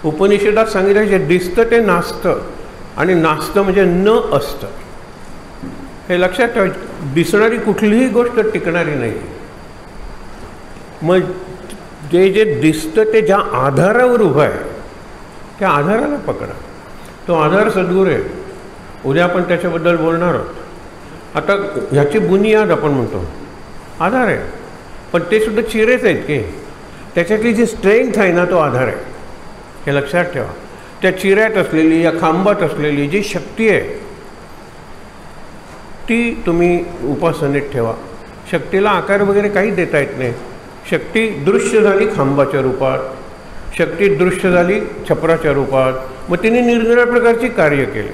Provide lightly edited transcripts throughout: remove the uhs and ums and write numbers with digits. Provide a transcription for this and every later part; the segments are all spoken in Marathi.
उपनिषदात सांगितलं जे दिसतं ते नासतं आणि नासतं म्हणजे न असतं. हे लक्षात ठेवा. दिसणारी कुठलीही गोष्ट टिकणारी नाही. मग जे दिसतं ते ज्या आधारावर उभं आहे त्या आधाराला पकडा. तो आधार सद्गुरू आहे. उद्या आपण त्याच्याबद्दल बोलणार आहोत. आता ह्याची बुनियाद आपण म्हणतो आधार आहे, पण ते सुद्धा चिरेच आहेत की त्याच्यातली जी स्ट्रेंथ आहे ना तो आधार आहे. हे लक्षात ठेवा. त्या चिऱ्यात असलेली या खांबात असलेली जी शक्ती आहे ती तुम्ही उपासनेत ठेवा. शक्तीला आकार वगैरे काही देता येत नाही. शक्ती दृश्य झाली खांबाच्या रूपात, शक्ती दृश्य झाली छपराच्या रूपात. मग तिने निरनिराळ्या प्रकारची कार्य केले.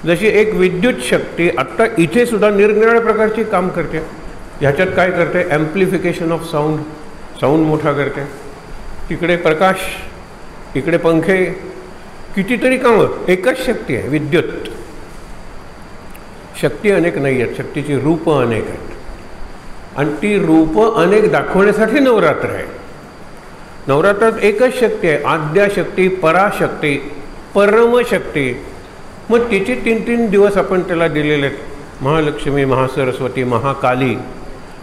जशी एक विद्युत शक्ती आत्ता इथे सुद्धा निरनिराळ्या प्रकारची काम करते. ह्याच्यात काय करते? ॲम्प्लिफिकेशन ऑफ साऊंड, साऊंड मोठा करते. तिकडे प्रकाश, इकडे पंखे, कितीतरी कामं. एकच शक्ती आहे विद्युत. शक्ती अनेक नाही आहेत, शक्तीची रूपं अनेक आहेत आणि ती रूपं अनेक दाखवण्यासाठी नवरात्र आहे. नवरात्रात एकच शक्ती आहे, आद्याशक्ती, पराशक्ती, परमशक्ती. मग तिचे 3-3 दिवस आपण त्याला दिलेले आहेत. महालक्ष्मी, महासरस्वती, महाकाली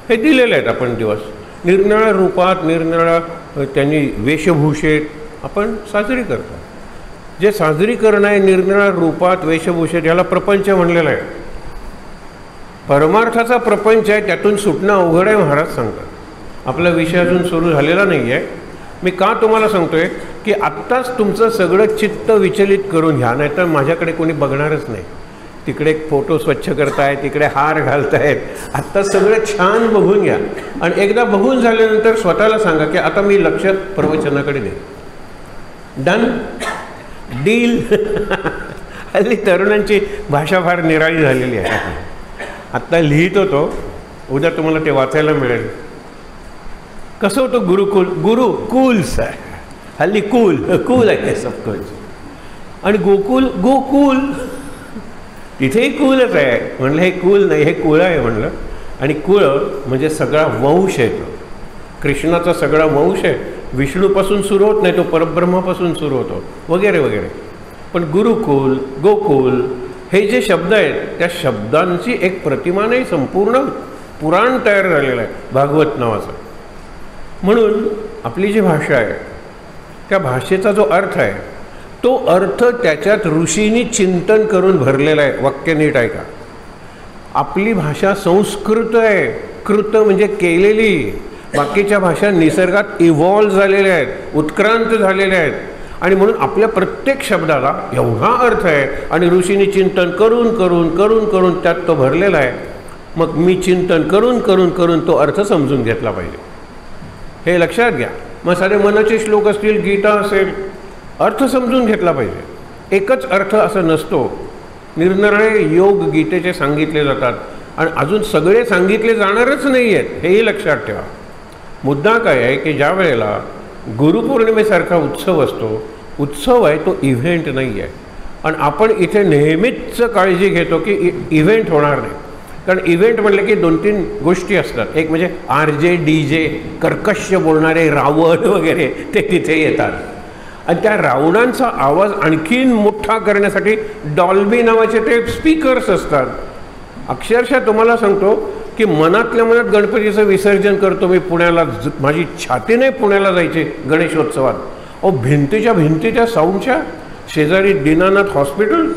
हे दिलेले आहेत आपण दिवस. निरनिराळ्या रूपात, निरनिराळ्या त्यांनी वेशभूषेत आपण साजरी करतो. जे साजरी करणं आहे निरनिराळ्या रूपात वेशभूषेत याला प्रपंच म्हणलेलं आहे. परमार्थाचा प्रपंच आहे, त्यातून सुटणं अवघड आहे महाराज सांगतात. आपला विषय अजून सुरू झालेला नाही आहे. मी का तुम्हाला सांगतोय की आत्ताच तुमचं सगळं चित्त विचलित करून घ्या, नाही तर माझ्याकडे कोणी बघणारच नाही. तिकडे फोटो स्वच्छ करतायत, तिकडे हार घालतायत. आत्ता सगळं छान बघून घ्या आणि एकदा बघून झाल्यानंतर स्वतःला सांगा की आता मी लक्ष प्रवचनाकडे दे. Done deal. हल्ली तरुणांची भाषा फार निराळी झालेली आहे. आत्ता लिहित होतो, उद्या तुम्हाला ते वाचायला मिळेल. कसं होतं गुरुकुल, गुरुकुल्स आहे हल्ली. कूल कूल आहे सबकुल. आणि गोकुल गोकुल, तिथेही कूलच आहे. म्हणलं हे कूल नाही, हे कुळ आहे म्हणलं. आणि कुळ म्हणजे सगळा वंश आहे. तो कृष्णाचा सगळा वंश आहे. विष्णूपासून सुरू होत नाही, तो परब्रह्मापासून सुरू होतो वगैरे वगैरे. पण गुरुकुल, गोकुल हे जे शब्द आहेत त्या शब्दांची एक प्रतिमा नाही, संपूर्ण पुराण तयार झालेलं आहे भागवत नावाचं. म्हणून आपली जी भाषा आहे त्या भाषेचा जो अर्थ आहे तो अर्थ त्याच्यात ऋषींनी चिंतन करून भरलेला आहे. वाक्य नीट आहे का? आपली भाषा संस्कृत आहे. कृत म्हणजे केलेली. बाकीच्या भाषा निसर्गात इव्हॉल्व झालेल्या आहेत, उत्क्रांत झालेल्या आहेत. आणि म्हणून आपल्या प्रत्येक शब्दाला एवढा अर्थ आहे आणि ऋषींनी चिंतन करून करून करून करून त्यात तो भरलेला आहे. मग मी चिंतन करून करून करून तो अर्थ समजून घेतला पाहिजे. हे लक्षात घ्या. मग सारे मनाचे श्लोक असतील, गीता असेल, अर्थ समजून घेतला पाहिजे. एकच अर्थ असं नसतो. निरनिराळे योग गीतेचे सांगितले जातात आणि अजून सगळे सांगितले जाणारच नाही आहेत, हेही लक्षात ठेवा. मुद्दा काय आहे की ज्या वेळेला गुरुपौर्णिमेसारखा उत्सव असतो, उत्सव आहे तो इव्हेंट नाही आहे. आणि आपण इथे नेहमीच काळजी घेतो की इव्हेंट होणार नाही. कारण इव्हेंट म्हटलं की 2-3 गोष्टी असतात. एक म्हणजे RJ DJ, कर्कश बोलणारे रावण वगैरे ते तिथे येतात. आणि त्या रावणांचा आवाज आणखीन मोठा करण्यासाठी डॉल्बी नावाचे ते स्पीकर्स असतात. अक्षरशः तुम्हाला सांगतो की मनातल्या मनात गणपतीचं विसर्जन करतो मी पुण्याला. माझी छाती नाही पुण्याला जायची गणेशोत्सवात. भिंतीच्या भिंतीच्या साऊंडच्या शेजारी दीनानाथ हॉस्पिटल,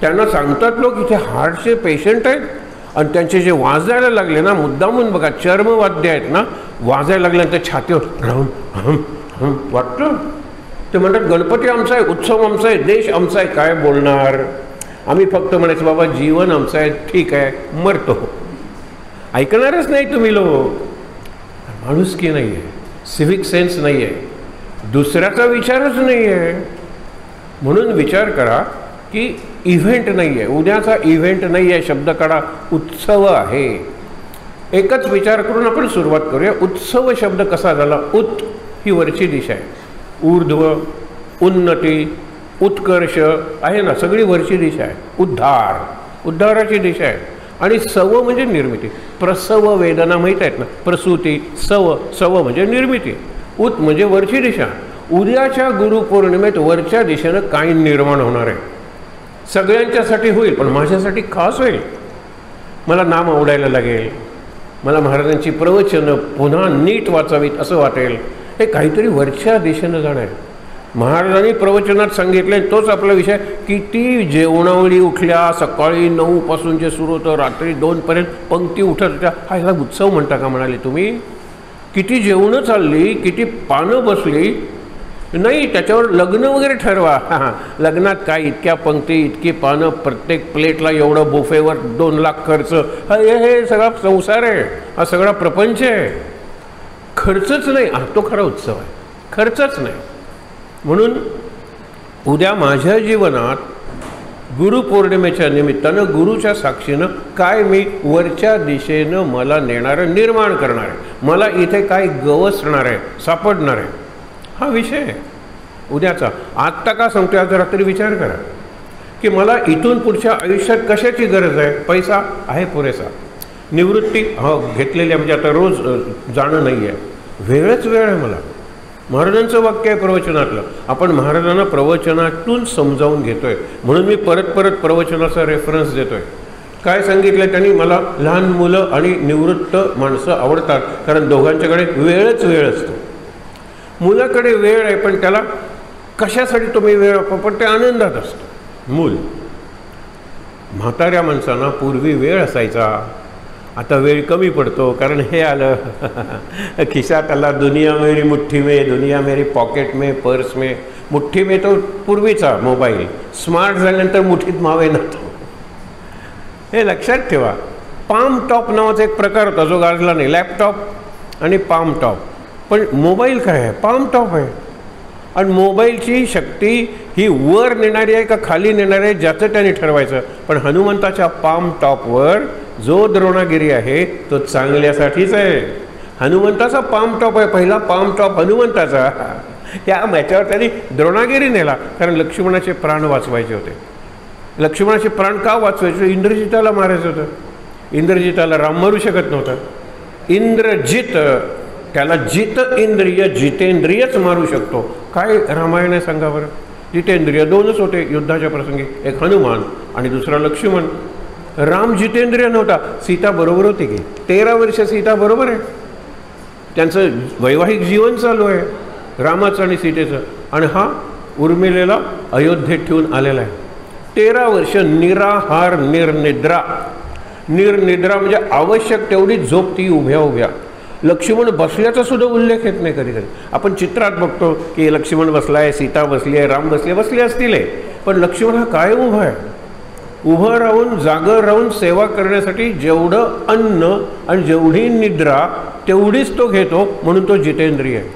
त्यांना सांगतात लोक इथे हार्टचे पेशंट आहेत आणि त्यांचे जे वाजायला लागले ना, मुद्दामून बघा चर्मवाद्य आहेत ना, वाजायला लागल्यानंतर छातीवर राहून वाटतं. ते म्हणतात गणपती आमचा आहे, उत्सव आमचा आहे, देश आमचा आहे. काय बोलणार? आम्ही फक्त म्हणायचं बाबा जीवन आमचं आहे, ठीक आहे, मरतो. ऐकणारच नाही तुम्ही लोक. माणुसकी नाही आहे, सिव्हिक सेन्स नाही आहे, दुसऱ्याचा विचारच नाही आहे. म्हणून विचार करा की इव्हेंट नाही आहे, उद्याचा इव्हेंट नाही आहे. शब्द काढा, उत्सव आहे. एकच विचार करून आपण सुरुवात करूया. उत्सव शब्द कसा झाला? उत ही वरची दिशा आहे, ऊर्ध्व, उन्नती, उत्कर्ष आहे ना, सगळी वरची दिशा आहे. उद्धार, उद्धाराची दिशा आहे. आणि सव म्हणजे निर्मिती. प्रसव वेदना माहीत आहेत ना, प्रसूती, सव, सव म्हणजे निर्मिती. उत म्हणजे वरची दिशा. उद्याच्या गुरुपौर्णिमेत वरच्या दिशेनं काय निर्माण होणार आहे. सगळ्यांच्यासाठी होईल, पण माझ्यासाठी खास होईल. मला नाम आवडायला लागेल, मला महाराजांची प्रवचनं पुन्हा नीट वाचावीत असं वाटेल. हे काहीतरी वरच्या दिशेनं जाणार. महाराजांनी प्रवचनात सांगितले, तोच आपला विषय. किती जेवणावळी उठल्या, सकाळी 9 पासून जे सुरू होतं रात्री 2 पर्यंत पंक्ती उठत होत्या. हा ह्याला उत्सव म्हणता का म्हणाले तुम्ही? किती जेवणं चालली, किती पानं बसली. नाही, त्याच्यावर लग्न वगैरे ठरवा. हां, लग्नात काय इतक्या पंक्ती, इतकी पानं, प्रत्येक प्लेटला एवढं, बुफेवर 2 लाख खर्च. हे सगळा संसार आहे, हा सगळा प्रपंच आहे. खर्चच नाही. तो खरा उत्सव आहे, खर्चच नाही. म्हणून उद्या माझ्या जीवनात गुरुपौर्णिमेच्या निमित्तानं गुरुच्या साक्षीनं काय मी वरच्या दिशेनं मला नेणारं निर्माण करणार आहे, मला इथे काय गवसणार आहे, सापडणार आहे, हा विषय आहे उद्याचा. आत्ता का सांगतो, आज रात्री विचार करा की मला इथून पुढच्या आयुष्यात कशाची गरज आहे. पैसा आहे पुरेसा, निवृत्ती घेतलेली आहे, म्हणजे आता रोज जाणं नाही आहे, वेळच वेळ आहे मला. महाराजांचं वाक्य आहे प्रवचनातलं, आपण महाराजांना प्रवचनातून समजावून घेतोय. म्हणून मी परत परत प्रवचनाचा रेफरन्स देतोय. काय सांगितलं त्यांनी, मला लहान मुलं आणि निवृत्त माणसं आवडतात, कारण दोघांच्याकडे वेळच वेळ असतो. मुलाकडे वेळ आहे, पण त्याला कशासाठी तुम्ही वेळ, पण ते आनंदात असतो मूल. म्हाताऱ्या माणसांना पूर्वी वेळ असायचा, आता वेळ कमी पडतो, कारण हे आलं खिशात आला. दुनिया मेरी मुठ्ठी में, दुनिया मेरी पॉकेट में, पर्स में. मुठ्ठी में तो पूर्वीचा मोबाईल, स्मार्ट झाल्यानंतर मुठीत मावे ना तो. हे लक्षात ठेवा. पाम टॉप नावाचा एक प्रकार होता जो गाजला नाही, लॅपटॉप आणि पाम टॉप. पण मोबाईल काय आहे, पाम टॉप आहे. आणि मोबाईलची शक्ती ही वर नेणारी आहे का खाली नेणारी आहे ज्याचं त्याने ठरवायचं. पण हनुमंताच्या पाम टॉपवर जो द्रोणागिरी आहे तो चांगल्यासाठीच आहे. हनुमंताचा पाम टॉप आहे, पहिला पाम टॉप हनुमंताचा. या याच्यावर त्यांनी द्रोणागिरी नेला, कारण लक्ष्मणाचे प्राण वाचवायचे होते. लक्ष्मणाचे प्राण का वाचवायचे? इंद्रजिताला मारायचं होतं. इंद्रजिताला राम मारू शकत नव्हता. इंद्रजित, त्याला जित इंद्रिय, जितेंद्रियच मारू शकतो. काय रामायण आहे सांगा बरं. जितेंद्रिय 2च होते युद्धाच्या प्रसंगी, एक हनुमान आणि दुसरा लक्ष्मण. राम जितेंद्रिय नव्हता. सीता बरोबर होती की 13 वर्ष सीता बरोबर आहे. त्यांचं वैवाहिक जीवन चालू आहे रामाचं आणि सीतेचं. आणि हा उर्मिलेला अयोध्येत ठेवून आलेला आहे. 13 वर्ष निराहार, निरनिद्रा. निरनिद्रा म्हणजे आवश्यक तेवढी झोप, ती उभ्या उभ्या. लक्ष्मण बसल्याचा सुद्धा उल्लेख येत नाही कधी कधी. आपण चित्रात बघतो की लक्ष्मण बसला आहे, सीता बसली आहे, राम बसले असतील, पण लक्ष्मण हा काय उभा आहे. उभं राहून, जागर राहून सेवा करण्यासाठी जेवढं अन्न आणि जेवढी निद्रा तेवढीच तो घेतो, म्हणून तो जितेंद्रिय आहे.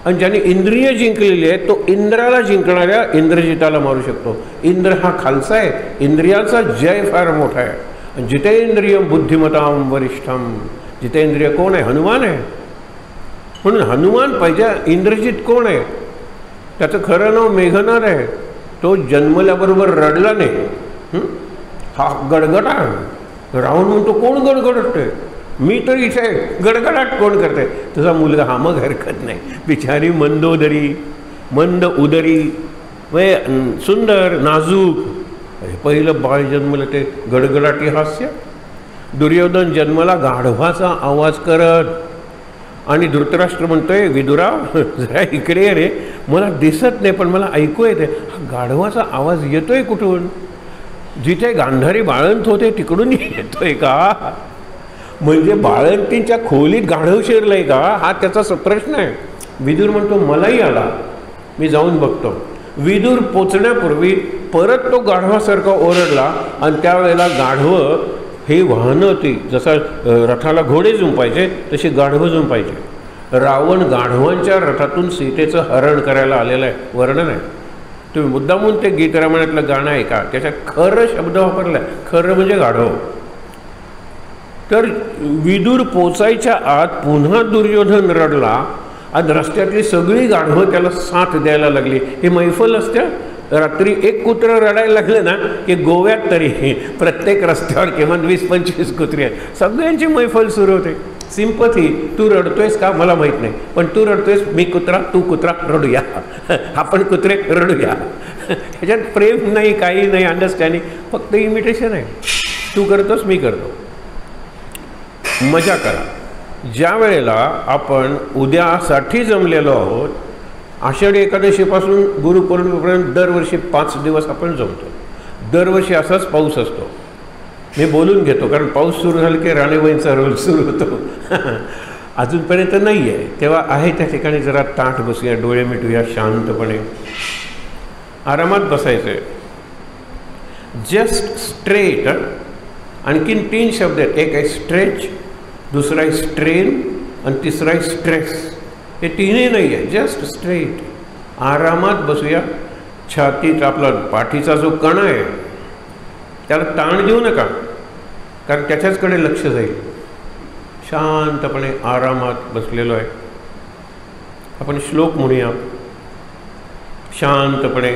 आणि ज्याने इंद्रिय जिंकलेली आहे तो इंद्राला जिंकणाऱ्या इंद्रजिताला मारू शकतो. इंद्र हा खालचा आहे, इंद्रियाचा जय फार मोठा आहे. जितेंद्रियम बुद्धिमताम वरिष्ठम. जितेंद्रिय कोण आहे? हनुमान आहे. म्हणून हनुमान पाहिजे. इंद्रजित कोण आहे? त्याचं खरं नाव मेघनाद आहे. तो जन्मल्याबरोबर रडला नाही. हा गडगडा. रावण म्हणतो कोण गडगडते? मी तर इथे गडगडाट कोण करते? तुझा मुलगा. हा मग हरकत नाही. बिचारी मंदोदरी, मंद उदरी, सुंदर नाजूक. पहिलं बाळ जन्मलं ते गडगडाटी हास्य. दुर्योधन जन्मला गाढवाचा आवाज करत. आणि धृतराष्ट्र म्हणतोय विदुरा जरा इकडे रे, मला दिसत नाही पण मला ऐकू येते. हा गाढवाचा आवाज येतोय कुठून? जिथे गांधारी बाळंत होते तिकडून येतोय का? म्हणजे बाळंतींच्या खोलीत गाढव शिरलंय का? हा त्याचा प्रश्न आहे. विदुर म्हणतो मलाही आला, मी जाऊन बघतो. विदुर पोचण्यापूर्वी परत तो गाढवासारखा ओरडला. आणि त्यावेळेला गाढवं हे वाहनं होती. जसं रथाला घोडे जुंपायचे तशी गाढवं जुंपायचे. रावण गाढवांच्या रथातून सीतेचं हरण करायला आलेलं आहे. वर्णन आहे. तुम्ही मुद्दामून ते गीत रामायणातलं गाणं आहे का, त्याच्यात खरं शब्द वापरला आहे. खरं म्हणजे गाढव. तर विदुर पोचायच्या आत पुन्हा दुर्योधन रडला. आणि रस्त्यातली सगळी गाढवं त्याला साथ द्यायला लागली. ही मैफल असत्या. रात्री एक कुत्रं रडायला लागलं ना की गोव्यात तरी प्रत्येक रस्त्यावर किमान 20-25 कुत्री आहेत. सगळ्यांची मैफल सुरू होते. सिंपथी. तू रडतोयस का मला माहीत नाही, पण तू रडतोयस, मी कुत्रा तू कुत्रा, रडूया. आपण कुत्रे रडूया. ह्याच्यात प्रेम नाही, काही नाही, अंडरस्टँडिंग, फक्त इमिटेशन आहे. तू करतोस, मी करतो. मजा करा. ज्या वेळेला आपण उद्यासाठी जमलेलो आहोत, आषाढी एकादशीपासून गुरुपौर्णिमेपर्यंत दरवर्षी 5 दिवस आपण जमतो. दरवर्षी असाच पाऊस असतो. मी बोलून घेतो, कारण पाऊस सुरू झाला की राणीबाईंचा रोल सुरू होतो. अजूनपर्यंत नाही आहे, तेव्हा आहे त्या ठिकाणी जरा ताठ बसूया, डोळे मिटूया, शांतपणे आरामात बसायचं आहे. Just straight. आणखीन 3 शब्द आहेत. एक आहे स्ट्रेच, दुसरा आहे स्ट्रेन आणि तिसरा आहे स्ट्रेस. हे तीनही नाही आहे, जस्ट स्ट्रेट. आरामात बसूया. छातीत आपला पाठीचा जो कणा आहे त्याला ताण देऊ नका, कारण त्याच्याचकडे लक्ष जाईल. शांतपणे आरामात बसलेलो आहे. आपण श्लोक म्हणूया शांतपणे.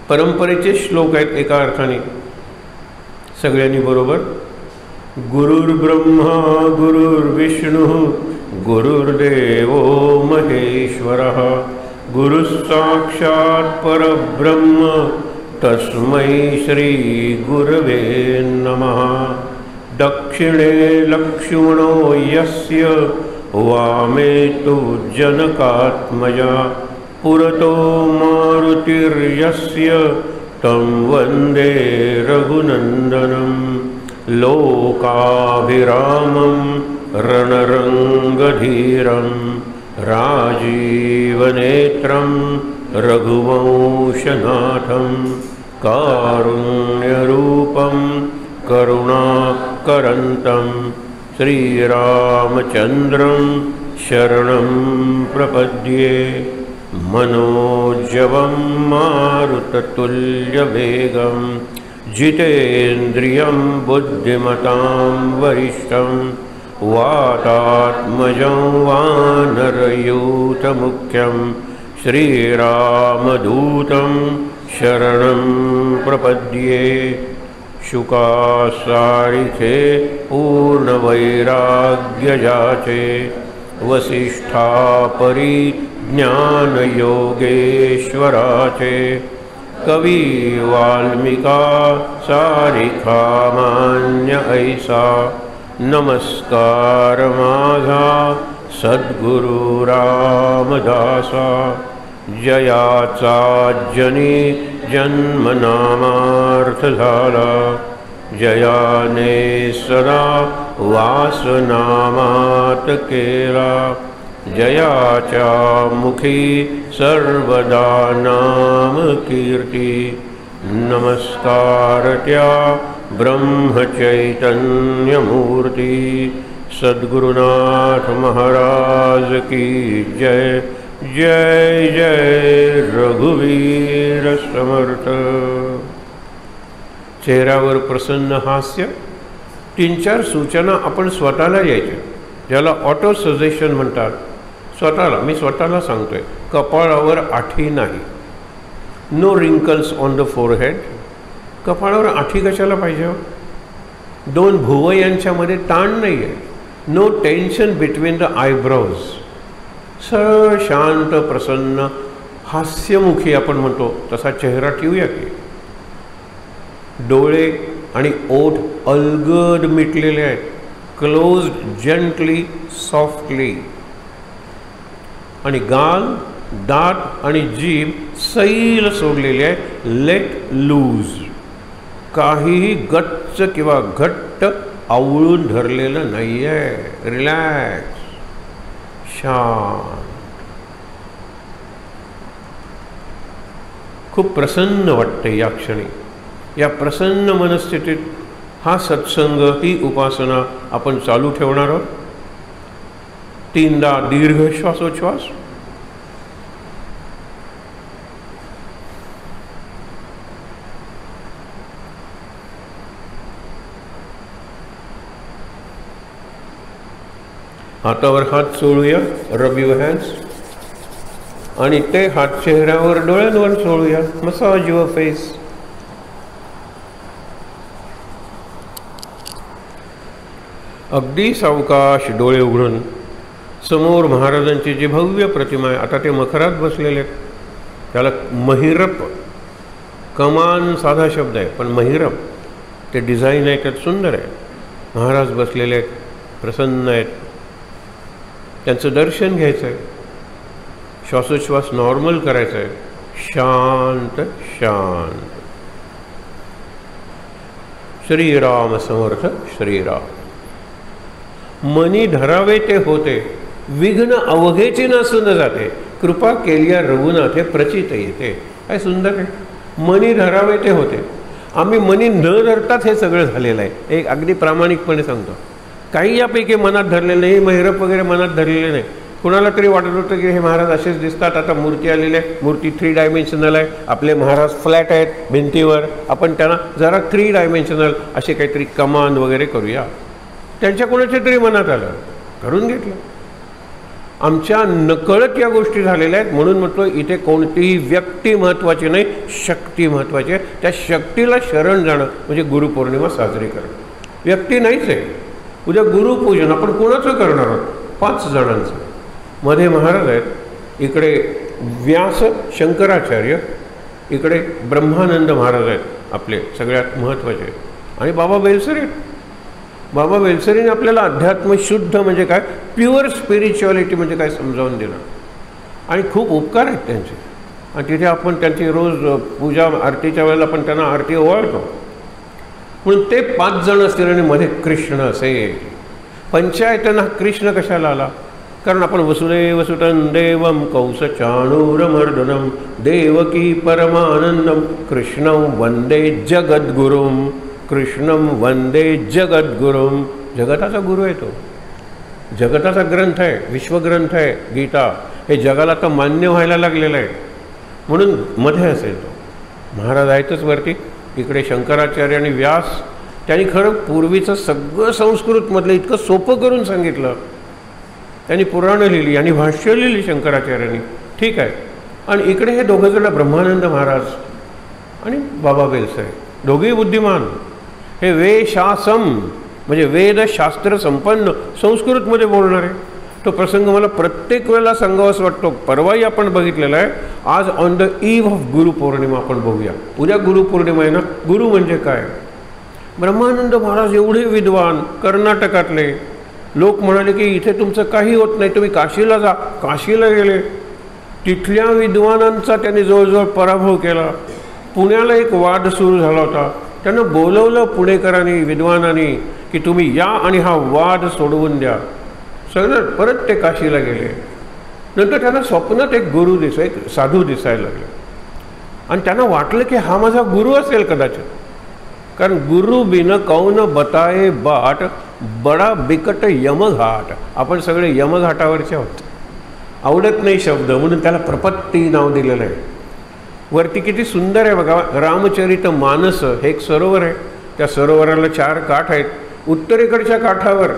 परंपरेचे श्लोक आहेत एका अर्थाने. सगळ्यांनी बरोबर. गुरुर्ब्रह्मा गुरुर्विष्णू गुरुर्देवो महेश्वरः गुरुः साक्षात् परब्रह्म तस्मै श्री गुरवे नमः. दक्षिणे लक्ष्मणो यस्य वामे तु जनकात्मजा पुरतो मारुतिर्यस्य तं वन्दे रघुनन्दनं. लोकाभिरामं रणरङ्गधीरं राजीवनेत्रं रघुवंशनाथं कारुण्यरूपं करुणाकरन्तं श्रीरामचन्द्रं शरणं प्रपद्ये. मनोजवं मारुततुल्यवेगं जितेन्द्रियं बुद्धिमतां वरिष्ठं वातात्मजं वानरयूथमुख्यं श्रीरामदूतं शरणं प्रपद्ये. शुकासारिथे पूर्णवैराग्यजाचे वसिष्ठापरि ज्ञानयोगेश्वराचे कवी वाल्मिका सारिखामान्य ऐसा. नमस्कार माझा सद्गुरु रामदासा. जयाचा जनी जन्मनामार्थ झाला, जयाने सदा वासनामात केला. जयाच्या मुखी सर्वदा नाम कीर्ती. नमस्कार त्या ब्रह्मचैतन्यमूर्ती सद्गुरुनाथ महाराज की जय. जय जय रघुवीर समर्थ. चेहऱ्यावर प्रसन्न हास्य. 3-4 सूचना आपण स्वतःला द्यायच्या, ज्याला ऑटो सजेशन म्हणतात. स्वतःला, मी स्वतःला सांगतोय, कपाळावर आठी नाही. No wrinkles on the forehead. कपाळावर आठी कशाला पाहिजे? 2 भुवयांच्यामध्ये ताण नाही आहे. No tension between the eyebrows. सरळ शांत प्रसन्न हास्यमुखी आपण म्हणतो तसा चेहरा ठेवूया की. डोळे आणि ओठ अलगद मिटलेले आहेत. Closed gently softly. आणि गाल, दात आणि जीभ सैल सोडलेली आहे. Let loose. काहीही गच्च किंवा घट्ट आवळून धरलेलं नाही आहे. रिलॅक्स, शांत. खूप प्रसन्न वाटते या क्षणी. या प्रसन्न मनस्थितीत हा सत्संग, ही उपासना आपण चालू ठेवणार आहोत. 3दा दीर्घ श्वासोच्छ्वास. हातावर हात चोळूया, रब युअर हँड्स. आणि ते हात चेहऱ्यावर, डोळ्यांवर चोळूया. Massage your face. अगदी सावकाश डोळे उघडून समोर महाराजांची जी भव्य प्रतिमा आहे, आता ते मखरात बसलेले आहेत, त्याला महिरप, कमान साधा शब्द आहे पण महिरप ते डिझाईन आहे, त्यात सुंदर आहे. महाराज बसलेले आहेत, प्रसन्न आहेत, त्यांचं दर्शन घ्यायचं आहे, श्वासोच्छ्वास नॉर्मल करायचा आहे, शांत शांत. श्रीराम समर्थ श्रीराम. मनी धरावे ते होते, विघ्न अवघेची नसून जाते, कृपा केलिया रघुनाथे प्रचित येते. काय सुंदर आहे. मनी धरावे ते होते. आम्ही मनी न धरतात हे सगळं झालेलं आहे. एक अगदी प्रामाणिकपणे सांगतो, काही यापैकी मनात धरलेलं नाही, महिरप वगैरे मनात धरलेले नाही. कुणाला तरी वाटत होतं की हे महाराज असेच दिसतात, आता मूर्ती आलेली आहे, मूर्ती 3 डायमेन्शनल आहे, आपले महाराज फ्लॅट आहेत भिंतीवर, आपण त्यांना जरा 3 डायमेन्शनल असे काहीतरी कमान वगैरे करूया. त्यांच्या कोणाच्या तरी मनात आलं, करून घेतलं. आमच्या नकळत या गोष्टी झालेल्या आहेत. म्हणून म्हटलं इथे कोणतीही व्यक्ती महत्त्वाची नाही, शक्ती महत्त्वाची आहे. त्या शक्तीला शरण जाणं म्हणजे गुरुपौर्णिमा साजरी करणं. व्यक्ती नाहीच आहे. उद्या गुरुपूजन आपण कोणाचं करणार आहोत? 5 जणांचं. मध्ये महाराज आहेत, इकडे व्यास शंकराचार्य, इकडे ब्रह्मानंद महाराज आहेत आपले सगळ्यात महत्त्वाचे, आणि बाबा बेलसरे. बाबा बेलसरेने आपल्याला अध्यात्म शुद्ध म्हणजे काय, प्युअर स्पिरिच्युअलिटी म्हणजे काय समजावून दिलं, आणि खूप उपकार आहेत त्यांचे. आणि तिथे आपण त्यांची रोज पूजा आरतीच्या वेळेला आपण त्यांना आरती ओवाळतो. म्हणून ते 5 जण असतील आणि मध्ये कृष्ण असेल. पंचायतना कृष्ण कशाला आला? कारण आपण वसुदेव सुतं देवं कंस चाणूरमर्दनं देवकी परमानंदं कृष्णं वंदे जगद्गुरुं. कृष्णं वंदे जगद्गुरुं. जगताचा गुरु आहे तो, जगताचा ग्रंथ आहे, विश्वग्रंथ आहे गीता. हे जगाला तर मान्य व्हायला लागलेलं आहे, म्हणून मध्ये असेल तो. महाराज आहेतच वरती, इकडे शंकराचार्य आणि व्यास. त्यांनी खरं पूर्वीचं सगळं संस्कृतमधलं इतकं सोपं करून सांगितलं. त्यांनी पुराणं लिहिली आणि भाष्य लिहिली शंकराचार्यांनी, ठीक आहे. आणि इकडे हे दोघंजण ब्रह्मानंद महाराज आणि बाबा बेलसरे, दोघेही बुद्धिमान. हे वेशासम म्हणजे वेदशास्त्र संपन्न संस्कृतमध्ये बोलणारे. तो प्रसंग मला प्रत्येक वेळेला सांगावासा वाटतो. परवाही आपण बघितलेला आहे. आज on the eve of Guru Purnima आपण बघूया. उद्या गुरुपौर्णिमा आहे ना. गुरु म्हणजे काय? ब्रह्मानंद महाराज एवढे विद्वान, कर्नाटकातले. लोक म्हणाले की इथे तुमचं काही होत नाही, तुम्ही काशीला जा. काशीला गेले, तिथल्या विद्वानांचा त्यांनी जवळजवळ पराभव केला. पुण्याला एक वाद सुरू झाला होता. त्यांना बोलवलं पुणेकरांनी, विद्वानांनी, की तुम्ही या आणि हा वाद सोडवून द्या. सगळं परत ते काशीला गेले. नंतर त्यांना स्वप्नात एक गुरु एक साधू दिसायला लागले, आणि त्यांना वाटलं की हा माझा गुरु असेल कदाचित. कारण गुरु बिन कौन बताए बाट बडा बिकट यमघाट. आपण सगळे यमघाटावरचे आहोत. आवडत नाही शब्द म्हणून त्याला प्रपत्ती नाव दिलेलं आहे. वरती किती सुंदर आहे बघा. रामचरित मानस हे एक सरोवर आहे. त्या सरोवराला 4 काठ आहेत. उत्तरेकडच्या काठावर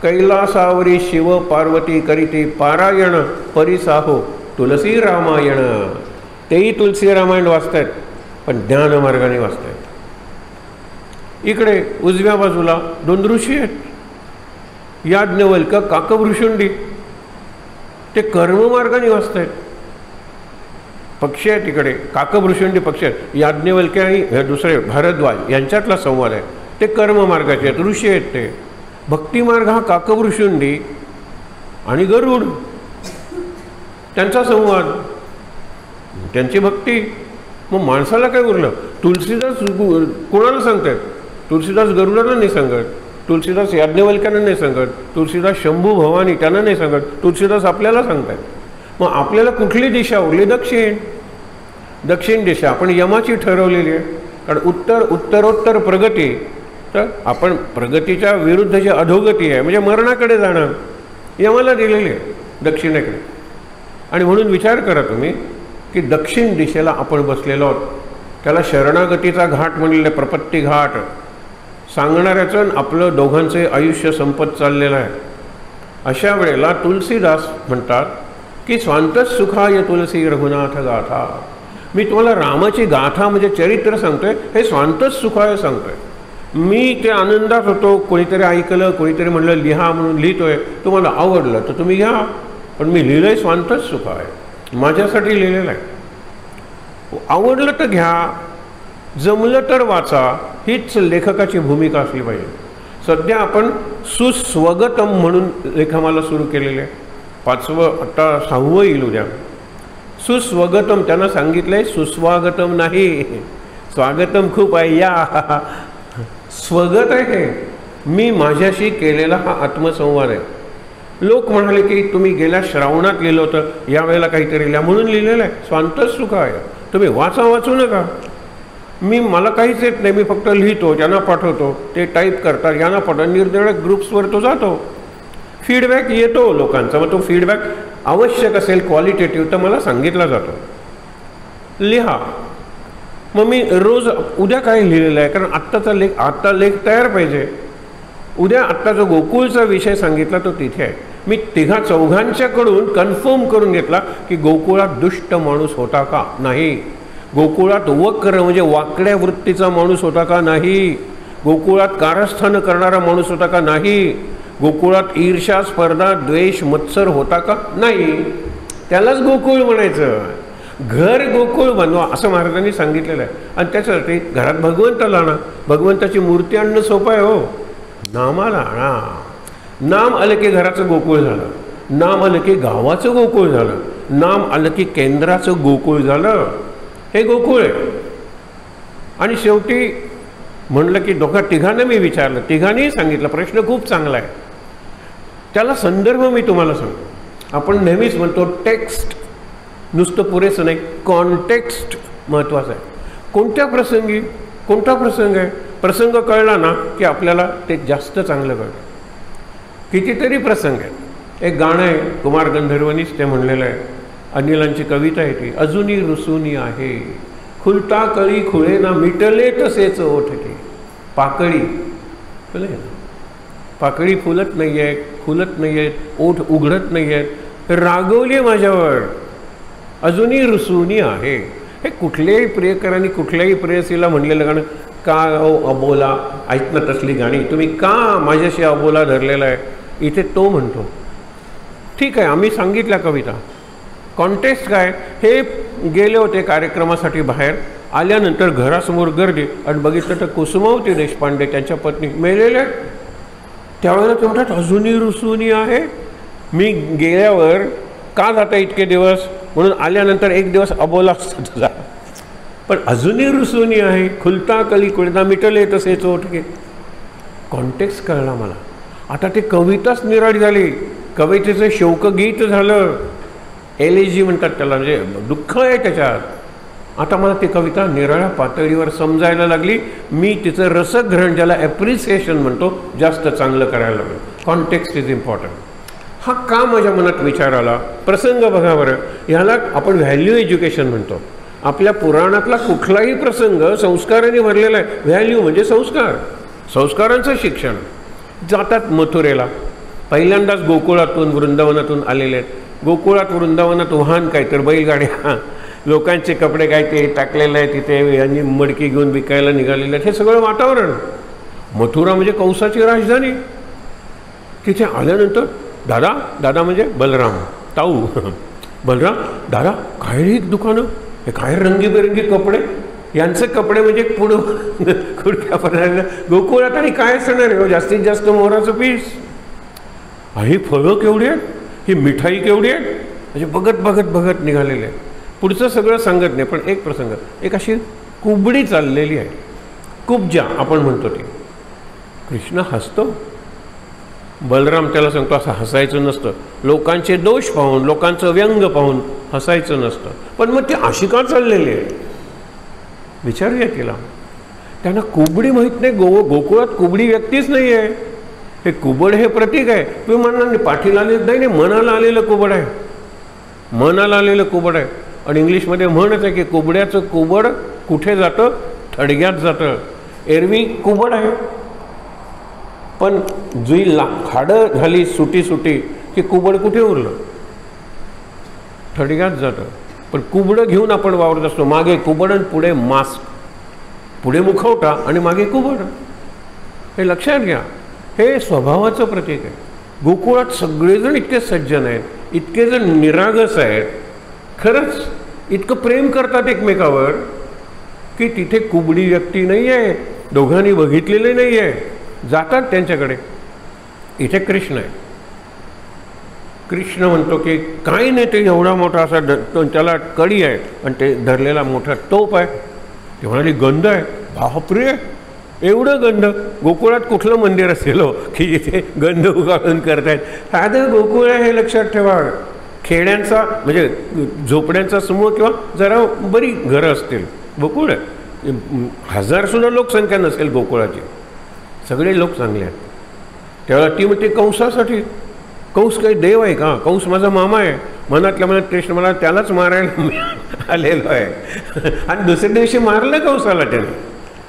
कैलासावरी शिव पार्वती करीती पारायण परिसाहो तुलसी रामायण. तेही तुलसी रामायण वाचतायत पण ज्ञानमार्गाने वाचतायत. इकडे उजव्या बाजूला 2 ऋषी आहेत, याज्ञवल्क काकभृषुंडी. ते कर्ममार्गाने वाचतायत. पक्षी आहेत इकडे, काकभृषुंडी पक्षी आहेत. याज्ञवल्के आणि हे दुसरे भारद्वाज यांच्यातला संवाद आहे. ते कर्ममार्गाचे आहेत, ऋषी आहेत. ते भक्तिमार्ग हा काकभृषुंडी आणि गरुड, त्यांचा संवाद, त्यांची भक्ती. मग माणसाला काय उरलं? तुलसीदास कोणाला सांगतायत? तुलसीदास गरुडांना नाही सांगत, तुलसीदास याज्ञवल्क्यांना नाही सांगत, तुलसीदास शंभू भवानी त्यांना नाही सांगत, तुलसीदास आपल्याला सांगतायत. मग आपल्याला कुठली दिशा उरली? दक्षिण. दक्षिण दिशा आपण यमाची ठरवलेली आहे. कारण उत्तरोत्तर प्रगती, तर आपण प्रगतीच्या विरुद्ध जी अधोगती आहे म्हणजे मरणाकडे जाणं यमाला दिलेली आहे, दक्षिणेकडे. आणि म्हणून विचार करा तुम्ही की दक्षिण दिशेला आपण बसलेलो आहोत. त्याला शरणागतीचा घाट म्हणलेला, प्रपत्ती घाट. सांगणाऱ्याचं आपलं दोघांचे आयुष्य संपत चाललेलं आहे. अशा वेळेला तुलसीदास म्हणतात की स्वांतच सुखाय तुलसी रघुनाथ गाथा. मी तुम्हाला रामाची गाथा म्हणजे चरित्र सांगतोय, हे स्वांतच सुखाय सांगतोय. मी ते आनंदात होतो. कोणीतरी ऐकलं, कोणीतरी म्हणलं लिहा म्हणून लिहितोय, तुम्हाला आवडलं तर तुम्ही घ्या. पण मी लिहिलंय स्वांतच सुख आहे, माझ्यासाठी लिहिलेलं आहे. आवडलं तर घ्या, जमलं तर वाचा, हीच लेखकाची भूमिका असली पाहिजे. सध्या आपण सुस्वगतम म्हणून लेखमाला सुरू केलेले आहे. 5वं आता 6वं येईल उद्या. सुस्वगतम त्यांना सांगितलंय, सुस्वागतम नाही. स्वागतम खूप आहे, या. स्वगत आहे हे. मी माझ्याशी केलेला हा आत्मसंवाद आहे. लोक म्हणाले की तुम्ही गेल्या श्रावणात लिहिलं होतं, यावेळेला काहीतरी लिहा म्हणून लिहिलेलं आहे. स्वांतच सुख आहे, तुम्ही वाचू नका. मला काहीच येत नाही, मी फक्त लिहितो, ज्यांना पाठवतो ते टाईप करतात, यांना पाठवतात, निरनिराळ्या ग्रुप्सवर तो जातो. फीडबॅक येतो लोकांचा, मग तो फीडबॅक आवश्यक असेल क्वालिटेटिव्ह तर मला सांगितला जातो, लिहा. मग मी रोज उद्या काय लिहिलेलं आहे, कारण आत्ता लेख तयार पाहिजे. उद्या आत्ता जो गोकुळचा विषय सांगितला तो तिथे आहे. मी 3-4कडून कन्फर्म करून घेतला की गोकुळात दुष्ट माणूस होता का नाही, गोकुळात वक्र म्हणजे वाकड्या वृत्तीचा माणूस होता का नाही, गोकुळात कारस्थान करणारा माणूस होता का नाही, गोकुळात ईर्ष्या स्पर्धा द्वेष मत्सर होता का नाही. त्यालाच गोकुळ म्हणायचं. घर गोकुळ बनवा असं महाराजांनी सांगितलेलं आहे. आणि त्याच्यासाठी घरात भगवंताला आणा. भगवंताची मूर्ती आणणं सोपं आहे हो, नामाला आणा. नाम आलं की घराचं गोकुळ झालं, नाम आलं की गावाचं गोकुळ झालं, नाम आलं की केंद्राचं गोकुळ झालं. हे गोकुळ आहे. आणि शेवटी म्हणलं की तिघांना मी विचारलं, तिघांनीही सांगितलं प्रश्न खूप चांगला आहे. त्याला संदर्भ मी तुम्हाला सांगतो. आपण नेहमीच म्हणतो टेक्स्ट नुसतं पुरेसं नाही, कॉन्टेक्स्ट महत्त्वाचं आहे. कोणत्या प्रसंगी कोणता प्रसंग आहे, प्रसंग कळला ना की आपल्याला ते जास्त चांगलं कळतं. कितीतरी प्रसंग आहेत. एक गाणं आहे, कुमार गंधर्वनीच ते म्हणलेलं आहे, अनिलांची कविता आहे ती. अजूनी रुसूनी आहे, खुलता कळी खुळे ना, मिटले तसेच ओठके. पाकळी फुले ना, पाकळी फुलत नाही आहे, खुलत नाही आहेत, ओठ उघडत नाही आहेत, रागवली माझ्यावर, अजूनही रुसूनी आहे. हे कुठल्याही प्रियकरांनी कुठल्याही प्रेयसीला म्हणलेलं गाणं. का अबोला, ऐक ना तसली गाणी, तुम्ही का माझ्याशी अबोला धरलेला आहे. इथे तो म्हणतो. ठीक आहे, आम्ही सांगितल्या कविता. कॉन्टेक्स्ट काय, हे गेले होते कार्यक्रमासाठी बाहेर, आल्यानंतर घरासमोर गर्दी आणि बघितलं तर कुसुमावती देशपांडे त्यांच्या पत्नी मेलेल्या. त्यावेळेला ते म्हणतात अजूनही रुसूनी आहे. मी गेल्यावर का जाता इतके दिवस, म्हणून आल्यानंतर एक दिवस अबोला असतो तुझा, पण अजूनही रुसूनी आहे, खुलता कली कुळता मिटले तसेच ओठके. कॉन्टेक्स्ट कळला मला. आता ते कविताच निराळी झाली, कवितेचं शोकगीत झालं. एलेजी म्हणतात त्याला, म्हणजे दुःख आहे त्याच्यात. आता मला ती कविता निराळ्या पातळीवर समजायला लागली. मी तिचं रसग्रहण, ज्याला ॲप्रिसिएशन म्हणतो, जास्त चांगलं करायला लागलो. Context is important. हा का माझ्या मनात विचार आला, प्रसंग बघा बरं. ह्याला आपण व्हॅल्यू एज्युकेशन म्हणतो. आपल्या पुराणातला कुठलाही प्रसंग संस्काराने भरलेला आहे. व्हॅल्यू म्हणजे संस्कार, संस्कारांचं शिक्षण. जातात मथुरेला, पहिल्यांदाच गोकुळातून वृंदावनातून आलेले आहेत. गोकुळात वृंदावनात वाहन काय तर बैलगाड्या, लोकांचे कपडे काय ते टाकलेले आहे तिथे, यांनी मडकी घेऊन विकायला निघालेले आहेत. हे सगळं वातावरण. मथुरा म्हणजे कंसाची राजधानी. तिथे आल्यानंतर दादा, दादा म्हणजे बलराम, ताऊ बलराम, दादा काय रे दुकानं, हे काय रंगीबेरंगी कपडे, यांचे कपडे म्हणजे पुढं खुडक्यापर्यंत. गोकुळात आणि काय असणार आहे, जास्तीत जास्त मोहराचं पीस. ही फळं केवढी आहेत, ही मिठाई केवढी आहे, म्हणजे बघत बघत बघत निघालेले आहे. पुढचं सगळं सांगत नाही, पण एक प्रसंग, एक अशी कुबडी चाललेली आहे, कुब्जा आपण म्हणतो ती. कृष्ण हसतो. बलराम त्याला सांगतो असं हसायचं नसतं, लोकांचे दोष पाहून, लोकांचं व्यंग पाहून हसायचं नसतं. पण मग ती अशी का चाललेली आहे, विचारूया तिला. त्यांना कुबडी माहीत नाही. गोकुळात कुबडी व्यक्तीच नाही आहे. हे कुबड हे प्रतीक आहे. तुम्ही म्हणणार नाही पाठीला आलेलं नाही, मनाला आलेलं कुबड आहे, मनाला आलेलं कुबड आहे. आणि इंग्लिशमध्ये म्हणच आहे की कुबड्याचं कुबड कुठे जातं, थडग्यात जातं. एरवी कुबड आहे, पण जुई खाडं झाली सुटी सुटी की कुबड कुठे उरलं, थडग्यात जातं. पण कुबडं घेऊन आपण वावरत असतो. मागे कुबड आणि पुढे मास्क, पुढे मुखवटा आणि मागे कुबड. हे लक्षात घ्या, हे स्वभावाचं प्रतीक आहे. गोकुळात सगळेजण इतके सज्जन आहेत, इतके जण निरागस आहेत, खरंच इतकं प्रेम करतात एकमेकावर की तिथे कुबडी व्यक्ती नाही आहे, दोघांनी बघितलेले नाही आहे, जातात त्यांच्याकडे. इथे कृष्ण आहे. कृष्ण म्हणतो की काही नाही, ते एवढा मोठा असा त्याला कडी आहे आणि ते धरलेला मोठा टोप आहे. ते म्हणाली गंध आहे. बापरे, एवढं गंध! गोकुळात कुठलं मंदिर असेल हो की जिथे गंध उगाळून करतायत. साधं गोकुळ आहे हे लक्षात ठेवा. खेड्यांचा म्हणजे झोपड्यांचा समूह किंवा जरा बरी घरं असतील. गोकुळ आहे, हजारसुद्धा लोकसंख्या नसेल गोकुळाची, सगळे लोक चांगले आहेत. त्यावेळेला ती म्हणते कंसासाठी. कंस काही देव आहे का? कंस माझा मामा आहे. मनातल्या मनात कृष्ण मला त्यालाच मारायला आलेलो आहे. आणि दुसऱ्या दिवशी मारलं कंसाला त्याने.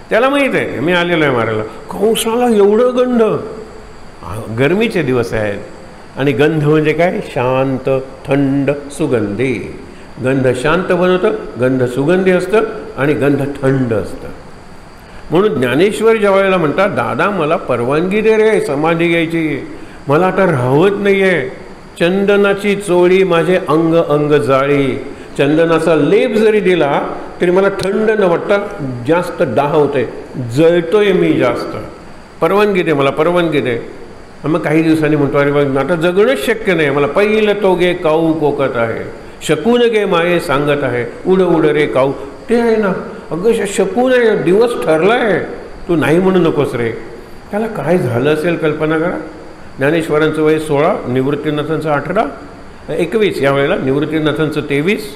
त्याला माहीत आहे मी आलेलो आहे मारायला. कंसाला एवढं गंध. गरमीचे दिवस आहेत आणि गंध म्हणजे काय? शांत, थंड, सुगंधी. गंध शांत बनवतं, गंध सुगंधी असतं आणि गंध थंड असतं. म्हणून ज्ञानेश्वर ज्या वेळेला म्हणतात, दादा मला परवानगी दे रे समाधी घ्यायची, मला आता राहवत नाही आहे. चंदनाची चोळी माझे अंग अंग जाळी. चंदनाचा लेप जरी दिला तरी मला थंड न वाटता जास्त दाह होते, जळतोय मी जास्त. परवानगी दे, मला परवानगी दे. मग काही दिवसांनी म्हणतो, अरे बघ आता जगणंच शक्य नाही, मला पहिलं तो गे काऊ कोकत आहे, शकून गे माये सांगत आहे, उड उड रे काऊ. ते आहे ना, अगं शकून आहे, दिवस ठरला आहे, तू नाही म्हणू नकोस रे. त्याला काय झालं असेल कल्पना करा. ज्ञानेश्वरांचं वय 16, निवृत्तीनाथांचं 18, 21, यावेळेला निवृत्तीनाथांचं 23.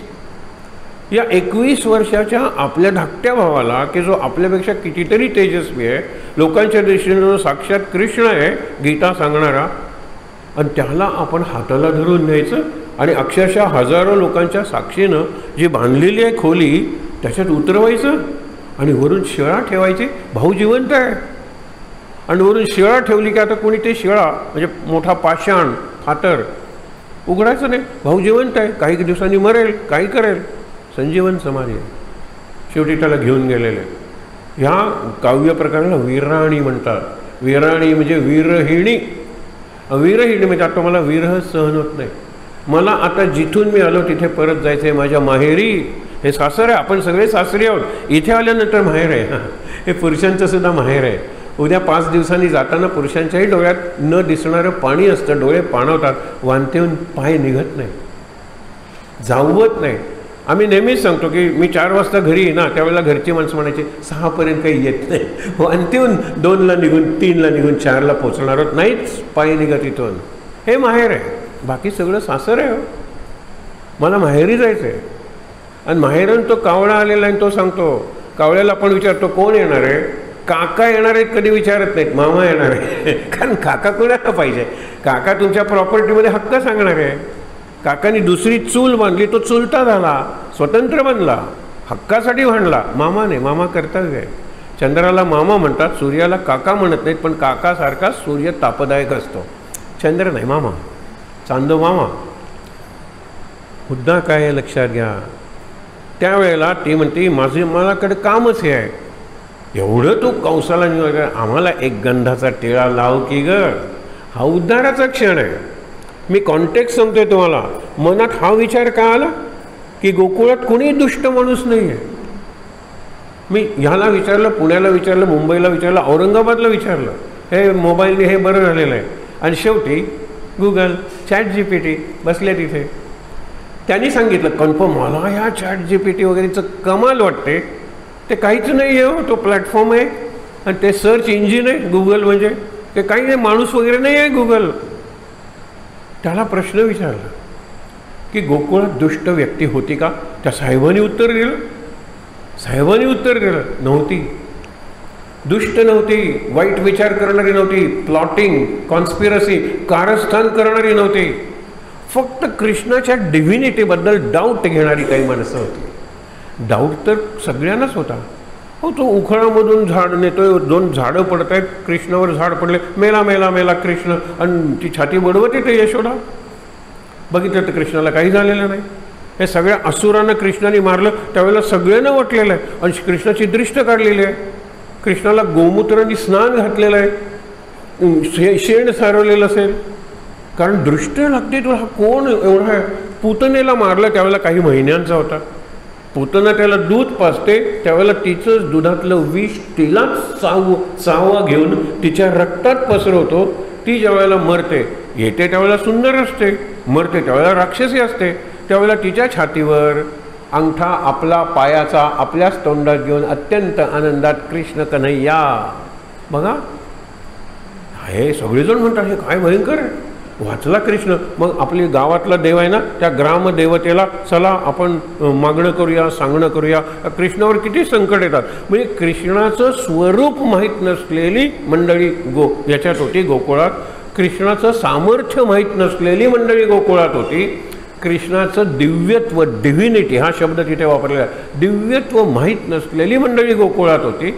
या 21 वर्षाच्या आपल्या धाकट्या भावाला, की जो आपल्यापेक्षा कितीतरी तेजस्वी आहे, लोकांच्या दृष्टीने जो साक्षात कृष्ण आहे गीता सांगणारा, आणि त्याला आपण हाताला धरून न्यायचं आणि अक्षरशः हजारो लोकांच्या साक्षीनं जी बांधलेली आहे खोली त्याच्यात उतरवायचं आणि वरून शिळा ठेवायची. भाऊ जिवंत आहे आणि वरून शिळा ठेवली की आता कोणी ते शिळा म्हणजे मोठा पाषाण फातर उघडायचं नाही. भाऊ जिवंत आहे, काही दिवसांनी मरेल, काही करेल, संजीवन समाधी आहे. शेवटी त्याला घेऊन गेलेले. ह्या काव्य प्रकाराला विराणी म्हणतात. विराणी म्हणजे विरहिणी. विरहिणी म्हणजे आता मला विरह सहन होत नाही, मला आता जिथून मी आलो तिथे परत जायचं आहे, माझ्या माहेरी. हे सासर आहे, आपण सगळे सासरी आहोत. इथे आल्यानंतर माहेर आहे. हे पुरुषांचं सुद्धा माहेर आहे. उद्या 5 दिवसांनी जाताना पुरुषांच्याही डोळ्यात न दिसणारं पाणी असतं, डोळे पाणवतात, वांतेहून पाय निघत नाही, जावत नाही. आम्ही नेहमीच सांगतो की मी 4 वाजता घरी ना, त्यावेळेला घरची माणसं म्हणायची 6 पर्यंत काही येत नाही, वांतेहून 2ला निघून 3ला निघून 4ला पोचणार आहोत, नाहीच पाय निघत इथून. हे माहेर आहे, बाकी सगळं सासर आहे. मला माहेरी जायचं आहे. आणि माहेरून तो कावळा आलेला आहे, तो सांगतो, कावळ्याला आपण विचारतो कोण येणार आहे, काका येणार आहेत कधी विचारत नाहीत, मामा येणार आहे. कारण काका कोणाला पाहिजे, काका तुमच्या प्रॉपर्टीमध्ये हक्क सांगणार आहे. काकानी दुसरी चूल बांधली, तो चुलता झाला, स्वतंत्र बनला, हक्कासाठी भांडला. मामा नाही, मामा कर्तव्य आहे. चंद्राला मामा म्हणतात, सूर्याला काका म्हणत नाहीत, पण काकासारखा सूर्य तापदायक असतो. चंद्र नाही, मामा, चांदो मामा. मुद्दा काय आहे लक्षात घ्या. त्यावेळेला ती म्हणते माझ्याकडे कामच हे आहे. एवढं तू कंसाला आम्हाला एक गंधाचा टिळा लाव की ग. हा उद्धाराचा क्षण आहे. मी कॉन्टेक्स्ट सांगतोय तुम्हाला. मनात हा विचार का आला की गोकुळात कोणी दुष्ट माणूस नाही आहे. मी ह्याला विचारलं, पुण्याला विचारलं, मुंबईला विचारलं, औरंगाबादला विचारलं. हे मोबाईलने हे बरं झालेलं आहे. आणि शेवटी गुगल, ChatGPT बसले तिथे. त्यांनी सांगितलं कन्फर्म. मला ह्या ChatGPT वगैरेचं कमाल वाटते. ते काहीच नाही आहे हो, तो प्लॅटफॉर्म आहे आणि ते सर्च इंजिन आहे गुगल. म्हणजे ते काही नाही, माणूस वगैरे नाही आहे गुगल. त्याला प्रश्न विचारला की गोकुळात दुष्ट व्यक्ती होती का. त्या साहेबांनी उत्तर दिलं. साहेबांनी उत्तर दिलं, नव्हती. दुष्ट नव्हती, वाईट विचार करणारी नव्हती, प्लॉटिंग, कॉन्स्पिरसी, कारस्थान करणारी नव्हती. फक्त कृष्णाच्या डिव्हिनिटीबद्दल डाऊट घेणारी काही माणसं होती. डाऊट तर सगळ्यांनाच होता. हो, तो उखळामधून झाड नेतोय, 2 झाडं पडत आहेत, कृष्णावर झाड पडले, मेला मेला मेला कृष्ण, आणि ती छाती बडवत येते यशोदा. बघितलं तर कृष्णाला काही झालेलं नाही. हे सगळ्या असुरांना कृष्णाने मारलं, त्यावेळेला सगळ्यांना वाटलेलं आहे आणि कृष्णाची दृष्ट काढलेली आहे. कृष्णाला गोमूत्राने स्नान घातलेलं आहे, शेण सारवलेलं असेल, कारण दृष्टी लागते तुला हा कोण एवढा आहे. पूतनेला मारलं त्यावेळेला काही महिन्यांचा होता. पूतना त्याला दूध पाजते त्यावेळेला तिचंच दुधातलं विष तिलाच चावा घेऊन तिच्या रक्तात पसरवतो. ती ज्यावेळेला मरते, येते त्यावेळेला सुंदर असते, मरते त्यावेळेला राक्षसी असते. त्यावेळेला तिच्या छातीवर अंगठा आपला पायाचा आपल्याच तोंडात घेऊन अत्यंत आनंदात कृष्ण कन्हैया. बघा, हे सगळेजण म्हणतात हे काय भयंकर आहे, वाचला कृष्ण. मग आपली गावातला देव आहे ना, त्या ग्रामदेवतेला चला आपण मागणं करूया, सांगणं करूया. कृष्णावर किती संकट येतात. म्हणजे कृष्णाचं स्वरूप माहीत नसलेली मंडळी याच्यात होती गोकुळात. कृष्णाचं सामर्थ्य माहीत नसलेली मंडळी गोकुळात होती. कृष्णाचं दिव्यत्व, डिव्हिनिटी हा शब्द तिथे वापरलेला, दिव्यत्व माहीत नसलेली मंडळी गोकुळात होती.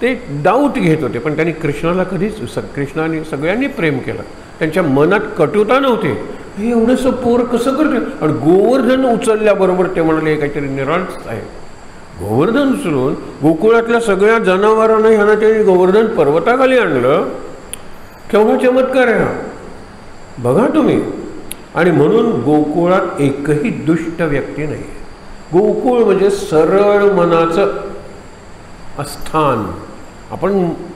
ते डाऊट घेत होते, पण त्यांनी कृष्णाला कृष्णाने सगळ्यांनी प्रेम केलं. त्यांच्या मनात कटुता नव्हती. हे एवढंसं पोर कसं करते. आणि गोवर्धन उचलल्याबरोबर ते म्हणाले काहीतरी निराळच आहे. गोवर्धन उचलून गोकुळातल्या सगळ्या जनावरांना ह्यानं त्यांनी गोवर्धन पर्वताखाली आणलं. केवढा चमत्कार आहे हा, बघा तुम्ही. आणि म्हणून गोकुळात एकही दुष्ट व्यक्ती नाही. गोकुळ म्हणजे सरळ मनाचं स्थान. आपण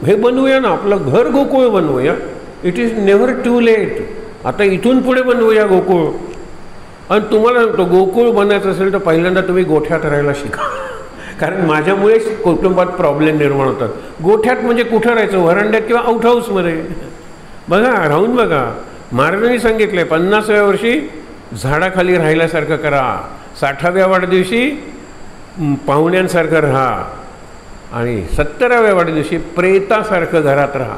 हे बनवूया ना, आपलं घर गोकुळ बनवूया. It is never too late. आता इथून पुढे बनवूया गोकुळ. आणि तुम्हाला तो गोकुळ बनायचं असेल तर पहिल्यांदा तुम्ही गोठ्यात राहायला शिका. कारण माझ्यामुळे कुटुंबात प्रॉब्लेम निर्माण होतात. गोठ्यात म्हणजे कुठं राहायचं, व्हरांड्यात किंवा आउट हाऊसमध्ये. बघा, राहून बघा. महाराजांनी सांगितले 50व्या वर्षी झाडाखाली राहिल्यासारखं करा, 60व्या वाढदिवशी पाहुण्यांसारखं राहा, आणि 70व्या वाढदिवशी प्रेतासारखं घरात राहा.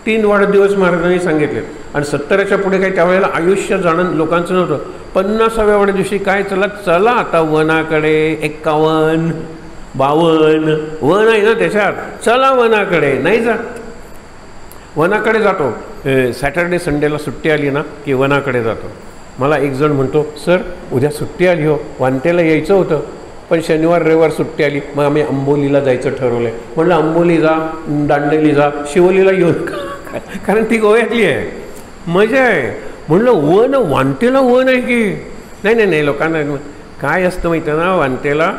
3 वाढदिवस महाराजांनी सांगितले. आणि 70च्या पुढे काही त्यावेळेला आयुष्य जाणं लोकांचं नव्हतं. 50व्या वाढदिवशी काय, चला आता वनाकडे, 51, 52 वन आहे ना त्याच्यात, चला वनाकडे. नाही जा, वनाकडे जातो. सॅटर्डे संडेला सुट्टी आली ना की वनाकडे जातो. मला एक जण म्हणतो, सर उद्या सुट्टी आली हो, वांटेला यायचं होतं, पण शनिवार रविवार सुट्टी आली, मग आम्ही अंबोलीला जायचं ठरवलं आहे. म्हणलं अंबोली जा, दांडेली जा, शिवोलीला येऊ नका, कारण ती गोव्यातली आहे, मजा आहे. म्हणलं वन, वांटेला वन आहे की नाही. लोकांना काय असतं माहिती ना, वांटेला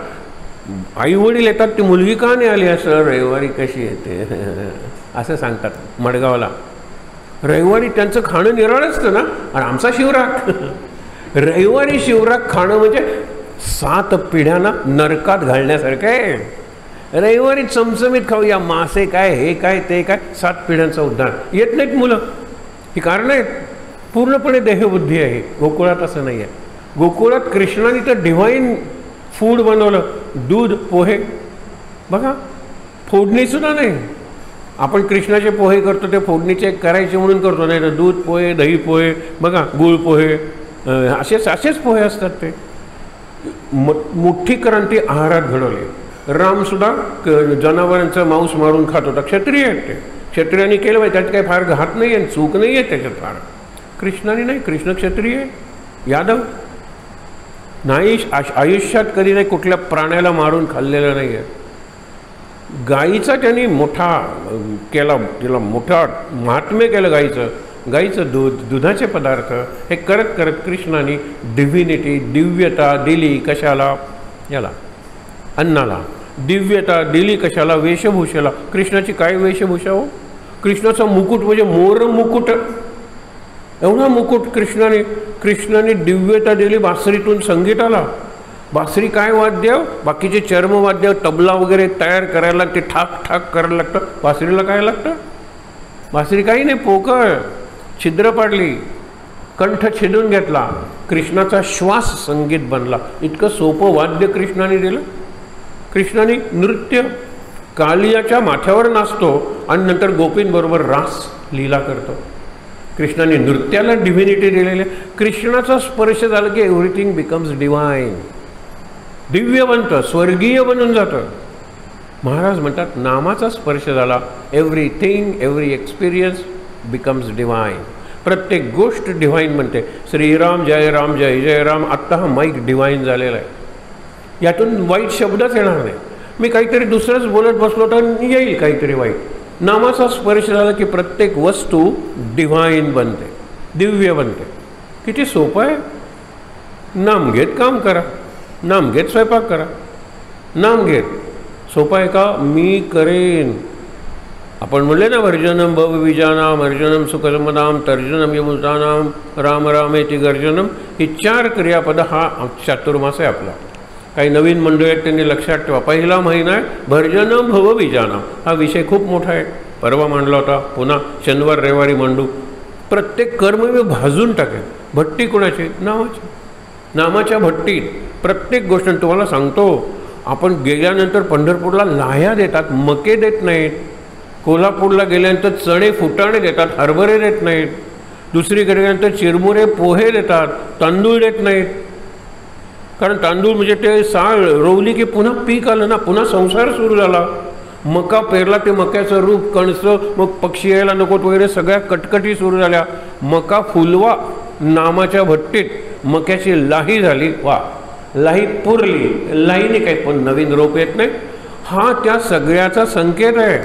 आई वडील येतात, ती मुलगी का नाही आली असं, रविवारी कशी येते असं सांगतात मडगावला. रविवारी त्यांचं खाणं निराळं असतं ना. आणि आमचा शिवराक, रविवारी शिवराक खाणं म्हणजे 7 पिढ्यांना नरकात घालण्यासारखं आहे. रविवारी चमचमीत खाऊया, मासे काय, हे काय, ते काय, 7 पिढ्यांचा उद्धार. येत नाहीत मुलं, ही कारण आहेत. पूर्णपणे देहबुद्धी आहे. गोकुळात असं नाही आहे. गोकुळात कृष्णाने तर डिव्हाइन फूड बनवलं, दूध, पोहे. बघा, फोडणीसुद्धा नाही. आपण कृष्णाचे पोहे करतो ते फोडणीचे करायचे म्हणून करतो, नाही तर दूध पोहे, दही पोहे, बघा गुळ पोहे, असेच पोहे असतात. ते मोठी क्रांती आहारात घडवली. रामसुद्धा जनावरांचं मांस मारून खात होता. क्षत्रिय आहेत ते, क्षत्रियांनी केलं पाहिजे, त्यात काही फार घात नाही आहे, चूक नाही आहे त्याच्यात फार. कृष्णाने नाही, कृष्ण क्षत्रिय आहे, यादव नाही. आयुष्यात कधी नाही कुठल्या प्राण्याला मारून खाल्लेलं नाही आहे. गाईचा त्यांनी मोठा केला, तिला मोठा महात्म्य केलं गाईचं दूध, दुधाचे पदार्थ, हे करत करत कृष्णाने डिव्हिनिटी, दिव्यता दिली. कशाला? याला, अन्नाला. दिव्यता दिली कशाला? वेशभूषेला. कृष्णाची काय वेशभूषा हो? कृष्णाचा मुकुट म्हणजे मोर मुकुट, एवढा मुकुट कृष्णाने दिव्यता दिली. बासरीतून संगीत आला. बासरी काय वाद्य, बाकीचे चर्मवाद्य, तबला वगैरे तयार करायला लागते, ठाक ठाक करायला लागतं. बासरीला काय लागतं? बासरी काही नाही, पोकळ, छिद्र पाडली, कंठ छिदून घेतला, कृष्णाचा श्वास संगीत बनला. इतकं सोपं वाद्य कृष्णाने दिलं. कृष्णाने नृत्य, कालियाच्या माथ्यावर नाचतो आणि नंतर गोपींबरोबर रास लीला करतो. कृष्णाने नृत्याला डिव्हिनिटी दिलेली. कृष्णाचा स्पर्श झाला की एव्हरीथिंग बिकम्स डिवाइन. दिव्य बनतं, स्वर्गीय बनून जातं. महाराज म्हणतात नामाचा स्पर्श झाला, everything, every experience becomes divine. प्रत्येक गोष्ट डिवाइन बनते. श्रीराम जय राम, जय जय राम. आत्ता हा माईक डिवाइन झालेला आहे, यातून वाईट शब्दच येणार नाही. मी काहीतरी दुसरंच बोलत बसलो तर येईल काहीतरी वाईट। नामाचा स्पर्श झाला की प्रत्येक वस्तू डिव्हाइन बनते, दिव्य बनते। किती सोपं आहे। नाम घेत काम करा, नाम घेत स्वयंपाक करा, नाम घेत सोपं आहे का? मी करेन। आपण म्हणले ना, वर्जनम भवबीजानाम, अर्जनम सुखसमदाम, तर्जनम यमुतानाम, राम रामेति गर्जनम, ही 4 क्रियापद हा चातुर्मास आहे आपला। काही नवीन मंडळी आहेत त्यांनी लक्षात ठेवा, पहिला महिना आहे भर्जनम भवबीजानाम। हा विषय खूप मोठा आहे, परवा मांडला होता, पुन्हा शनिवार रविवारी मांडू। प्रत्येक कर्म मी भाजून टाकेन। भट्टी कोणाची? नामाची। नामाच्या भट्टीत प्रत्येक गोष्ट तुम्हाला सांगतो, आपण गेल्यानंतर पंढरपूरला लाह्या देतात, मके देत नाहीत। कोल्हापूरला गेल्यानंतर चणे फुटाणे देतात, हरभरे देत नाहीत। दुसरीकडे गेल्यानंतर चिरमुरे पोहे देतात, तांदूळ देत नाहीत। कारण तांदूळ म्हणजे ते साळ रोवली की पुन्हा पीक आलं ना, पुन्हा संसार सुरू झाला। मका पेरला ते मक्याचं रूप, कणसं, मग पक्षी यायला नकोत वगैरे सगळ्या कटकटी सुरू झाल्या। मका फुलवा नामाच्या भट्टीत, मक्याची लाही झाली, वा लाही पुरली, लाहीने काही पण नवीन रोप येत नाही। हा त्या सगळ्याचा संकेत आहे।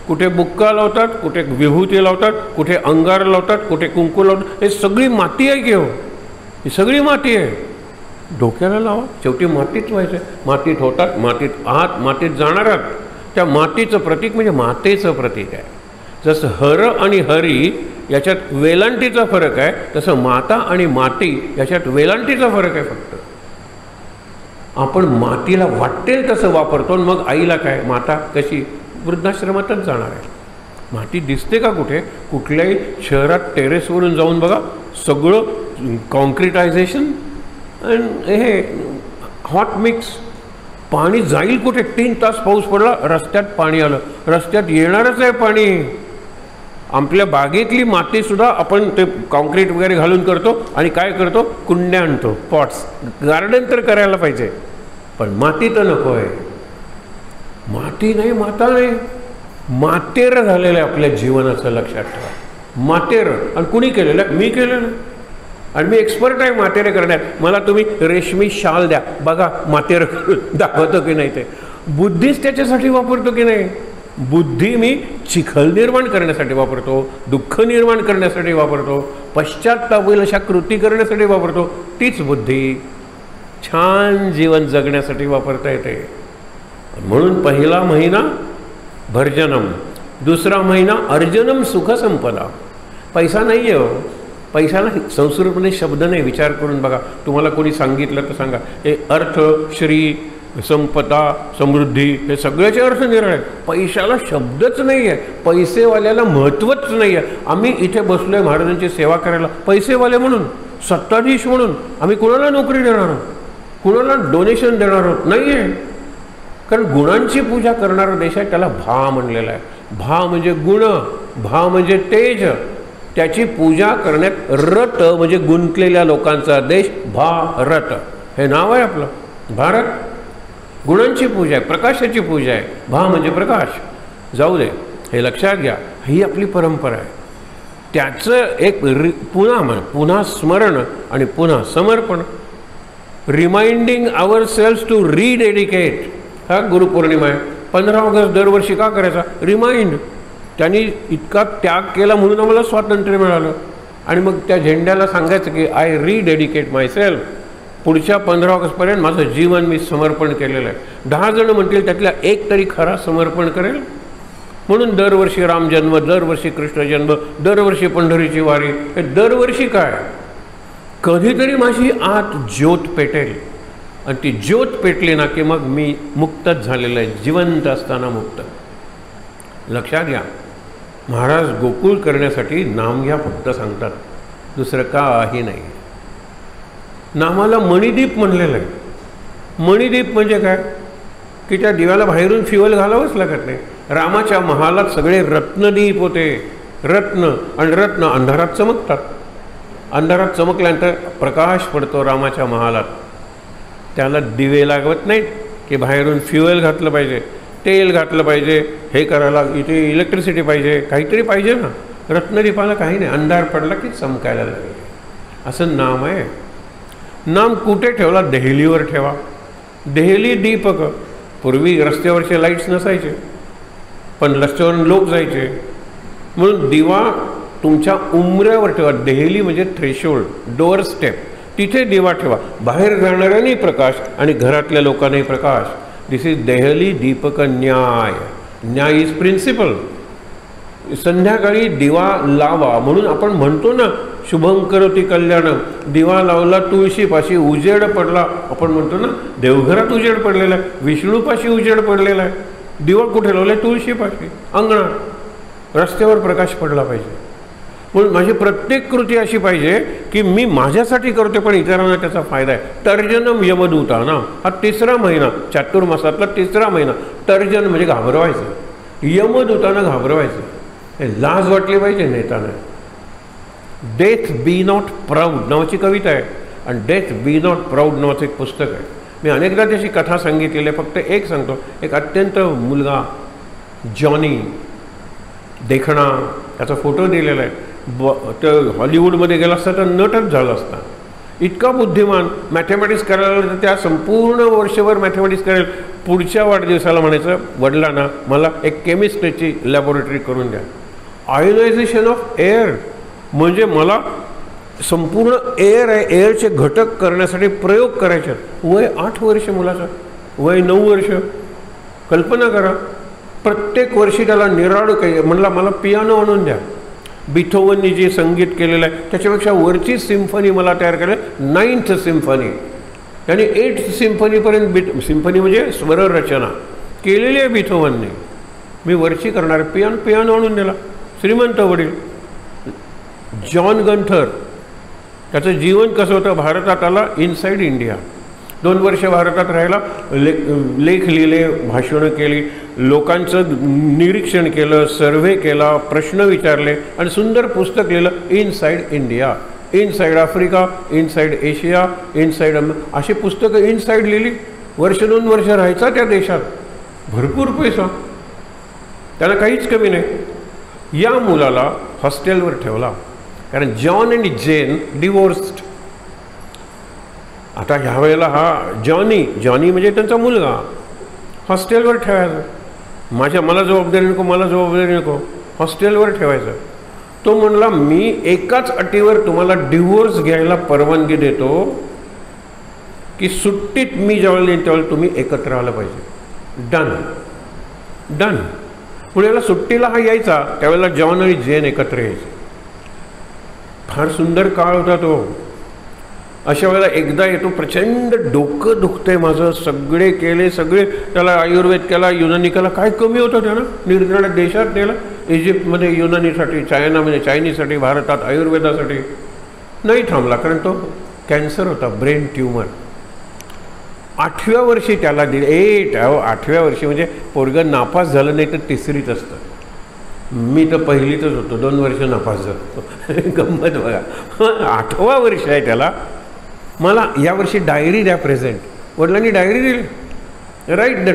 कुठे बुक्का लावतात, कुठे विभूती लावतात, कुठे अंगार लावतात, कुठे कुंकू लावतात, हे सगळी माती आहे की हो, ही सगळी माती आहे। डोक्याला लावा, शेवटी मातीच व्हायचं आहे। मातीत होतात, मातीत आहात, मातीत जाणार आहात। त्या मातीचं प्रतीक म्हणजे मातेचं प्रतीक आहे। जसं हर आणि हरी याच्यात वेलांटीचा फरक आहे, तसं माता आणि माती याच्यात वेलांटीचा फरक आहे फक्त। आपण मातीला वाटेल तसं वापरतो, मग आईला काय, माता कशी वृद्धाश्रमातच जाणार आहे। माती दिसते का कुठे? कुठल्याही शहरात टेरेसवरून जाऊन बघा, सगळं कॉन्क्रिटायझेशन आणि हे हॉट मिक्स। पाणी जाईल कुठे? 3 तास पाऊस पडला, रस्त्यात पाणी आलं, रस्त्यात येणारच आहे पाणी। आपल्या बागेतली मातीसुद्धा आपण ते कॉन्क्रीट वगैरे घालून करतो आणि काय करतो? कुंड्या आणतो, पॉट्स। गार्डन तर करायला पाहिजे, पण माती तर नको आहे। माती नाही, माता नाही, मातेर झालेलं आहे आपल्या जीवनाचं, लक्षात ठेवा। मातेर। आणि कुणी केलेलं? मी केलेलं, आणि मी एक्सपर्ट आहे मातेरे करण्यात। मला तुम्ही रेशमी शाल द्या, बघा मातेर दाखवतो की नाही ते। बुद्धीच त्याच्यासाठी वापरतो की नाही? बुद्धी मी चिखल निर्माण करण्यासाठी वापरतो, दुःख निर्माण करण्यासाठी वापरतो, पश्चात्ताप होईल अशा कृती करण्यासाठी वापरतो। तीच बुद्धी छान जीवन जगण्यासाठी वापरता येते। म्हणून पहिला महिना भर्जनम, दुसरा महिना अर्जनम सुखसंपदा। पैसा नाही आहे, पैशाला संस्कृतमध्ये शब्द नाही, विचार करून बघा। तुम्हाला कोणी सांगितलं तर सांगा, हे अर्थ, श्री, संपदा, समृद्धी, हे सगळ्याचे अर्थ निराळे आहेत। पैशाला शब्दच नाही आहे, पैसेवाल्याला महत्त्वच नाही आहे। आम्ही इथे बसलोय महाराजांची सेवा करायला पैसेवाले म्हणून, सत्ताधीश म्हणून। आम्ही कुणाला नोकरी देणार आहोत? कुणाला डोनेशन देणार आहोत? नाही आहे। कारण गुणांची पूजा करणारा देश आहे, त्याला भा म्हणलेला आहे। भा म्हणजे गुण, भा म्हणजे तेज। त्याची पूजा करण्यात रत म्हणजे गुंतलेल्या लोकांचा देश, भारत हे नाव आहे आपलं, भारत। गुणांची पूजा आहे, प्रकाशाची पूजा आहे। भा म्हणजे प्रकाश। जाऊ दे, हे लक्षात घ्या, ही आपली परंपरा आहे। त्याचं एक पुन्हा स्मरण आणि पुन्हा समर्पण, रिमाइंडिंग आवर सेल्स टू रिडेडिकेट। हा गुरुपौर्णिमा आहे, 15 ऑगस्ट दरवर्षी का करायचा? रिमाइंड। त्यांनी इतका त्याग केला म्हणून आम्हाला स्वातंत्र्य मिळालं, आणि मग त्या झेंड्याला सांगायचं की आय रिडेडिकेट माय सेल्फ। पुढच्या 15 ऑगस्टपर्यंत माझं जीवन मी समर्पण केलेलं आहे। 10 जण म्हणतील त्यातल्या एक तरी खरा समर्पण करेल। म्हणून दरवर्षी रामजन्म, दरवर्षी कृष्ण जन्म, दरवर्षी पंढरीची वारी, हे दरवर्षी काय? कधीतरी माझी आत ज्योत पेटेल, आणि ती ज्योत पेटली ना की मग मी मुक्तच झालेलं आहे, जिवंत असताना मुक्त। लक्षात घ्या, महाराज गोकुळ करण्यासाठी नाम घ्या फक्त सांगतात, दुसरं काही नाही। नामाला मणिदीप म्हणलेलं आहे। मणिदीप म्हणजे काय? की त्या दिव्याला बाहेरून फ्युअल घालावंच लागत नाही। रामाच्या महालात सगळे रत्नदीप होते, रत्न, आणि रत्न अंधारात चमकतात। अंधारात चमकल्यानंतर प्रकाश पडतो रामाच्या महालात, त्याला दिवे लागत नाहीत की बाहेरून फ्युएल घातलं पाहिजे, तेल घातलं पाहिजे, हे करायला इथे इलेक्ट्रिसिटी पाहिजे, काहीतरी पाहिजे ना। रत्नदीपाला काही नाही, अंधार पडला की चमकायला लागेल। असं नाम आहे। नाम कुठे ठेवला? देहलीवर ठेवा। देहली दीपक, पूर्वी रस्त्यावरचे लाईट्स नसायचे, पण रस्त्यावरून लोक जायचे. म्हणून दिवा तुमच्या उंबऱ्यावर ठेवा. देहली म्हणजे थ्रेशोल्ड, डोअर स्टेप, तिथे दिवा ठेवा. बाहेर जाणाऱ्याने प्रकाश आणि घरातल्या लोकांनाही प्रकाश. दिस इज देहली दीपक न्याय. न्याय इज प्रिन्सिपल. संध्याकाळी दिवा लावा. म्हणून आपण म्हणतो ना, शुभम करोती कल्याणम. दिवा लावला तुळशीपाशी, उजेड पडला. आपण म्हणतो ना, देवघरात उजेड पडलेला आहे, विष्णूपाशी उजेड पडलेला आहे. दिवा कुठे लावलाय? तुळशीपाशी, अंगणात. रस्त्यावर प्रकाश पडला पाहिजे. म्हणून माझी प्रत्येक कृती अशी पाहिजे की मी माझ्यासाठी करते पण इतरांना त्याचा फायदा आहे. तर्जनम यमदूता ना, हा 3रा महिना, चातुर्मासातला 3रा महिना. तर्जन म्हणजे घाबरवायचं, यमदूतानं घाबरवायचं. लाज वाटली पाहिजे नेत्याने. डेथ बी नॉट प्राऊड नावाची कविता आहे आणि डेथ बी नॉट प्राऊड नावाचं एक पुस्तक आहे. मी अनेकदा त्याची कथा सांगितलेली आहे. फक्त एक सांगतो. एक अत्यंत मुलगा जॉनी देखणा, त्याचा फोटो दिलेला आहे. तर हॉलिवूडमध्ये गेला असता तर नटच झाला असता. इतका बुद्धिमान. मॅथमॅटिक्स करायला तर त्या संपूर्ण वर्षभर मॅथमॅटिक्स करायला. पुढच्या वाढदिवसाला म्हणायचं वडिलांना, मला एक केमिस्ट्रीची लॅबोरेटरी करून द्या. आयोनायझेशन ऑफ एअर म्हणजे मला संपूर्ण एअर आहे, एअरचे घटक करण्यासाठी प्रयोग करायचे. वय 8 वर्ष मुलाचं, वय 9 वर्ष. कल्पना करा. प्रत्येक वर्षी त्याला निराळू काही म्हणला, मला पियानो आणून द्या. बिथोवननी जे संगीत केलेलं आहे त्याच्यापेक्षा वरची सिम्फनी मला तयार केलं, 9th सिम्फनी. त्याने 8th सिम्फनीपर्यंत सिम्फनी म्हणजे स्वररचना केलेली आहे बिथोवनने. मी वरची करणार. पियानो आणून दिला. श्रीमंत वडील. जॉन गंथर, त्याचं जीवन कसं होतं? भारतात आला, इनसाइड इंडिया. 2 वर्ष भारतात राहिला, लेख लिहिले, भाषणं केली, लोकांचं निरीक्षण केलं, सर्व्हे केला, प्रश्न विचारले आणि सुंदर पुस्तक लिहिलं, inside India, inside Africa, inside Asia, inside अशी पुस्तकं इनसाइड लिहिली. 1-2 वर्ष राहायचा त्या देशात. भरपूर पैसा, त्याला काहीच कमी नाही. या मुलाला हॉस्टेलवर ठेवला कारण जॉन आणि जेन डिवोर्स्ड. आता ह्या वेळेला हा जॉनी म्हणजे त्यांचा मुलगा हॉस्टेलवर ठेवायचा. मला जबाबदारी नको, मला जबाबदारी नको, हॉस्टेलवर ठेवायचं. तो म्हणला, मी एकाच अटीवर तुम्हाला डिवोर्स घ्यायला परवानगी देतो की सुट्टीत मी जेव्हा येईन तेव्हा तुम्ही एकत्र आलं पाहिजे. डन. पुण्याला सुट्टीला हा यायचा, त्यावेळेला जॉन आणि जेन एकत्र यायचे. फार सुंदर काळ होता तो. अशा वेळेला एकदा येतो, प्रचंड डोकं दुखतंय माझं, सगळे केले, सगळे त्याला आयुर्वेद केला, युनानी केला, काय कमी होतं त्यानं. निरनिराळ्या देशात नेला. इजिप्तमध्ये युनानीसाठी, चायनामध्ये चायनीसाठी, भारतात आयुर्वेदासाठी. नाही थांबला कारण तो कॅन्सर होता, ब्रेन ट्यूमर. 8व्या वर्षी त्याला दिले. 8व्या वर्षी म्हणजे पोरगं नापास झालं नाही तर 3रीत असतं. मी तर 1लीतच होतो, 2 वर्ष नापास झालो. गंमत बघा. 8वा वर्ष आहे त्याला. मला यावर्षी डायरी द्या प्रेझेंट. वडिलांनी डायरी दिली. राईट द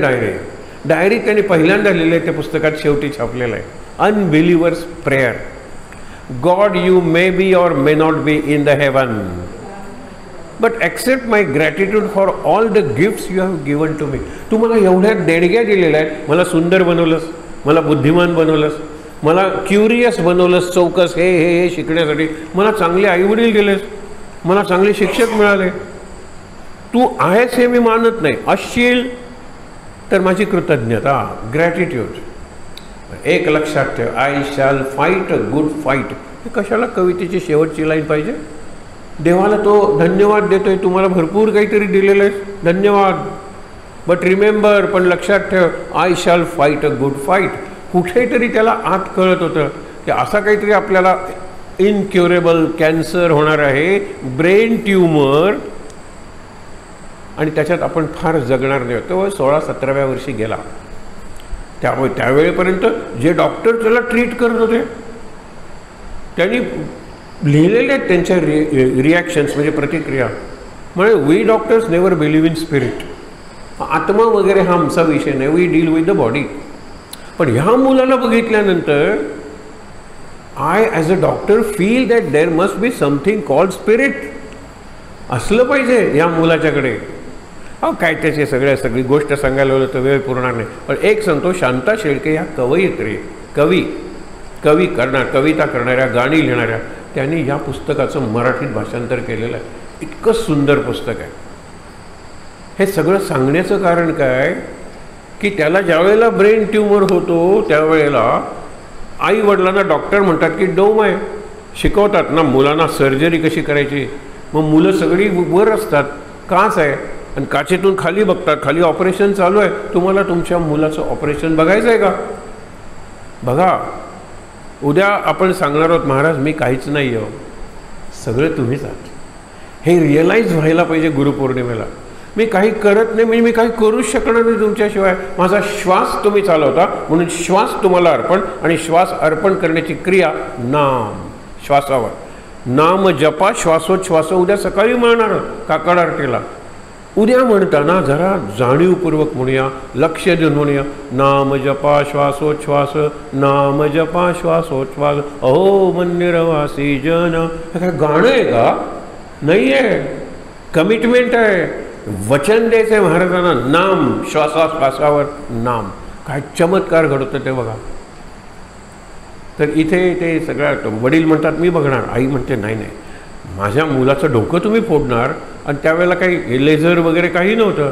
डायरी त्यांनी पहिल्यांदा लिहिलं आहे, त्या पुस्तकात शेवटी छापलेलं आहे. Unbelievers prayer. God, you may be or may not be in the heaven, but accept my gratitude for all the gifts you have given to me. तू मला एवढ्या देणग्या दिलेल्या आहेत. मला सुंदर बनवलंस, मला बुद्धिमान बनवलंस, मला क्युरियस बनवलंस, चौकस हे शिकण्यासाठी. मला चांगले आईवडील दिलेस, मला चांगले शिक्षक मिळाले. तू आहेस हे मी मानत नाही. असशील तर माझी कृतज्ञता, ग्रॅटिट्यूड. एक लक्षात ठेव, I shall fight a good fight. हे कशाला कवितेची शेवटची लाईन पाहिजे? देवाला तो धन्यवाद देतोय, तुम्हाला भरपूर काहीतरी दिलेलं आहे, धन्यवाद. बट रिमेंबर, पण लक्षात ठेव, I shall fight a good fight. कुठेतरी त्याला आत कळत होतं की असा काहीतरी आपल्याला इनक्युरेबल कॅन्सर होणार आहे, ब्रेन ट्यूमर, आणि त्याच्यात आपण फार जगणार नाही. तो 16-17व्या वर्षी गेला. त्यावेळेपर्यंत जे डॉक्टर त्याला ट्रीट करत होते त्यांनी लिहिलेले आहेत त्यांच्या रिॲक्शन्स म्हणजे प्रतिक्रिया. म्हणजे we doctors never believe in spirit. आत्मा वगैरे हा आमचा विषय नाही, we deal with the body. पण ह्या मुलाला बघितल्यानंतर I as a doctor feel that there must be something called spirit. असलं पाहिजे या मुलाच्याकडे. हो काय त्याचे सगळी गोष्ट सांगायला गेलं तर वेळ पुरणार नाही. पण एक सांगतो, शांता शेळके ह्या कवयित्री, कवी करणार, कविता करणाऱ्या, गाणी लिहिणाऱ्या, त्यांनी या पुस्तकाचं मराठीत भाषांतर केलेलं आहे. इतकं सुंदर पुस्तक आहे. हे सगळं सांगण्याचं कारण काय की त्याला ज्यावेळेला ब्रेन ट्यूमर होतो त्यावेळेला आई वडिलांना डॉक्टर म्हणतात की डोम आहे, शिकवतात ना मुलांना सर्जरी कशी करायची. मग मुलं सगळी वर असतात, काच आहे आणि काचेतून खाली बघतात, खाली ऑपरेशन चालू आहे. तुम्हाला तुमच्या मुलाचं ऑपरेशन बघायचं आहे का? बघा, उद्या आपण सांगणार आहोत महाराज मी काहीच नाही आहे, सगळं तुम्हीच आहात. हे रिअलाईज व्हायला पाहिजे गुरुपौर्णिमेला. मी काही करत नाही म्हणजे मी काही करूच शकणार नाही तुमच्याशिवाय. माझा श्वास तुम्ही चालवता म्हणून श्वास तुम्हाला अर्पण, आणि श्वास अर्पण करण्याची क्रिया नाम, श्वासावर नाम जपा श्वासोच्छ्वास. उद्या सकाळी म्हणणार काकड आरतीला. उद्या म्हणताना जरा जाणीवपूर्वक म्हणूया, लक्ष देऊन म्हणूया, नाम जपा श्वासोच्छ्वास, नाम जपा श्वासोच्छ्वास, अहो मंदिरवासी जन. हे काय गाणं आहे का? नाही आहे, कमिटमेंट आहे, वचन द्यायचं आहे महाराजांना. नाम, श्वासाश्वासावर नाम. काय चमत्कार घडतं ते बघा. तर इथे ते सगळं वडील म्हणतात मी बघणार, आई म्हणते नाही नाही, माझ्या मुलाचं डोकं तुम्ही फोडणार. आणि त्यावेळेला काही लेझर वगैरे काही नव्हतं,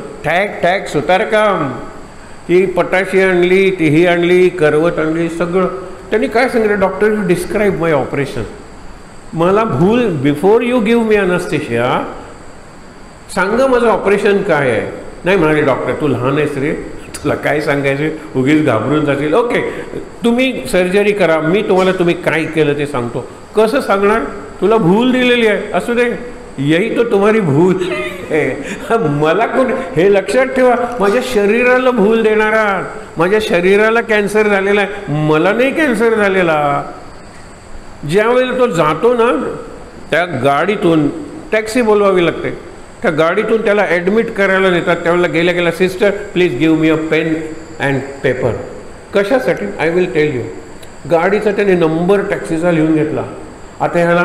टॅग सुतारकाम. ती पटाशी आणली, तीही आणली, करवत आणली, सगळं. त्यांनी काय सांगितलं, doctor you describe my operation. मला भूल, बिफोर यू गिव्ह मी अनस्थेशिया सांगा माझं ऑपरेशन काय आहे. नाही म्हणाले डॉक्टर तू लहान आहेस रे, तुला काय सांगायचे, उगीच घाबरून जातील. ओके तुम्ही सर्जरी करा, मी तुम्हाला तुम्ही काय केलं ते सांगतो. कसं सांगणार, तुला भूल दिलेली आहे, असू दे, यही तो तुम्हारी भूल आहे. मला कोण, हे लक्षात ठेवा, माझ्या शरीराला भूल देणारा, माझ्या शरीराला कॅन्सर झालेला आहे, मला नाही कॅन्सर झालेला. ज्यावेळेला तो जातो ना त्या गाडीतून, टॅक्सी बोलवावी लागते, त्या गाडीतून त्याला ॲडमिट करायला देतात. त्यावेळेला गेल्या sister please give me a pen and paper. कशासाठी, आय विल टेल यू. गाडीचा त्याने नंबर टॅक्सीचा लिहून घेतला. आता ह्याला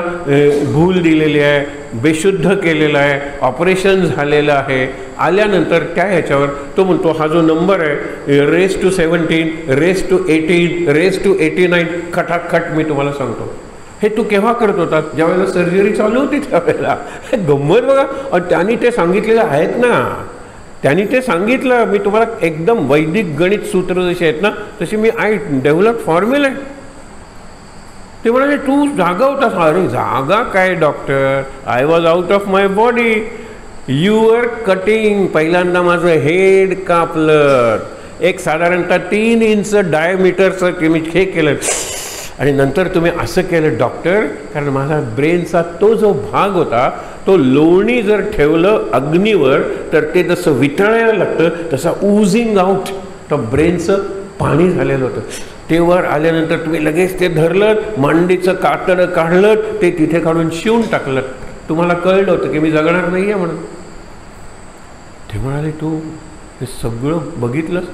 भूल दिलेली आहे, बेशुद्ध केलेलं आहे, ऑपरेशन झालेलं आहे. आल्यानंतर त्या ह्याच्यावर तो म्हणतो हा जो नंबर आहे race to 17, race to 18, race to 89, खटाखट मी तुम्हाला सांगतो. हे तू केव्हा करत होता, ज्यावेळेला सर्जरी चालू होती त्यावेळेला. गंमत बघा. आणि त्यांनी ते सांगितलेलं आहेत ना, त्यांनी ते सांगितलं. मी तुम्हाला एकदम वैदिक गणित सूत्र जशी आहेत ना तशी मी डेव्हलप फॉर्म्युला आहे. ते म्हणाले तू जागा होतास. अरे जागा काय doctor, I was out of my body. You are cutting. पहिल्यांदा माझं हेड कापलं, एक साधारणतः 3 इंच डायमीटरचं मी हे केलं, आणि नंतर तुम्ही असं केलं डॉक्टर, कारण माझा ब्रेनचा तो जो भाग होता तो लोणी जर ठेवलं अग्नीवर तर ते जसं वितळायला लागतं तसं उजिंग आउट तर ब्रेनचं पाणी झालेलं होतं. ते वर आल्यानंतर तुम्ही लगेच ते धरलं, मांडीचं कातडं काढलं, ते तिथे काढून शिवून टाकलं. तुम्हाला कळलं होतं की मी जगणार नाही आहे म्हणून. ते म्हणाले तू हे सगळं बघितलंस.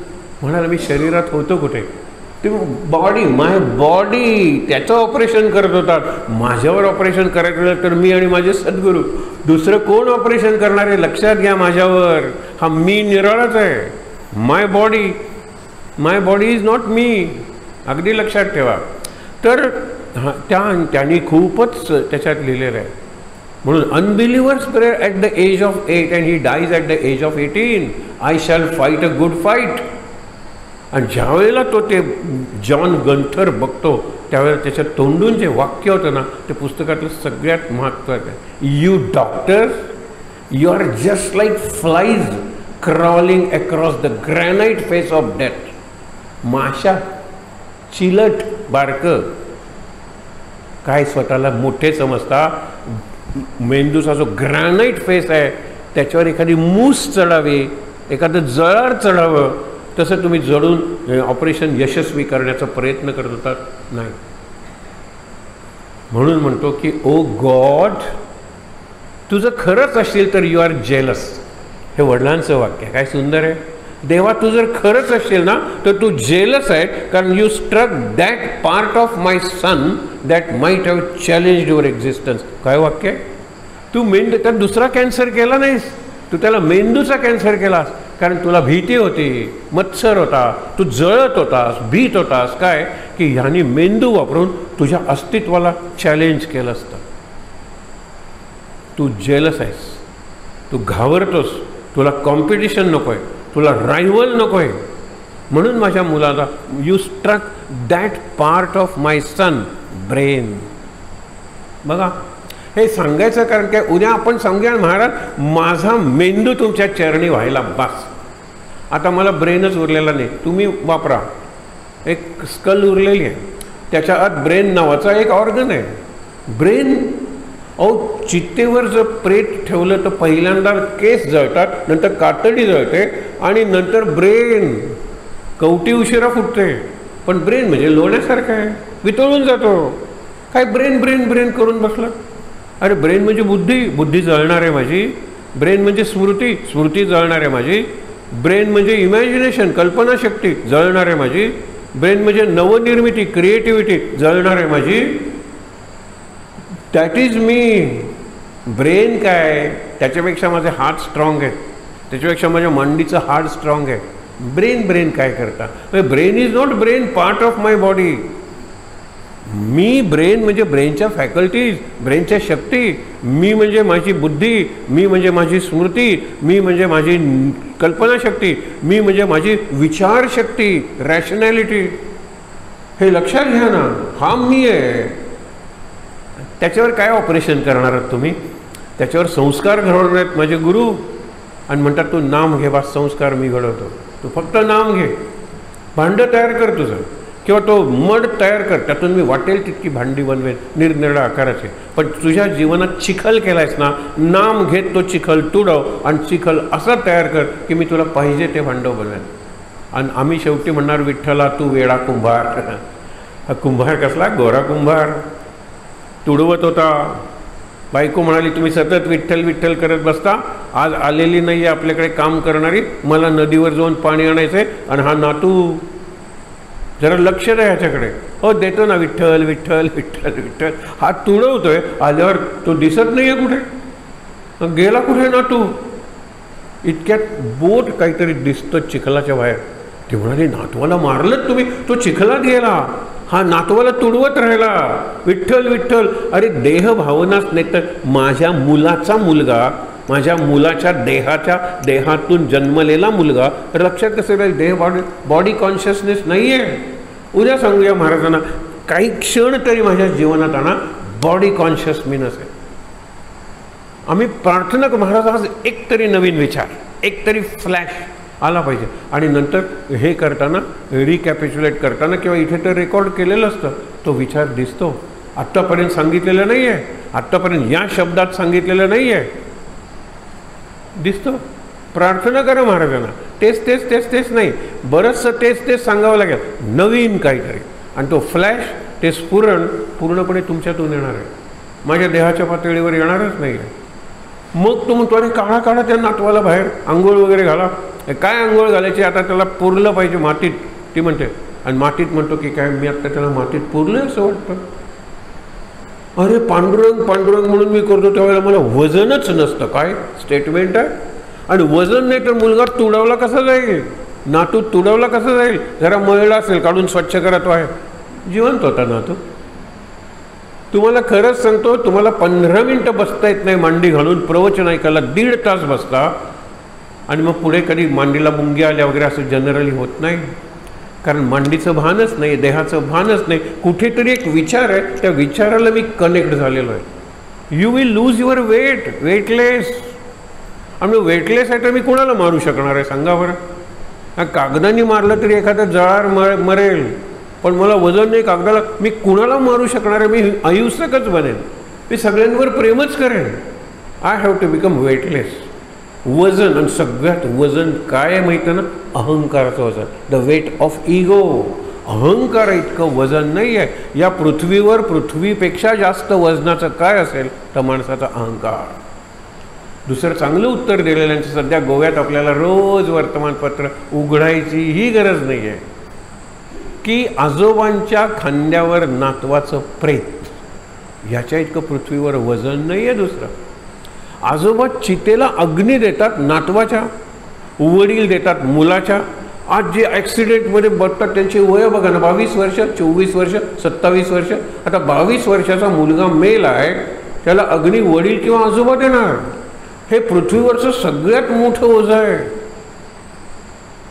म्हणाला मी शरीरात होतो कुठे, ते बॉडी, माय बॉडी त्याचं ऑपरेशन करत होतात. माझ्यावर ऑपरेशन करायचं तर मी आणि माझे सद्गुरू, दुसरं कोण ऑपरेशन करणार आहे. लक्षात घ्या, माझ्यावर हा मी निराळाच आहे. माय बॉडी इज नॉट मी. अगदी लक्षात ठेवा. तर त्यांनी खूपच त्याच्यात लिहिलेलं आहे. म्हणून unbelievers prayer at the age of 8 and he dies at the age of 18. I shall fight a good fight. आणि ज्यावेळेला तो ते जॉन गंथर बघतो त्यावेळेला त्याच्या तोंडून जे वाक्य होतं ना ते पुस्तकातलं सगळ्यात महत्त्वाचं आहे. You doctor, you are just like flies crawling across the granite face of death. माशा, चिलट बारकं, काय स्वतःला मोठे समजता. मेंदूचा जो ग्रॅनाइट फेस आहे त्याच्यावर एखादी मूस चढावी, एखादं जळार चढावं, तसं तुम्ही जडून ऑपरेशन यशस्वी करण्याचा प्रयत्न करत होतात. नाही. म्हणून म्हणतो की ओ गॉड, तुझं खरंच असेल तर यू आर जेलस. हे वडिलांचं वाक्य काय सुंदर आहे. देवा तू जर खरंच असेल ना तर तू जेलस आहे, कारण you struck that part of my son that might have challenged your existence. काय वाक्य आहे. तू त्यात दुसरा कॅन्सर केला नाहीस, तू त्याला मेंदूचा कॅन्सर केलास कारण तुला भीती होती, मत्सर होता, तू जळत होतास, भीत होतास काय की ह्यानी मेंदू वापरून तुझ्या अस्तित्वाला चॅलेंज केलं असतं. तू जेलस आहेस, तू घाबरतोस, तुला कॉम्पिटिशन नको आहे, तुला रायव्हल नको आहे. म्हणून माझ्या मुलाला you struck that part of my son brain. बघा हे सांगायचं कारण काय, उद्या आपण सांगूया महाराज माझा मेंदू तुमच्या चरणी व्हायला बस. आता मला ब्रेनच उरलेला नाही, तुम्ही वापरा. एक स्कल उरलेली आहे, त्याच्या आत ब्रेन नावाचा एक ऑर्गन आहे. ब्रेन चित्तेवर जर प्रेत ठेवलं तर पहिल्यांदा केस जळतात, नंतर कातडी जळते आणि नंतर ब्रेन. कवटी उशिरा फुटते, पण ब्रेन म्हणजे लोण्यासारखं आहे, वितळून जातो. काय ब्रेन ब्रेन ब्रेन करून बसला. अरे ब्रेन म्हणजे बुद्धी, बुद्धी जळणार आहे माझी. ब्रेन म्हणजे स्मृती, स्मृती जळणार आहे माझी. ब्रेन म्हणजे इमॅजिनेशन, कल्पनाशक्ती जळणार आहे माझी. ब्रेन म्हणजे नवनिर्मिती, क्रिएटिव्हिटी जळणार आहे माझी. That is me. ब्रेन काय, त्याच्यापेक्षा माझे हार्ट स्ट्रॉंग आहेत, त्याच्यापेक्षा माझ्या मांडीचं हार्ट स्ट्रॉंग आहे. ब्रेन ब्रेन काय करता. Brain is not brain part of my body. Me brain म्हणजे ब्रेनच्या फॅकल्टीज, ब्रेनच्या शक्ती. मी म्हणजे माझी बुद्धी, मी म्हणजे माझी स्मृती, मी म्हणजे माझी कल्पनाशक्ती, मी म्हणजे माझी विचारशक्ती, रॅशनॅलिटी. हे लक्षात घ्या ना, हा मी आहे. त्याच्यावर काय ऑपरेशन करणार आहात तुम्ही. त्याच्यावर संस्कार घडवणार आहेत माझे गुरु आणि म्हणतात तू नाम घे, बा संस्कार मी घडवतो. तू फक्त नाम घे. भांडं तयार कर तुझं, किंवा तो मड तयार कर, त्यातून मी वाटेल तितकी भांडी बनवेन निरनिराळ्या आकाराचे. पण तुझ्या जीवनात चिखल केलायस ना, नाम घेत तो चिखल तुडव आणि चिखल असा तयार कर की मी तुला पाहिजे ते भांडव बनवेन. आणि आम्ही शेवटी म्हणणार विठ्ठला तू वेडा कुंभार. हा कुंभार कसला, गोरा कुंभार तुडवत होता. बायको म्हणाली तुम्ही सतत विठ्ठल विठ्ठल करत बसता, आज आलेली नाही आहे आपल्याकडे काम करणारी, मला नदीवर जाऊन पाणी आणायचं आहे. आणि हा नातू जरा लक्ष द्या ह्याच्याकडे. हो देतो ना विठ्ठल विठ्ठल विठ्ठल विठ्ठल. हा तुडवतोय, आल्यावर तो दिसत नाही आहे कुठे, गेला कुठे नातू. इतक्यात बोट काहीतरी दिसतं चिखलाच्या बाहेर. ते म्हणाले नातवाला मारलं तुम्ही, तो चिखलात गेला. हा नातवाला तुडवत राहिला विठ्ठल विठ्ठल. अरे देह भावनाच नाही तर माझ्या मुलाचा मुलगा, माझ्या मुलाच्या देहातून जन्मलेला मुलगा. लक्षात कसं राहील, देह बॉडी कॉन्शियसनेस नाही आहे. उद्या सांगूया महाराजांना काही क्षण तरी माझ्या जीवनात आणा बॉडी कॉन्शियस मी नसेल. आम्ही प्रार्थना महाराज आज एक तरी नवीन विचार, एक तरी फ्लॅश आला पाहिजे. आणि नंतर हे करताना रिकॅपिच्युलेट करताना किंवा इथे तर रेकॉर्ड केलेलं असतं, तो विचार दिसतो. आत्तापर्यंत सांगितलेलं नाही आहे, आत्तापर्यंत या शब्दात सांगितलेलं नाही आहे, दिसतो. प्रार्थना करा महाराजांना. तेच तेच तेच तेच नाही, बरंचसं तेच तेच सांगावं लागेल, नवीन काहीतरी. आणि तो फ्लॅश, ते स्फुरण पूर्णपणे तुमच्यातून येणार आहे, माझ्या देहाच्या पातळीवर येणारच नाही आहे. मग तो म्हणतो अरे काढा काढा त्या नातवाला बाहेर, आंघोळ वगैरे घाला. काय आंघोळ घालायची, आता त्याला पुरलं पाहिजे मातीत, ती म्हणते. आणि मातीत म्हणतो की काय मी आता त्याला मातीत पुरलं असं वाटतं. अरे पांडुरंग पांडुरंग म्हणून मी करतो त्यावेळेला मला वजनच नसतं. काय स्टेटमेंट आहे. आणि वजन नाही तर मुलगा तुडवला कसा जाईल, नातू तुडवला कसा जाईल. जरा मळला असेल काढून स्वच्छ करा, तो आहे जिवंत होता नातू. तुम्हाला खरंच सांगतो, तुम्हाला 15 मिनटं बसता येत नाही मांडी घालून प्रवचन ऐकायला, 1.5 तास बसता. आणि मग पुढे कधी मांडीला मुंग्या आल्या वगैरे असं जनरली होत नाही, कारण मांडीचं भानच नाही, देहाचं भानच नाही. कुठेतरी एक विचार आहे, त्या विचाराला मी कनेक्ट झालेलो आहे. You will lose your weight, weightless. आणि वेटलेस आहे तर मी कोणाला मारू शकणार आहे सांगा बरं. कागदाने मारलं तरी एखादा जळार मरेल, पण मला वजन नाही कागदाला, मी कुणाला मारू शकणार आहे. मी अहिंसकच बनेन, मी सगळ्यांवर प्रेमच करेन. I have to become weightless. वजन, आणि सगळ्यात वजन काय आहे माहिती ना, अहंकाराचं वजन, द वेट ऑफ इगो. अहंकार इतकं वजन नाही आहे या पृथ्वीवर. पृथ्वीपेक्षा जास्त वजनाचं काय असेल तर माणसाचा अहंकार. दुसरं चांगलं उत्तर दिलेल्यांचं सध्या गोव्यात आपल्याला रोज वर्तमानपत्र उघडायचीही गरज नाही आहे की आजोबांच्या खांद्यावर नातवाचं प्रेत, ह्याच्या इतकं पृथ्वीवर वजन नाही आहे दुसरं. आजोबा चितेला अग्नी देतात नातवाच्या, वडील देतात मुलाच्या. आज जे ॲक्सिडेंटमध्ये बघतात त्यांची वय बघा ना, 22 वर्ष, 24 वर्ष, 27 वर्ष. आता 22 वर्षाचा मुलगा मेल आहे, त्याला अग्नी वडील किंवा आजोबा देणार. हे पृथ्वीवरचं सगळ्यात मोठं ओझं आहे.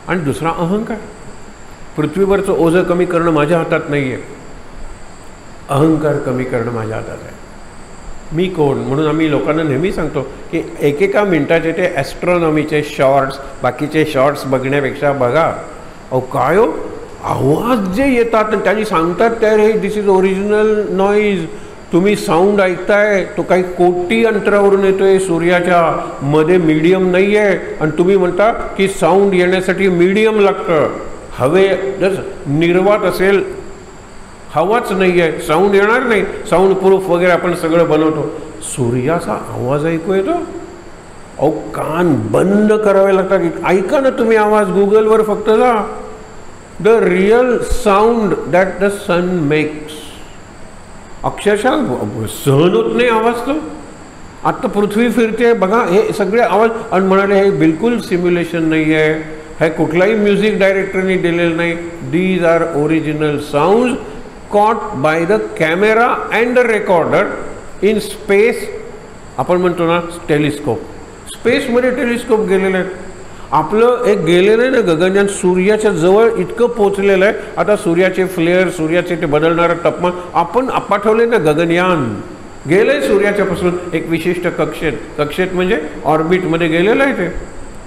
आणि दुसरा अहंकार. पृथ्वीवरचं ओझं कमी करणं माझ्या हातात नाही आहे, अहंकार कमी करणं माझ्या हातात आहे. मी कोण म्हणून आम्ही लोकांना नेहमी सांगतो की एकेका मिनिटाचे ते ॲस्ट्रॉनॉमीचे शॉर्ट्स, बाकीचे शॉर्ट्स बघण्यापेक्षा बघा. अहो काय हो, आवाज जे येतात त्यांनी सांगतात त्या रे दिस इज ओरिजिनल नॉईज. तुम्ही साऊंड ऐकताय तो काही कोटी अंतरावरून येतोय, सूर्याच्या मध्ये मीडियम नाही आहे. आणि तुम्ही म्हणता की साऊंड येण्यासाठी मीडियम लागतं. हवे जर निर्वात असेल, हवाच नाही आहे, साऊंड येणार नाही. साऊंड प्रूफ वगैरे आपण सगळं बनवतो. सूर्याचा आवाज ऐकू येतो. अहो कान बंद करावे लागतात. ऐका ना तुम्ही आवाज, गुगलवर फक्त जा. The real sound that the sun makes. अक्षरशः सहन होत नाही आवाज तो. आत्ता पृथ्वी फिरते बघा, हे सगळे आवाज. आणि म्हणाले हे बिलकुल सिम्युलेशन नाही आहे, हे कुठलाही म्युझिक डायरेक्टरनी दिलेलं नाही. These are original sound caught by the camera and the recorder in space. आपण म्हणतो ना टेलिस्कोप, स्पेसमध्ये टेलिस्कोप गेलेले आहेत. आपलं एक गेलेलं आहे ना गगनयान, सूर्याच्या जवळ इतकं पोचलेलं आहे. आता सूर्याचे फ्लेअर, सूर्याचे ते बदलणारं तापमान आपण पाठवले ना गगनयान, गेलं आहे सूर्याच्यापासून एक विशिष्ट कक्षेत म्हणजे ऑर्बिटमध्ये गेलेलं आहे. ते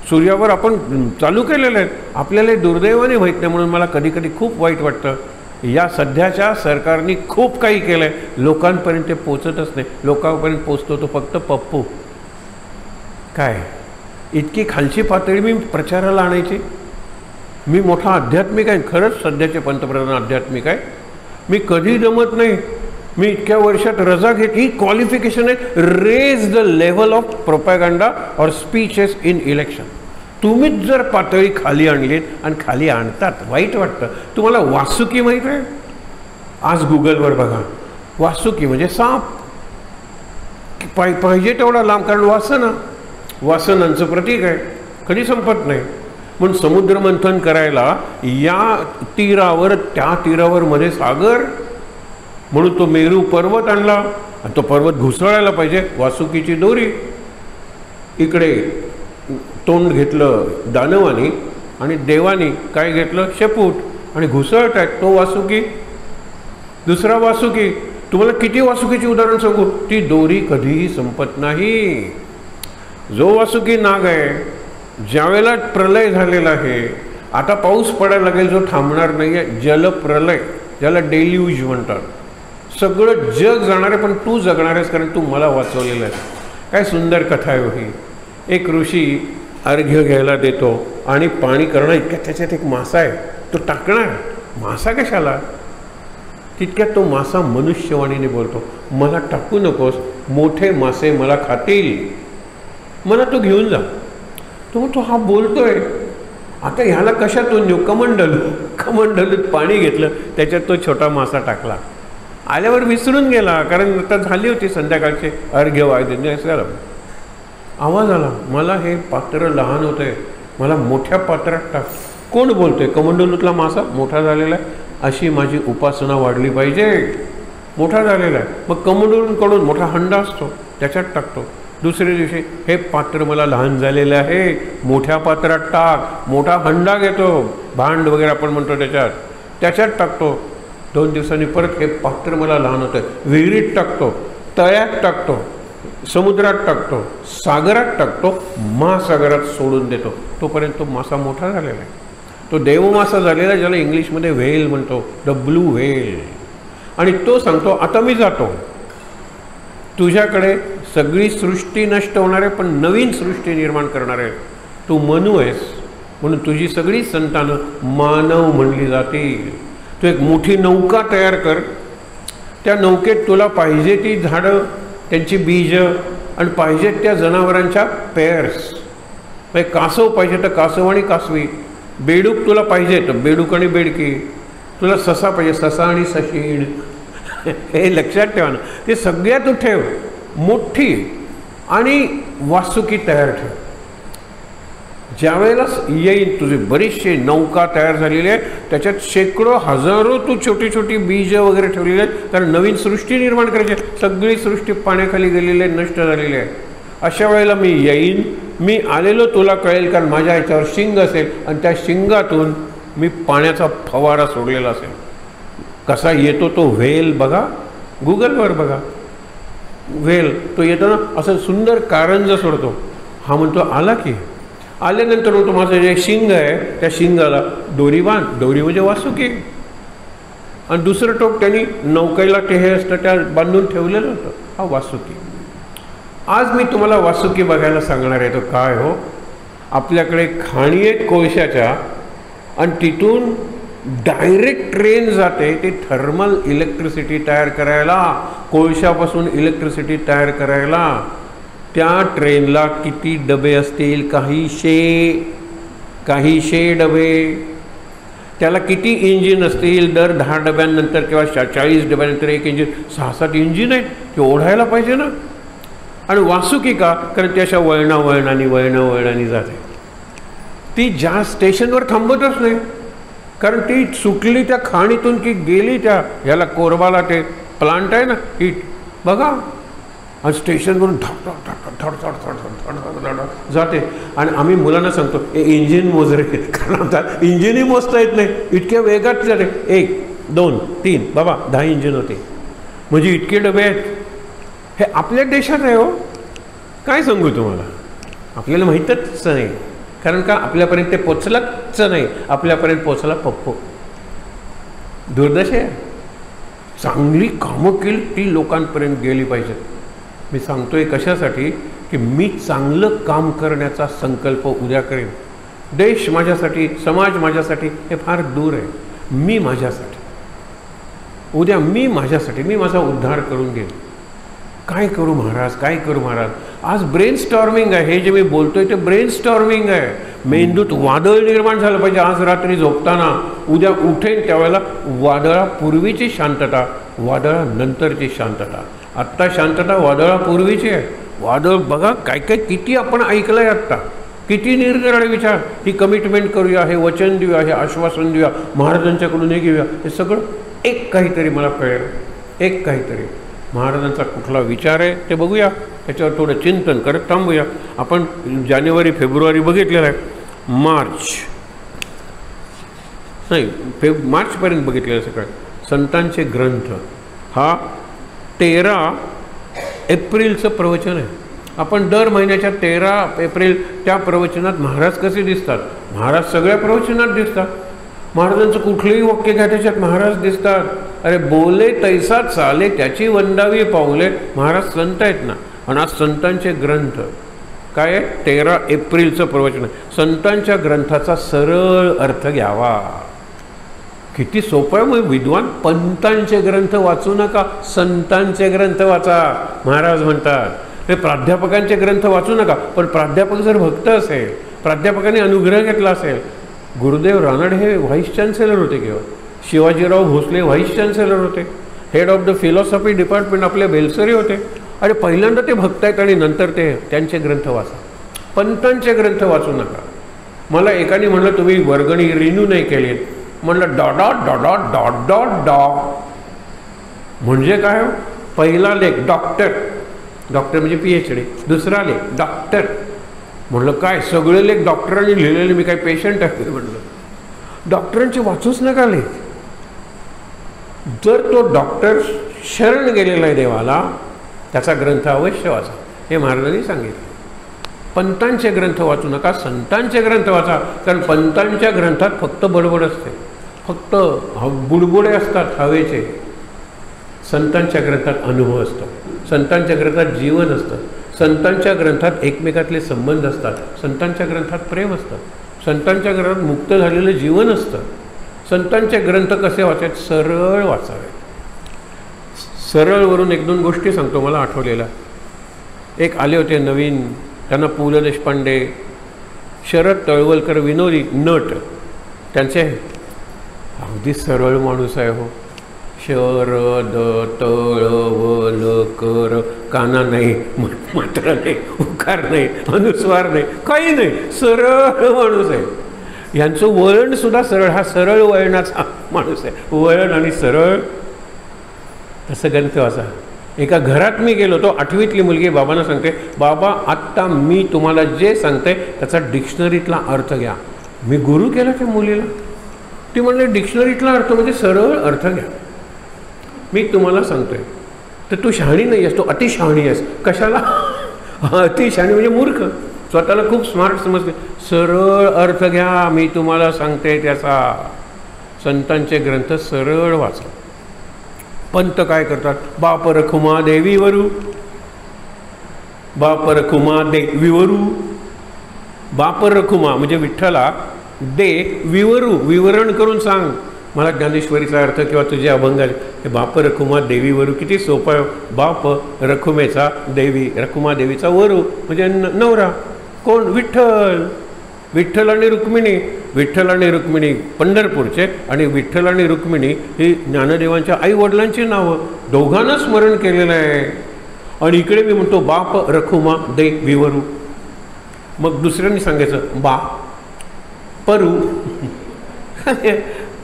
सूर्यावर आपण चालू केलेलं आहे. आपल्याला दुर्दैवाने माहीत नाही. म्हणून मला कधी कधी खूप वाईट वाटतं. या सध्याच्या सरकारने खूप काही केलं आहे, लोकांपर्यंत ते पोचतच नाही. लोकांपर्यंत पोचतो तो फक्त पप्पू. काय इतकी खालची पातळी मी प्रचाराला आणायची. मी मोठा आध्यात्मिक आहे, खरंच सध्याचे पंतप्रधान आध्यात्मिक आहे. मी कधी जमत नाही. मी इतक्या वर्षात रजा घेत, ही क्वालिफिकेशन आहे. रेज द लेवल ऑफ प्रोपॅगंडा और स्पीचेस इन इलेक्शन. तुम्हीच जर पातळी खाली आणलीत आणि खाली आणतात, वाईट वाटतं. तुम्हाला वासुकी माहीत आहे? आज गुगलवर बघा, वासुकी म्हणजे साप. पाहिजे तेवढा लांब, कारण वासनांचं प्रतीक आहे, कधी संपत नाही. म्हणून समुद्र मंथन करायला या तीरावर त्या तीरावर मध्ये सागर, म्हणून तो मेरू पर्वत आणला. आणि तो पर्वत घुसळायला पाहिजे, वासुकीची दोरी. इकडे तोंड घेतलं दानवानी आणि देवानी काय घेतलं, शेपूट, आणि घुसळत आहेत. तो वासुकी, दुसरा वासुकी. तुम्हाला किती वासुकीची उदाहरण सांगू, ती दोरी कधीही संपत नाही. जो वासुकी नाग आहे, ज्यावेळेला प्रलय झालेला आहे, आता पाऊस पडायला लागेल जो थांबणार नाही आहे, जलप्रलय, ज्याला डेल्यूज म्हणतात. सगळं जग जाणार आहे पण तू जगणार आहेस, कारण तू मला वाचवलेलं आहे. काय सुंदर कथा आहे ही. एक ऋषी अर्घ्य घ्यायला देतो आणि पाणी करणं, इतक्यात त्याच्यात एक मासा आहे, तो टाकणार. मासा कशाला? तितक्यात तो मासा मनुष्यवाणीने बोलतो, मला टाकू नकोस, मोठे मासे मला खातील, मला तो घेऊन जा. तो हा बोलतोय, आता ह्याला कशातून नेऊ? कमंडलूत पाणी घेतलं, त्याच्यात तो छोटा मासा टाकला. आल्यावर विसरून गेला, कारण आता झाली होती संध्याकाळचे अर्घ्य वाढणे. आवाज आला, मला हे पात्र लहान होतंय, मला मोठ्या पात्रात टाक. कोण बोलतोय? कमंडलूतला मासा मोठा झालेला आहे, अशी माझी उपासना वाढली पाहिजे. मोठा झालेला आहे, मग कमंडलूकडून मोठा हंडा असतो, त्याच्यात टाकतो. दुसऱ्या दिवशी, हे पात्र मला लहान झालेलं आहे, मोठ्या पात्रात टाक. मोठा हंडा घेतो, भांड वगैरे आपण म्हणतो, त्याच्यात टाकतो. 2 दिवसांनी परत, हे पात्र मला लहान होतं, विहिरीत टाकतो, तळ्यात टाकतो, समुद्रात टाकतो, सागरात टाकतो, महासागरात सोडून देतो. तोपर्यंत तो मासा मोठा झालेला आहे. तो देवमासा झालेला, ज्याला इंग्लिशमध्ये व्हेल म्हणतो, द ब्लू व्हेल. आणि तो सांगतो, आता मी जातो, तुझ्याकडे सगळी सृष्टी नष्ट होणार आहे पण नवीन सृष्टी निर्माण करणार आहे. तू मनू आहेस, म्हणून तुझी सगळी संतानं मानव म्हणली जातील. तू एक मोठी नौका तयार कर, त्या नौकेत तुला पाहिजे ती झाडं, त्यांची बीजं, आणि पाहिजेत त्या जनावरांच्या पेअर्स. म्हणजे कासव पाहिजे तर कासव आणि कासवी, बेडूक तुला पाहिजे तर बेडूक आणि बेडकी, तुला ससा पाहिजे ससा आणि सशीण. हे लक्षात ठेवा ना, ते सगळ्यात ठेव. मोठी आणि वास्तुकी तयार ठेव. ज्यावेळेला येईल तुझी बरीचशी नौका तयार झालेली आहे, त्याच्यात शेकडो हजारो तू छोटी छोटी बीज वगैरे ठेवलेली आहेत, कारण नवीन सृष्टी निर्माण करायची आहे. सगळी सृष्टी पाण्याखाली गेलेली आहे, नष्ट झालेली आहे. अशा वेळेला मी येईन, मी आलेलो तुला कळेल, कारण माझ्या ह्याच्यावर शिंग असेल आणि त्या शिंगातून मी पाण्याचा फवारा सोडलेला असेल. कसा येतो तो व्हेल बघा, गुगलवर बघा. व्हेल तो येतो ना, असं सुंदर कारंज सोडतो. हा म्हणतो आला की. आल्यानंतर म्हणतो माझं जे शिंग आहे त्या शिंगाला दोरी बांध. दोरी म्हणजे वासुकी. आणि दुसरं टोक त्यांनी नौकेला ते हे असतं त्या बांधून ठेवलेलं होतं. हा वासुकी. आज मी तुम्हाला वासुकी बघायला सांगणार आहे. तो काय हो, आपल्याकडे खाणी आहेत कोळशाच्या आणि तिथून डायरेक्ट ट्रेन जाते ते थर्मल इलेक्ट्रिसिटी तयार करायला, कोळशापासून इलेक्ट्रिसिटी तयार करायला. त्या ट्रेनला किती डबे असतील, काहीशे डबे. त्याला किती इंजिन असतील, दर 10 डब्यांनंतर किंवा 40 डब्यानंतर एक इंजिन, 6-7 इंजिन आहेत, ते ओढायला पाहिजे ना. आणि वासुकी का, कारण ती अशा वळणावळणानी जाते. ती ज्या स्टेशनवर थांबतच नाही, कारण ती सुटली त्या खाणीतून की गेली त्या ह्याला कोरबाला, ते प्लांट आहे ना हीट बघा, आणि स्टेशनवरून धड जाते. आणि आम्ही मुलांना सांगतो हे इंजिन मोज रे, कारण आमचा इंजिनही मोजता येत नाही, इतक्या वेगात जाते. 1, 2, 3 बाबा 10 इंजिन होते, म्हणजे इतके डबे आहेत. हे आपल्या देशात आहे हो. काय सांगू तुम्हाला, आपल्याला माहीतच नाही, कारण का आपल्यापर्यंत ते पोचलंच नाही. आपल्यापर्यंत पोचला पप्पो. दुर्दशा आहे. चांगली कामं केली ती लोकांपर्यंत गेली पाहिजेत. मी सांगतोय कशासाठी, की मी चांगलं काम करण्याचा संकल्प उद्या करेन. देश माझ्यासाठी, समाज माझ्यासाठी हे फार दूर आहे. मी माझ्यासाठी, उद्या मी माझ्यासाठी, मी माझा उद्धार करून घेईन. काय करू महाराज, काय करू महाराज. आज ब्रेन स्टॉर्मिंग आहे. हे जे मी बोलतोय ते ब्रेन स्टॉर्मिंग आहे. मेंदूत वादळ निर्माण झालं पाहिजे. आज रात्री झोपताना, उद्या उठेन त्यावेळेला वादळापूर्वीची शांतता, वादळानंतरची शांतता. आत्ता शांतता वादळापूर्वीची आहे. वादळ बघा काय काय किती आपण ऐकलं आहे आत्ता, किती निरनिराळे विचार. ही कमिटमेंट करूया, हे वचन देऊया, हे आश्वासन देऊया, महाराजांच्याकडून हे घेऊया. हे सगळं एक काहीतरी मला कळेल, एक काहीतरी महाराजांचा कुठला विचार आहे ते बघूया, त्याच्यावर थोडं चिंतन करत थांबूया. आपण जानेवारी फेब्रुवारी बघितलेलं आहे, मार्चपर्यंत बघितलेलं सगळं. संतांचे ग्रंथ हा 13 एप्रिलचं प्रवचन आहे. आपण दर महिन्याच्या 13 एप्रिल त्या प्रवचनात महाराज कसे दिसतात, महाराज सगळ्या प्रवचनात दिसतात. महाराजांचं कुठलंही वाक्य घ्या त्याच्यात महाराज दिसतात. अरे बोले तैसा चाले त्याची वंदावी पाऊले. महाराज संत आहेत ना. आणि आज संतांचे ग्रंथ काय आहे, 13 एप्रिलचं प्रवचन आहे. संतांच्या ग्रंथाचा सरळ अर्थ घ्यावा. किती सोपं आहे. मग विद्वान पंतांचे ग्रंथ वाचू नका, संतांचे ग्रंथ वाचा. महाराज म्हणतात हे प्राध्यापकांचे ग्रंथ वाचू नका. पण प्राध्यापक जर भक्त असेल, प्राध्यापकाने अनुग्रह घेतला असेल. गुरुदेव रानडे हे व्हाईस चान्सेलर होते किंवा शिवाजीराव भोसले व्हाईस चान्सेलर होते. Head of the philosophy department आपले बेलसरी होते. अरे पहिल्यांदा ते भक्त आहेत आणि नंतर ते त्यांचे ग्रंथ वाचा. पंतांचे ग्रंथ वाचू नका. मला एकाने म्हणलं तुम्ही वर्गणी रिन्यू नाही केली. म्हणलं डॉट म्हणजे काय हो. पहिला लेख डॉक्टर म्हणजे PhD. दुसरा लेख डॉक्टर. म्हणलं काय सगळे लेख डॉक्टरांनी लिहिलेले, मी काय पेशंट आहे म्हणलं. डॉक्टरांचे वाचूच नका लेख. जर तो डॉक्टर शरण गेलेला आहे देवाला, त्याचा ग्रंथ अवश्य वाचा. हे महाराजांनी सांगितलं. पंतांचे ग्रंथ वाचू नका, संतांचे ग्रंथ वाचा. कारण पंतांच्या ग्रंथात फक्त बडबड असते, फक्त बुडबुडे असतात हवेचे. संतांच्या ग्रंथात अनुभव असतो, संतांच्या ग्रंथात जीवन असतं, संतांच्या ग्रंथात एकमेकातले संबंध असतात, संतांच्या ग्रंथात प्रेम असतं, संतांच्या ग्रंथात मुक्त झालेलं जीवन असतं. संतांचे ग्रंथ कसे वाचायचे, सरळ वाचावे. सरळवरून 1-2 गोष्टी सांगतो मला आठवलेल्या. एक आले होते नवीन, त्यांना पु ल देशपांडे, शरद तळवलकर विनोदी नट, त्यांचे अगदी सरळ माणूस आहे हो. शरद तळवलकर काना नाही, मात्रा नाही, उकार नाही, अनुस्वार नाही, काही नाही, सरळ माणूस आहे. यांचं वळण सुद्धा सरळ, हा सरळ वळणाचा माणूस आहे. वळण आणि सरळ. तसं ग्रंथ वाचा. एका घरात मी गेलो, तो 8वीतली मुलगी बाबांना सांगते, बाबा आत्ता मी तुम्हाला जे सांगते त्याचा डिक्शनरीतला अर्थ घ्या. मी गुरु केला त्या मुलीला. ती म्हणले डिक्शनरीतला अर्थ म्हणजे सरळ अर्थ घ्या. मी तुम्हाला सांगतोय. तर तू शहाणी नाही आहेस, तू अतिशहाणी आहेस. कशाला? अतिशहाणी म्हणजे मूर्ख, स्वतःला खूप स्मार्ट समजते. सरळ अर्थ घ्या, मी तुम्हाला सांगते त्याचा. संतांचे ग्रंथ सरळ वाचा. पंत काय करतात? बाप रखुमा देवीवरू, बाप रखुमा देवीवरू. बाप रखुमा म्हणजे विठ्ठला, दे विवरू, विवरण करून सांग मला ज्ञानेश्वरीचा अर्थ किंवा तुझे अभंग आले. हे बाप रखुमा देवीवरू किती सोपं आहे. बाप रखुमेचा देवी, रखुमा देवीचा वरू म्हणजे नवरा. कोण? विठ्ठल. विठ्ठल आणि रुक्मिणी. विठ्ठल आणि रुक्मिणी पंढरपूरचे, आणि विठ्ठल आणि रुक्मिणी ही ज्ञानदेवांच्या आई वडिलांची नावं. दोघांना स्मरण केलेलं आहे. आणि इकडे मी म्हणतो बाप रखुमा दे विवरू. मग दुसऱ्यांनी सांगायचं बा परू.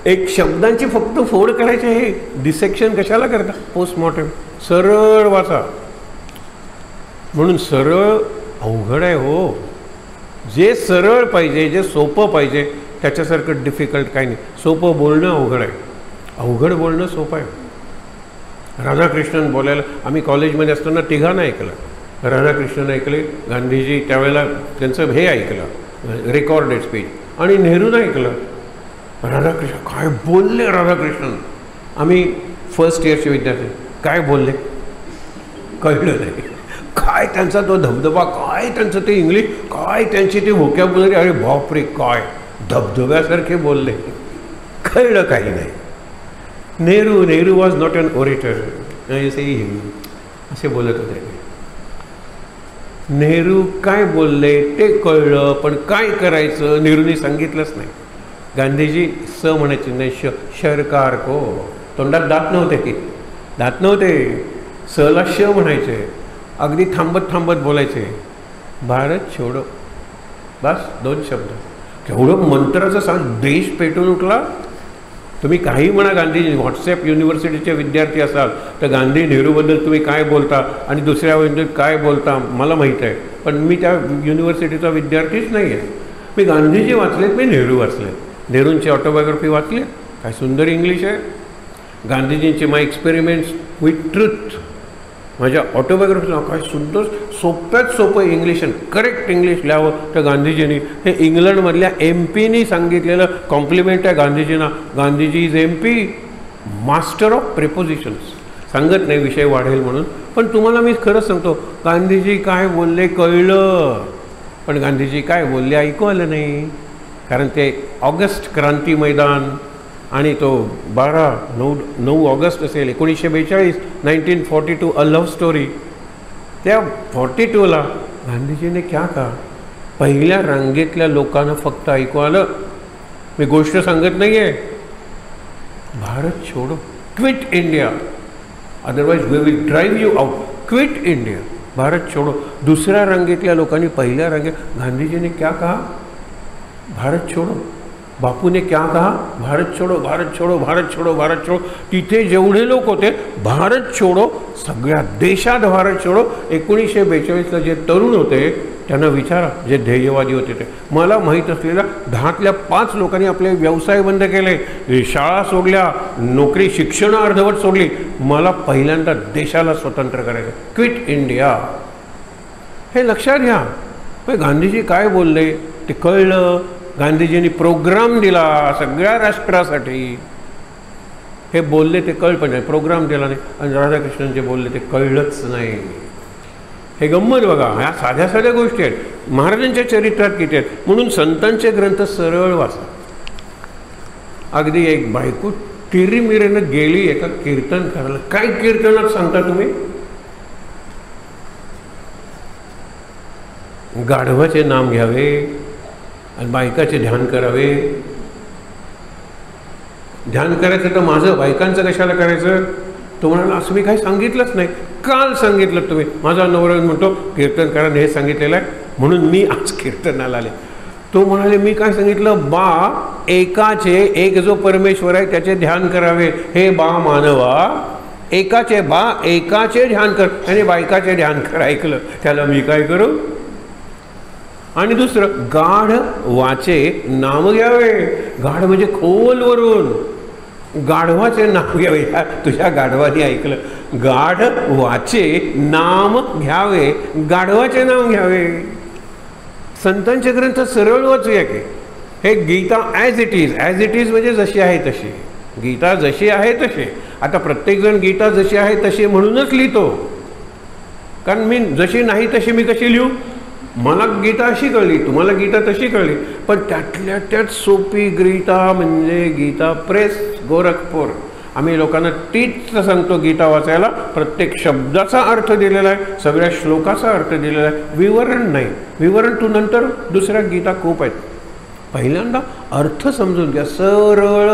एक शब्दांची फक्त फोड करायची आहे. डिसेक्शन कशाला करता? पोस्टमॉर्टम. सरळ वाचा. म्हणून सरळ अवघड आहे हो. जे सरळ पाहिजे, जे सोपं पाहिजे, त्याच्यासारखं डिफिकल्ट काही नाही. सोपं बोलणं अवघड आहे, अवघड बोलणं सोपं आहे. राधाकृष्णन बोलायला आम्ही कॉलेजमध्ये असताना तिघांना ऐकलं. राधाकृष्णन ऐकले, गांधीजी त्यावेळेला त्यांचं हे ऐकलं रेकॉर्डेड स्पीच, आणि नेहरूनं ऐकलं. राधाकृष्ण काय बोलले राधाकृष्णन. आम्ही फर्स्ट इयरचे विद्यार्थी. काय बोलले कळलं नाही. काय त्यांचा तो धबधबा, काय त्यांचं ते इंग्लिश, काय त्यांची ती व्होकॅब्युलरी, अरे बापरे काय धबधब्यासारखे बोलले. कळलं काही नाही. Nehru was not an orator असे बोलत होते. नेहरू काय बोलले ते कळलं, पण काय करायचं नेहरूने सांगितलंच नाही. गांधीजी स म्हणायचे नाही, शरकार को. तोंडात दात नव्हते, दात नव्हते, सला श म्हणायचे. अगदी थांबत थांबत बोलायचे, भारत छोडो, बस 2 शब्द. केवढं मंत्राचं सांग. देश पेटून उठला. तुम्ही काही म्हणा, गांधीजी व्हॉट्सॲप युनिव्हर्सिटीचे विद्यार्थी असाल तर गांधी नेहरूबद्दल तुम्ही काय बोलता आणि दुसऱ्याबद्दल काय बोलता मला माहीत आहे, पण मी त्या युनिव्हर्सिटीचा विद्यार्थीच नाही आहे. मी गांधीजी वाचलेत, मी नेहरू वाचले. नेहरूंची ऑटोबायोग्राफी वाचली, काय सुंदर इंग्लिश आहे. गांधीजींचे माय एक्सपेरिमेंट्स विथ ट्रुथ, माझ्या ऑटोबायोग्राफीला काय सुंदर सोप्यात सोपं इंग्लिश आणि करेक्ट इंग्लिश लिहावं. तर गांधीजींनी हे इंग्लंडमधल्या MP सांगितलेलं कॉम्प्लिमेंट आहे गांधीजींना. Gandhiji is MP, master of prepositions. सांगत नाही विषय वाढेल म्हणून, पण तुम्हाला मी खरंच सांगतो, गांधीजी काय बोलले कळलं, पण गांधीजी काय बोलले ऐकू आलं नाही. कारण ते ऑगस्ट क्रांती मैदान आणि तो 9 ऑगस्ट असेल 1942, 1942, अ लव्ह स्टोरी. त्या 42ला गांधीजीने क्या कहा, पहिल्या रांगेतल्या लोकांना फक्त ऐकू आलं. मी गोष्ट सांगत नाही आहे. भारत छोडो, quit India, otherwise we will drive you out. Quit India, Bharat छोडो. दुसऱ्या रांगेतल्या लोकांनी पहिल्या रांगेत, गांधीजीने क्या कहा, भारत छोडो. बापूने क्या कहा, भारत छोडो, भारत छोडो, भारत छोडो, भारत छोडो. तिथे जेवढे लोक होते भारत छोडो, सगळ्या देशात भारत छोडो. 1942ला जे तरुण होते त्यांना विचारा, जे ध्येयवादी होते ते. मला माहीत असलेल्या 10तल्या 5 लोकांनी आपले व्यवसाय बंद केले, शाळा सोडल्या, नोकरी शिक्षण अर्धवट सोडली. मला पहिल्यांदा देशाला स्वतंत्र करायचं, क्विट इंडिया. हे लक्षात घ्या. गांधीजी काय बोलले ते कळलं. गांधीजींनी प्रोग्राम दिला सगळ्या राष्ट्रासाठी. हे बोलले ते कळलं पण नाही, प्रोग्राम दिला नाही. आणि राधाकृष्णन जे बोलले ते कळलंच नाही. हे गंमत बघा. ह्या साध्या साध्या गोष्टी आहेत, महाराजांच्या चरित्रात किती आहेत. म्हणून संतांचे ग्रंथ सरळ वाचा. अगदी एक बायको तिरीमिरीनं गेली एका कीर्तन करायला. काय कीर्तनात सांगता तुम्ही, गाढवाचे नाम घ्यावे आणि बायकाचे ध्यान करावे. ध्यान करायचं तर माझं, बायकांचं कशाला करायचं. तो म्हणाला असं मी काही सांगितलंच नाही, काल सांगितलं तुम्ही. माझा नवरा म्हणतो कीर्तनकाराने हे सांगितलेलं आहे म्हणून मी आज कीर्तनाला आले. तो म्हणाले मी काय सांगितलं, बा एकाचे एक जो परमेश्वर आहे त्याचे ध्यान करावे. हे बा मानवा, एकाचे बा एकाचे ध्यान कर, आणि बायकाचे ध्यान कर. ऐकलं, त्याला मी काय करू. आणि दुसरं, गाढ वाचे नाम घ्यावे. गाढ म्हणजे खोलवरून, गाढवाचे नाव घ्यावे. तुझ्या गाढवाने ऐकलं, गाढ वाचे नाम घ्यावे, गाढवाचे नाव घ्यावे. संतांचे ग्रंथ सरळ वाचूया की. हे Gita as it is, as it is म्हणजे जशी आहे तशी. गीता जशी आहे तशी. आता प्रत्येकजण गीता जशी आहे तशी म्हणूनच लिहितो, कारण मी जशी नाही तशी मी कशी लिहू. मला गीता अशी कळली, तुम्हाला गीता तशी कळली, पण त्यातल्या त्यात सोपी गीता म्हणजे गीता प्रेस गोरखपूर. आम्ही लोकांना तीच सांगतो गीता वाचायला. प्रत्येक शब्दाचा अर्थ दिलेला आहे, सगळ्या श्लोकाचा अर्थ दिलेला आहे, विवरण नाही. विवरण तू नंतर, दुसऱ्या गीता खूप आहेत. पहिल्यांदा अर्थ समजून घ्या, सरळ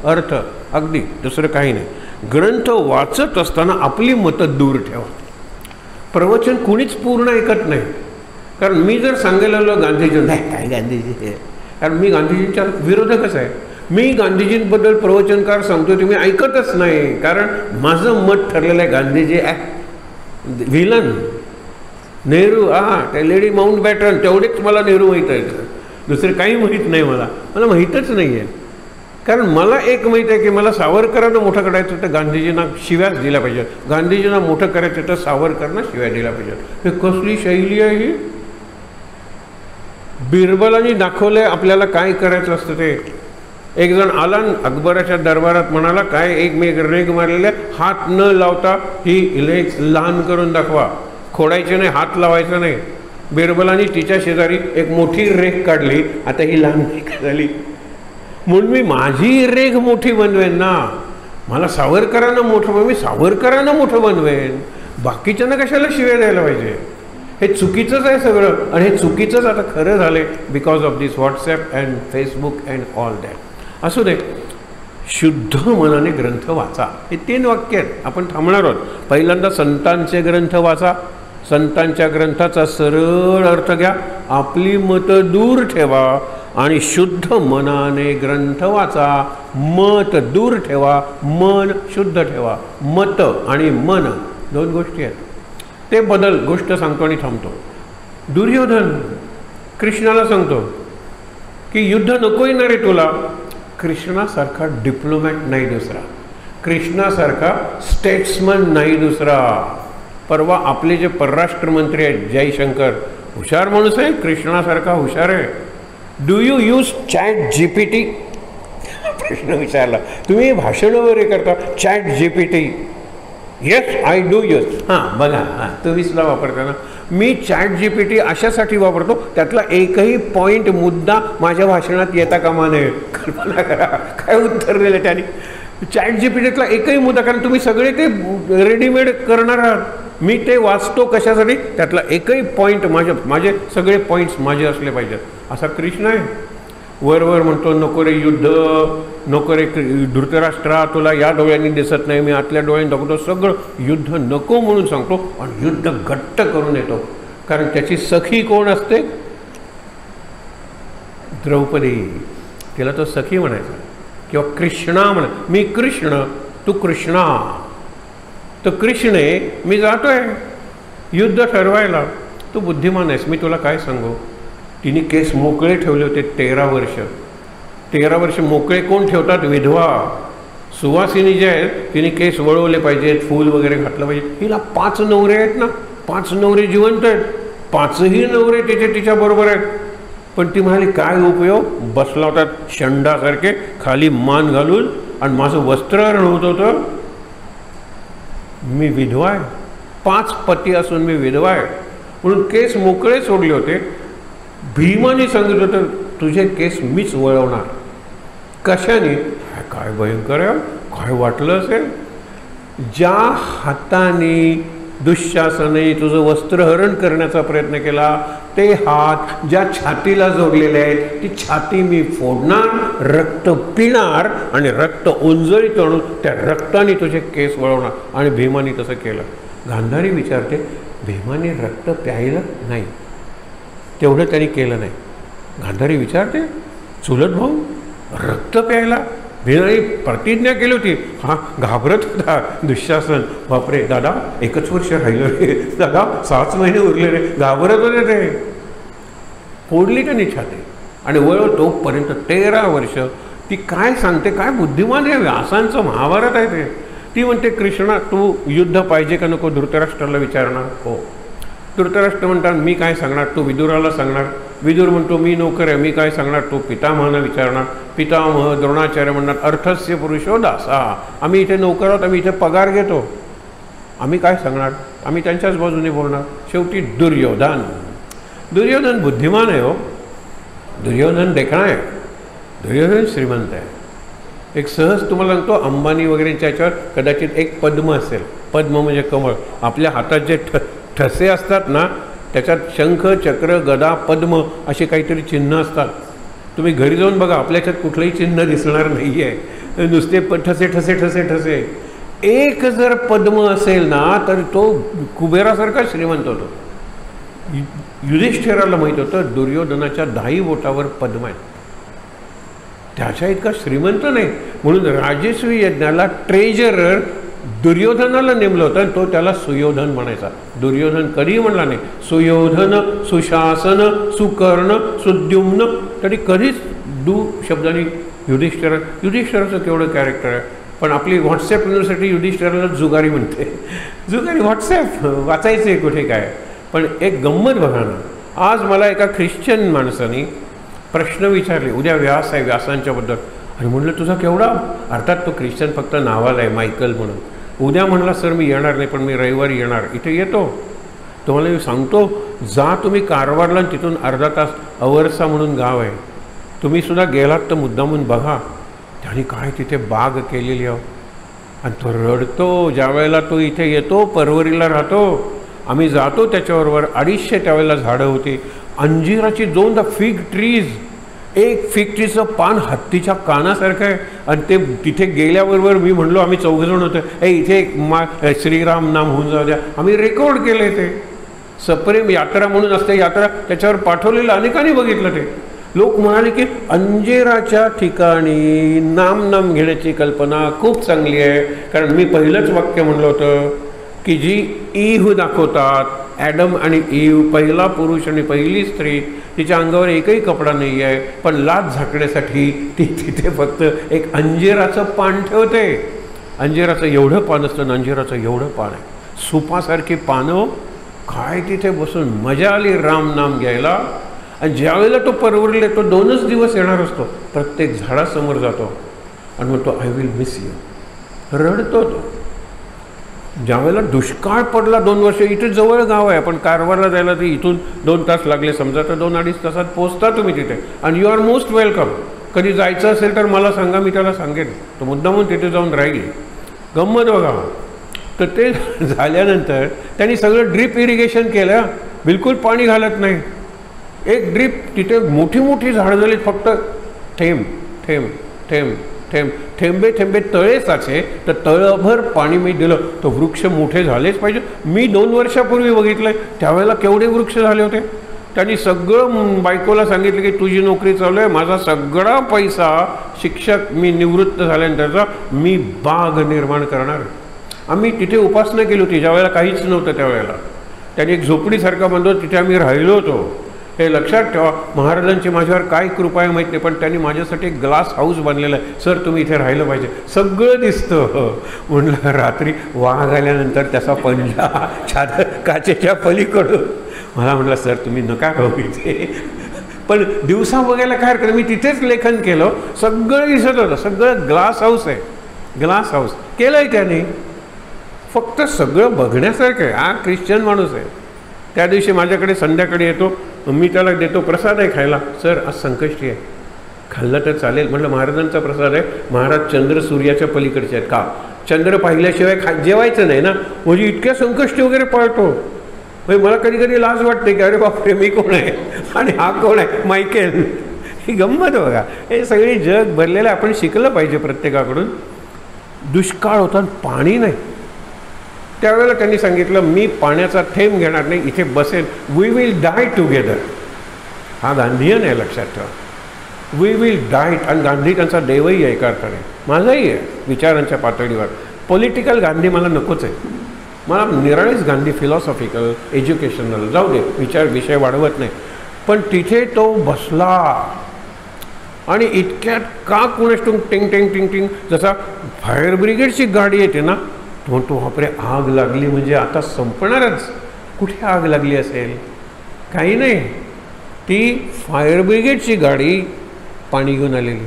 अर्थ, अगदी दुसरं काही नाही. ग्रंथ वाचत असताना आपली मतं दूर ठेवा. प्रवचन कुणीच पूर्ण ऐकत नाही, कारण मी जर सांगायला लागलो गांधीजी नाही काय गांधीजी, कारण मी गांधीजींच्या विरोधकच आहे. मी गांधीजींबद्दल प्रवचनकार सांगतो तुम्ही ऐकतच नाही, कारण माझं मत ठरलेलं आहे गांधीजी व्हिलन, नेहरू त्या लेडी माउंट बॅटन तेवढेच मला नेहरू माहीत आहे, दुसरे काही माहीत नाही. मला माहीतच नाही आहे. कारण मला एक माहीत आहे की मला सावरकरांना मोठं करायचं तर गांधीजींना शिव्याच दिल्या पाहिजेत, गांधीजींना मोठं करायचं तर सावरकरांना शिव्या दिल्या पाहिजेत. हे कसली शैली आहे ही. बिरबलांनी दाखवलंय आपल्याला काय करायचं असतं ते. एक जण आला अकबराच्या दरबारात, म्हणाला काय एक मी रेग मारलेले, हात न लावता ही रेग लहान करून दाखवा, खोडायचे नाही, हात लावायचा नाही. बिरबलांनी तिच्या शेजारी एक मोठी रेग काढली, आता ही लहान झाली म्हणून मी माझी रेग मोठी बनवेन ना. मला सावरकरांना मोठं, मी सावरकरांना मोठं बनवेन, बाकीच्यांना कशाला शिव्या द्यायला पाहिजे. हे चुकीचंच आहे सगळं, आणि हे चुकीचंच आता खरं झालं because of this WhatsApp and Facebook and all that. असू दे, शुद्ध मनाने ग्रंथ वाचा. हे 3 वाक्य आहेत, आपण थांबणार आहोत. पहिल्यांदा संतांचे ग्रंथ वाचा, संतांच्या ग्रंथाचा सरळ अर्थ घ्या, आपली मतं दूर ठेवा आणि शुद्ध मनाने ग्रंथ वाचा. मत दूर ठेवा, मन शुद्ध ठेवा. मत आणि मन 2 गोष्टी आहेत. ते बदल गोष्ट सांगतो आणि थांबतो. दुर्योधन कृष्णाला सांगतो की युद्ध नको येणार आहे तुला. कृष्णासारखा डिप्लोमॅट नाही दुसरा, कृष्णासारखा स्टेट्समन नाही दुसरा. परवा आपले जे परराष्ट्र मंत्री आहेत जयशंकर, हुशार माणूस आहे, कृष्णासारखा हुशार आहे. डू यू यूज ChatGPT प्रश्न विचारला. तुम्ही भाषण वगैरे करता ChatGPT? Yes I do use. हां बघा, तुम्हीचला वापरता ना. मी ChatGPT अशासाठी वापरतो त्यातला एकही पॉईंट मुद्दा माझ्या भाषणात येता कामा नये. कल्पना करा काय उत्तर दिलं त्याने. ChatGPTतला एकही मुद्दा, कारण तुम्ही सगळे ते रेडीमेड करणार आहात. मी ते वाचतो कशासाठी, त्यातला एकही पॉईंट माझे सगळे पॉईंट्स माझे असले पाहिजेत. असा कृष्ण आहे. वर म्हणतो नको रे युद्ध, नको रे धृतराष्ट्रा, तुला या डोळ्यांनी दिसत नाही, मी आतल्या डोळ्यांनी दाखवतो. सगळं युद्ध नको म्हणून सांगतो आणि युद्ध घट्ट करून येतो. कारण त्याची सखी कोण असते? द्रौपदी. तिला तो सखी म्हणायचा किंवा कृष्णा म्हणा. मी कृष्ण, तू कृष्णा. तर कृष्ण आहे, मी जातोय युद्ध ठरवायला, तू बुद्धिमान आहेस, मी तुला काय सांगू. तिने केस मोकळे ठेवले होते 13 वर्ष. 13 वर्ष मोकळे कोण ठेवतात? विधवा. सुवासिनी जे आहेत तिने केस वळवले पाहिजेत, फूल वगैरे घातलं पाहिजे. हिला 5 नवरे आहेत ना, 5 नवरे जिवंत आहेत, 5ही नवरे तिच्या बरोबर आहेत. पण ती म्हणाली काय उपयोग. बसला होता शंडासारखे खाली मान घालून, आणि माझं वस्त्रहरण होत होतं. मी विधवा आहे, 5 पती असून मी विधवा आहे म्हणून केस मोकळे सोडले होते. भीमाने सांगितलं होतं तुझे केस मीच वळवणार. कशाने? काय भयंकर आहे, काय वाटलं असेल. ज्या हाताने दुःशासनाने तुझं वस्त्रहरण करण्याचा प्रयत्न केला, ते हात ज्या छातीला जोडलेले आहेत ती छाती मी फोडणार, रक्त पिणार आणि रक्त ओंजळीत आणून त्या रक्ताने तुझे केस वळवणार. आणि भीमाने तसं केलं. गांधारी विचारते, भीमाने रक्त प्यायलं नाही, तेवढं त्यांनी केलं नाही. गांधारी विचारते, चुलत भाऊ रक्त प्यायला? भीमाने प्रतिज्ञा केली होती. हा घाबरत होता दुःशासन. बापरे दादा, 1 वर्ष राहिलं रे दादा, 6 महिने उरले रे, घाबरत होते ते. फोडली त्यांनी छाती आणि वळ तोपर्यंत 13 वर्ष ती काय सांगते, काय बुद्धिमान आहे, व्यासांचं महाभारत आहे ते. ती म्हणते, कृष्णा तू युद्ध पाहिजे का नको धृतराष्ट्राला विचारणार? हो. धृतराष्ट्र म्हणतात, मी काय सांगणार? तू विदुराला सांगणार. विदुर म्हणतो, मी नोकर आहे, मी काय सांगणार? तो पितामहांना विचारणार. पितामह द्रोणाचार्य म्हणणार, अर्थस्य पुरुषो दासा, आम्ही इथे नोकर आहोत, आम्ही इथे पगार घेतो, आम्ही काय सांगणार? आम्ही त्यांच्याच बाजूने बोलणार. शेवटी दुर्योधन. दुर्योधन बुद्धिमान आहे हो, दुर्योधन देखणा आहे, दुर्योधन श्रीमंत आहे. एक सहज तुम्हाला सांगतो, अंबानी वगैरेच्या याच्यावर कदाचित एक पद्म असेल. पद्म म्हणजे कमळ. आपल्या हातात जे ठसे असतात ना, त्याच्यात शंख, चक्र, गदा, पद्म असे काहीतरी चिन्ह असतात. तुम्ही घरी जाऊन बघा, आपल्याच्यात कुठलंही चिन्ह दिसणार नाही आहे, नुसते ठसे ठसे ठसे ठसे. एक जर पद्म असेल ना तर तो कुबेरासारखा श्रीमंत होतो. युधिष्ठिराला माहीत होतं दुर्योधनाच्या 10 बोटावर पद्म आहे, त्याच्या इतका श्रीमंत नाही. म्हणून राजस्वी यज्ञाला ट्रेजरर दुर्योधनाला नेमलं होतं आणि तो त्याला सुयोधन म्हणायचा. दुर्योधन कधीही म्हणला नाही. सुयोधन, सुशासन, सुकर्ण, सुद्युम्न, तरी कधीच शब्दाने युधिष्ठिराचं केवढं कॅरेक्टर आहे. पण आपली व्हॉट्सॲप युनिव्हर्सिटी युधिष्ठिराला जुगारी म्हणते. जुगारी व्हॉट्सॲप वाचायचे कुठे काय. पण एक गंमत बघा ना, आज मला एका ख्रिश्चन माणसाने प्रश्न विचारले, उद्या व्यास आहे, व्यासांच्याबद्दल. आणि म्हणलं तुझा केवढा, अर्थात तो ख्रिश्चन फक्त नावाला आहे, मायकल म्हणून. उद्या म्हणला, सर मी येणार नाही, पण मी रविवारी येणार, इथे येतो. तुम्हाला मी सांगतो, जा तुम्ही कारवारला, तिथून अर्धा तास अवरसा म्हणून गाव आहे, तुम्ही सुद्धा गेलात तर मुद्दामून बघा. त्याने काय तिथे बाग केलेली आहे. आणि तो रडतो ज्या वेळेला तो इथे येतो, परवरीला राहतो. आम्ही जातो त्याच्याबरोबर. 250 त्यावेळेला झाडं होती, अंजिराची 2 फिग ट्रीज. एक फिग ट्रीचं पान हत्तीच्या कानासारखं आहे. आणि ते तिथे गेल्याबरोबर मी म्हणलो, आम्ही 4 जण होतो, इथे श्रीराम नाम होऊन जाऊ द्या. आम्ही रेकॉर्ड केलं ते. सप्रेम यात्रा म्हणून असते, यात्रा त्याच्यावर पाठवलेलं अनेकांनी बघितलं ते. लोक म्हणाले की अंजिराच्या ठिकाणी नाम घेण्याची कल्पना खूप चांगली आहे. कारण मी पहिलंच वाक्य म्हणलं होतं की जी ईव दाखवतात, ॲडम आणि ईव, पहिला पुरुष आणि पहिली स्त्री, तिच्या अंगावर एकही कपडा नाही आहे, पण लाज झाकण्यासाठी ती तिथे फक्त एक अंजिराचं पान ठेवते. अंजिराचं एवढं पान असतं, अंजिराचं एवढं पान आहे, सुपासारखी पानं. काय तिथे बसून मजा आली राम नाम घ्यायला. आणि ज्यावेळेला तो परवरले, तो 2च दिवस येणार असतो, प्रत्येक झाडासमोर जातो आणि म्हणतो आय विल मिस यू. रडतो तो. ज्यावेळेला दुष्काळ पडला 2 वर्ष, इथे जवळ गाव आहे, पण कारवारला जायला ते इथून 2 तास लागले समजा, तर 2-2.5 तासात पोचता तुम्ही तिथे. आणि यू आर मोस्ट वेलकम. कधी जायचं असेल तर मला सांगा, मी त्याला सांगेन, तो मुद्दामून तिथे जाऊन राहील. गंमत बघा. तर ते झाल्यानंतर त्यांनी सगळं ड्रीप इरिगेशन केलं, बिलकुल पाणी घालत नाही. एक ड्रीप, तिथे मोठी मोठी झाडं झाली, फक्त थेंब थेंब थेंब थेंब, थेंबे थेंबे तळे साचे, तर तळभर पाणी मी दिलं, तो वृक्ष मोठे झालेच पाहिजे. मी 2 वर्षापूर्वी बघितलं, त्यावेळेला केवढे वृक्ष झाले होते. त्यांनी सगळं बायकोला सांगितलं की तुझी नोकरी चालू आहे, माझा सगळा पैसा शिक्षक मी निवृत्त झाल्यानंतरचा मी बाग निर्माण करणार. आम्ही तिथे उपासना केली होती, ज्या वेळेला काहीच नव्हतं त्यावेळेला. त्यांनी एक झोपडीसारखा बांधतो, तिथे आम्ही राहिलो होतो. हे लक्षात ठेवा, महाराजांची माझ्यावर काय कृपा आहे माहीत नाही, पण त्यांनी माझ्यासाठी एक ग्लास हाऊस बांधलेला आहे. सर तुम्ही इथे राहिलं पाहिजे, सगळं दिसतं. म्हणलं रात्री वाघ आल्यानंतर त्याचा पंजा काचेच्या पलीकडून. मला म्हटलं सर तुम्ही नका राहू इथे, पण दिवसा बघायला काय हरकत. मी तिथेच लेखन केलं, सगळं दिसत होतं, सगळं ग्लास हाऊस आहे. ग्लास हाऊस केलं आहे त्याने, फक्त सगळं बघण्यासारखं आहे. हा ख्रिश्चन माणूस आहे. त्या दिवशी माझ्याकडे संध्याकाळी येतो, मी त्याला देतो प्रसाद आहे खायला. सर आज संकष्टी आहे, खाल्लं तर चालेल. म्हटलं महाराजांचा प्रसाद आहे, महाराज चंद्र सूर्याच्या पलीकडचे आहेत का? चंद्र पाहिल्याशिवाय जेवायचं नाही ना, म्हणजे इतक्या संकष्टी वगैरे पाळतो. म्हणजे मला कधी कधी लाज वाटते की अरे बापरे मी कोण आहे आणि हा कोण आहे मायकेल. ही गंमत बघा, हे सगळी जग भरलेलं आपण शिकलं पाहिजे प्रत्येकाकडून. दुष्काळ होता पाणी नाही, त्यावेळेला त्यांनी सांगितलं मी पाण्याचा थेंब घेणार नाही, इथे बसेल, वी विल डाय टुगेदर. हा गांधीयन आहे, लक्षात ठेवा. वी विल डाय. आणि गांधी त्यांचा देवही आहे एका अर्थाने, माझाही आहे विचारांच्या पातळीवर. पॉलिटिकल गांधी मला नकोच आहे, मला निराळीच गांधी फिलॉसॉफिकल एज्युकेशनल जाऊ दे, विषय वाढवत नाही. पण तिथे तो बसला आणि इतक्यात का कुणास टिंग टिंग टिंग टिंग, जसा फायर ब्रिगेडची गाडी येते ना, तो म्हणतो बापरे आग लागली म्हणजे आता संपणारच. कुठे आग लागली असेल? काही नाही, ती फायर ब्रिगेडची गाडी पाणी घेऊन आलेली.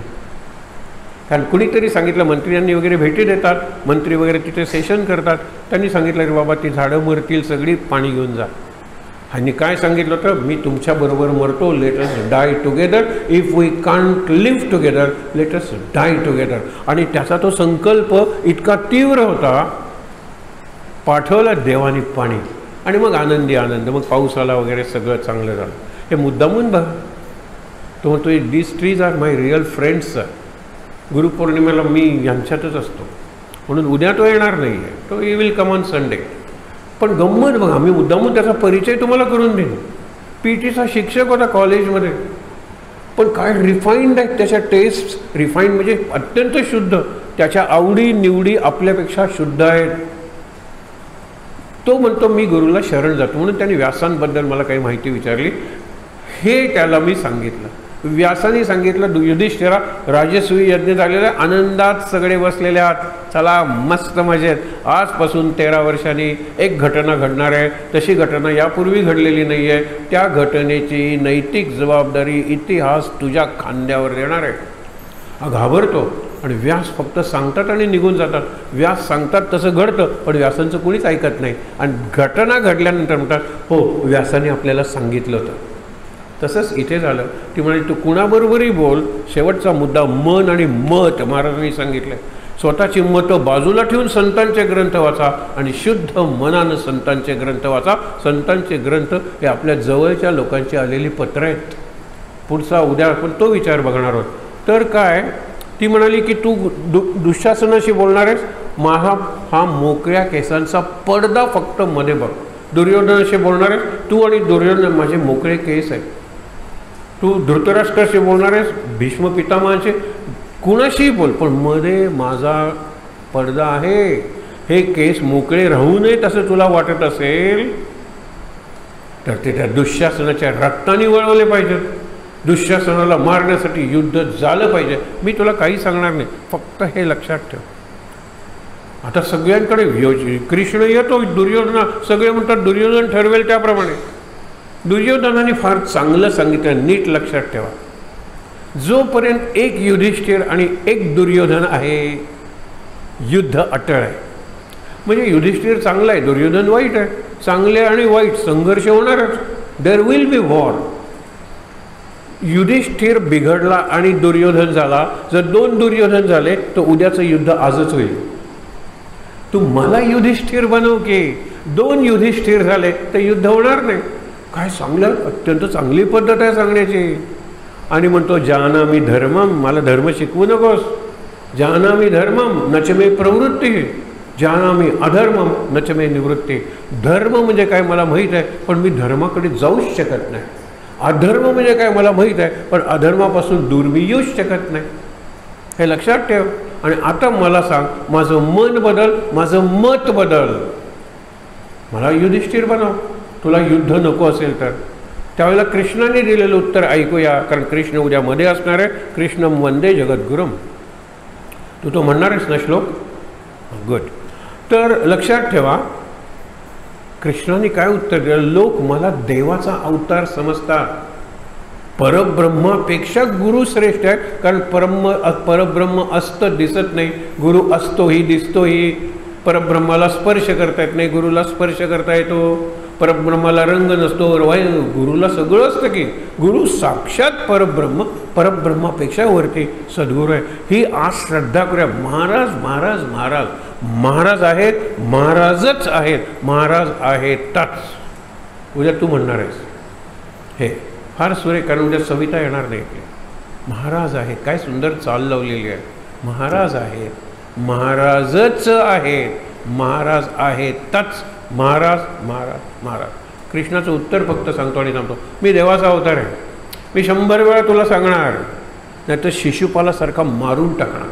कारण कुणीतरी सांगितलं, मंत्र्यांनी वगैरे भेटी देतात, मंत्री वगैरे तिथे सेशन करतात, त्यांनी सांगितलं रे बाबा ती झाडं मरतील सगळी, पाणी घेऊन जा. आणि काय सांगितलं होतं, मी तुमच्याबरोबर मरतो, let us die together. If we can't live together let us die together. आणि त्याचा तो संकल्प इतका तीव्र होता, पाठवलं देवानी पाणी आणि मग आनंदी आनंद, मग पाऊस आला वगैरे, सगळं चांगलं झालं. हे मुद्दामून बघा. तो म्हणतो दिस ट्रीज आर माय रिअल फ्रेंड्स. गुरुपौर्णिमेला मी यांच्यातच असतो, म्हणून उद्या तो येणार नाही आहे, तो he will come on Sunday. पण गंमत बघा, मी मुद्दामून त्याचा परिचय तुम्हाला करून देईन. PT चा शिक्षक होता कॉलेजमध्ये, पण काय रिफाईंड आहेत त्याच्या टेस्ट. रिफाईंड म्हणजे अत्यंत शुद्ध, त्याच्या आवडी निवडी आपल्यापेक्षा शुद्ध आहेत. तो म्हणतो मी गुरुला शरण जातो, म्हणून त्यांनी व्यासांबद्दल मला काही माहिती विचारली. हे त्याला मी सांगितलं. व्यासाने सांगितलं युधिष्ठिरा राजसूय यज्ञ झालेला, आनंदात सगळे बसलेले आहात, चला मस्त मजेत. आजपासून 13 वर्षांनी एक घटना घडणार आहे, तशी घटना यापूर्वी घडलेली नाही आहे. त्या घटनेची नैतिक जबाबदारी इतिहास तुझ्या खांद्यावर देणार आहे. हा घाबरतो आणि व्यास फक्त सांगतात आणि निघून जातात. व्यास सांगतात तसं घडतं, पण व्यासांचं कोणीच ऐकत नाही. आणि घटना घडल्यानंतर म्हणतात हो व्यासाने आपल्याला सांगितलं होतं. तसंच इथे झालं. ती म्हणाली तू कुणाबरोबरही बोल, शेवटचा मुद्दा मन आणि मत महाराजांनी सांगितलं. स्वतःची मतं बाजूला ठेवून संतांचे ग्रंथ वाचा आणि शुद्ध मनानं संतांचे ग्रंथ वाचा. संतांचे ग्रंथ हे आपल्या जवळच्या लोकांची आलेली पत्र आहेत. पुढचा उद्या आपण तो विचार बघणार आहोत. तर काय ती म्हणाली की तू दुःशासनाशी बोलणार आहेस, माझा हा मोकळ्या केसांचा पडदा फक्त मध्ये बघ. दुर्योधनाशी बोलणार आहेस, तू आणि दुर्योधन माझे मोकळे केस आहेत. तू धृतराष्ट्राशी बोलणार आहेस, भीष्म पितामहाचे, कुणाशी बोल, पण मध्ये माझा पडदा आहे. हे केस मोकळे राहू नयेत असं तुला वाटत असेल तर ते त्या दुःशासनाच्या रक्ताने वळवले पाहिजेत. दुःशासनाला मारण्यासाठी युद्ध झालं पाहिजे. मी तुला काही सांगणार नाही, फक्त हे लक्षात ठेव. आता सगळ्यांकडे कृष्ण येतो, दुर्योधना सगळे म्हणतात दुर्योधन ठरवेल त्याप्रमाणे. दुर्योधनाने फार चांगलं सांगितलं, नीट लक्षात ठेवा. जोपर्यंत एक युधिष्ठिर आणि एक दुर्योधन आहे, युद्ध अटळ आहे. म्हणजे युधिष्ठिर चांगला आहे, दुर्योधन वाईट आहे. चांगले आणि वाईट संघर्ष होणारच. There will be war. Yudhishthir बिघडला आणि दुर्योधन झाला. जर 2 दुर्योधन झाले तर उद्याचं युद्ध आजच होईल. तू मला युधिष्ठिर बनव की 2 युधिष्ठिर झाले तर युद्ध होणार नाही. काय चांगलं, अत्यंत चांगली पद्धत आहे सांगण्याची. आणि म्हणतो जानामि धर्मम, मला धर्म शिकवू नकोस. जानामि धर्मम नच मे प्रवृत्ती, जानामि अधर्मम नच मे निवृत्ती. धर्म म्हणजे काय मला माहीत आहे, पण मी धर्माकडे जाऊच शकत नाही. अधर्म म्हणजे काय मला माहीत आहे, पण अधर्मापासून दूर मी येऊच शकत नाही. हे लक्षात ठेव. आणि आता मला सांग, माझं मन बदल, माझं मत बदल. मला युधिष्ठिर बनव, तुला युद्ध नको असेल तर. त्यावेळेला कृष्णाने दिलेलं उत्तर ऐकूया, कारण कृष्ण उद्या मध्ये असणार आहे. कृष्णम वंदे जगद्गुरुम. तू तो म्हणणार आहेस ना श्लोक? गुड. तर लक्षात ठेवा कृष्णाने काय उत्तर दिलं. लोक मला देवाचा अवतार समजतात. परब्रह्मापेक्षा गुरु श्रेष्ठ आहे, कारण परब्रह्म असतं दिसत नाही, गुरु असतोही दिसतोही. परब्रह्माला स्पर्श करता येत नाही, गुरुला स्पर्श करता येतो. परब्रह्माला रंग नसतो, गुरुला सगळं असतं की. गुरु साक्षात परब्रह्म, परब्रह्मापेक्षा वरती सद्गुरू आहे. ही आज श्रद्धा करूया. महाराज महाराज महाराज महाराज आहेत, महाराजच आहेत, महाराज आहेतच. उद्या तू म्हणणार आहेस हे फार सुरेख, कारण उद्या सविता येणार नाही. महाराज आहेत, काय सुंदर चाल लावलेली आहे. महाराज आहेत, महाराजच आहेत, महाराज आहेतच. महाराज महाराज महाराज. कृष्णाचं उत्तर फक्त सांगतो आणि थांबतो. मी देवाचा अवतार आहे. मी 100 वेळा तुला सांगणार, नाही तर शिशुपालासारखा मारून टाकणार.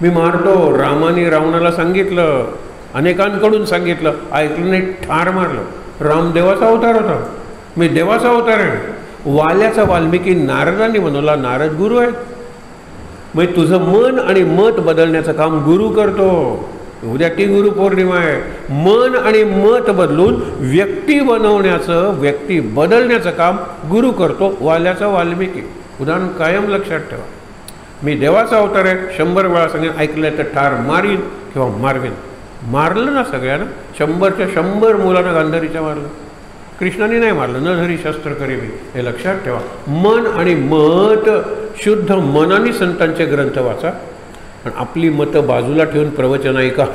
मी मारतो. रामाने रावणाला सांगितलं, अनेकांकडून सांगितलं, ऐकलं नाही, ठार मारलं. राम देवाचा अवतार होता. मी देवाचा अवतार आहे. वाल्याचा वाल्मिकी नारदांनी बनवला. नारद गुरु आहेत. मग तुझं मन आणि मत बदलण्याचं काम गुरु करतो. उद्या ती गुरुपौर्णिमा आहे. मन आणि मत बदलून व्यक्ती बनवण्याचं, व्यक्ती बदलण्याचं काम गुरु करतो. वाल्याचा वाल्मिकी उदाहरण कायम लक्षात ठेवा. मी देवाचा अवतार आहे. 100 वेळा सांगेन, ऐकलं तर ठार मारीन किंवा मारवीन. मारलं ना सगळ्यांना. 100च्या 100 मुलांना गांधारीच्या मारलं. कृष्णाने नाही मारलं. न धरी शस्त्र करे मी. हे लक्षात ठेवा. मन आणि मत शुद्ध मनाने संतांचे ग्रंथ वाचा. आणि आपली मतं बाजूला ठेवून प्रवचन ऐका.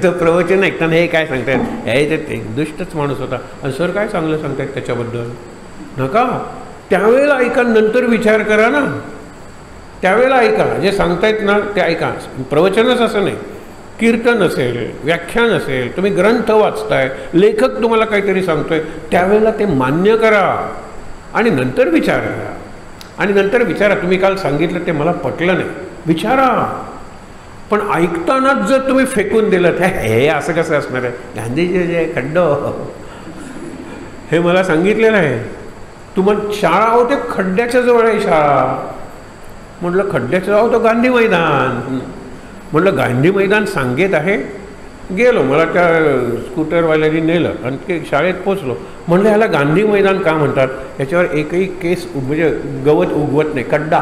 तो प्रवचन ऐकताना हे काय सांगतायत, हे ते दुष्टच माणूस होता आणि सर काय चांगलं सांगतायत त्याच्याबद्दल. नका. त्यावेळेला ऐका, नंतर विचार करा ना. त्यावेळेला ऐका, जे सांगतायत ना ते ऐका. प्रवचनच असं नाही, कीर्तन असेल, व्याख्यान असेल, तुम्ही ग्रंथ वाचताय, लेखक तुम्हाला काहीतरी सांगतोय, त्यावेळेला ते मान्य करा आणि नंतर विचार करा. आणि नंतर विचारा, तुम्ही काल सांगितलं ते मला पटलं नाही, विचारा. पण ऐकतानाच जर तुम्ही फेकून दिलं, हे असं कसं असणार आहे, गांधीजी जे खड्डो हे मला सांगितलेलं आहे. तुम्हाला शाळा होते खड्ड्याच्या जवळ आहे शाळा. म्हटलं खड्ड्याच्या जवळ तो गांधी मैदान. म्हटलं गांधी मैदान सांगेत आहे. गेलो, मला त्या स्कूटरवाल्याने नेलं आणि ते शाळेत पोचलो. म्हणलं ह्याला गांधी मैदान का म्हणतात, याच्यावर एकही केस म्हणजे गवत उगवत नाही, खड्डा.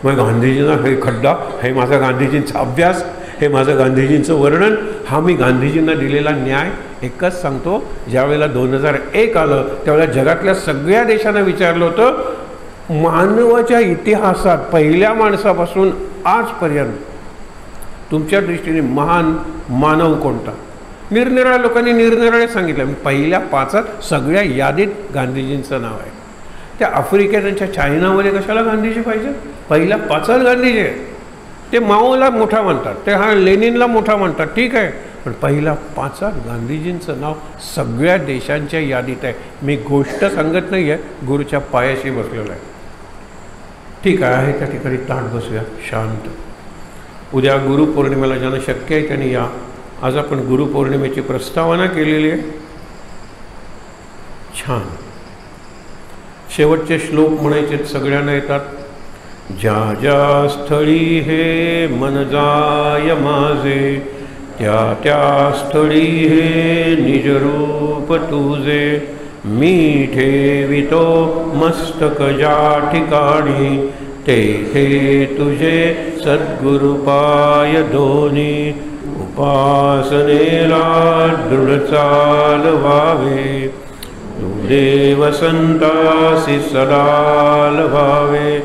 मग गांधीजींना हे खड्डा, हे माझा गांधीजींचा अभ्यास, हे माझं गांधीजींचं वर्णन, हा मी गांधीजींना दिलेला न्याय. एकच सांगतो, ज्यावेळेला 2001 आलं त्यावेळेला जगातल्या सगळ्या देशांना विचारलं होतं, मानवाच्या इतिहासात पहिल्या माणसापासून आजपर्यंत तुमच्या दृष्टीने महान मानव कोणता. निरनिराळ्या लोकांनी निरनिराळे सांगितलं. पहिल्या 5 सगळ्या यादीत गांधीजींचं नाव आहे. त्या आफ्रिकेत त्यांच्या चायनामध्ये कशाला गांधीजी पाहिजे, पहिल्या 5 गांधीजी आहेत. ते माओला मोठा म्हणतात, ते हा लेनिनला मोठा म्हणतात, ठीक आहे, पण पहिल्या 5 गांधीजींचं नाव सगळ्या देशांच्या यादीत आहे. मी गोष्ट सांगत नाही आहे, गुरुच्या पायाशी बसलेलं आहे. ठीक आहे, त्या ठिकाणी ताट बसूया शांत. उद्या गुरुपौर्णिमेला ज्यांना शक्य आहे त्यांनी या. आज आपण गुरुपौर्णिमेची प्रस्तावना केलेली आहे. छान. शेवटचे श्लोक म्हणायचे सगळ्यांना येतात. ज्या ज्या स्थळी हे मन जाय माझे, त्या त्या स्थळी हे निज रूप तुझे. मी ठेवितो मस्तक ज्या ठिकाणी, तेथे तुझे सद्गुरुपाय दोन्ही. उपासनेला दृढ चाल व्हावे, तू देव संतासी सदाल व्हावे.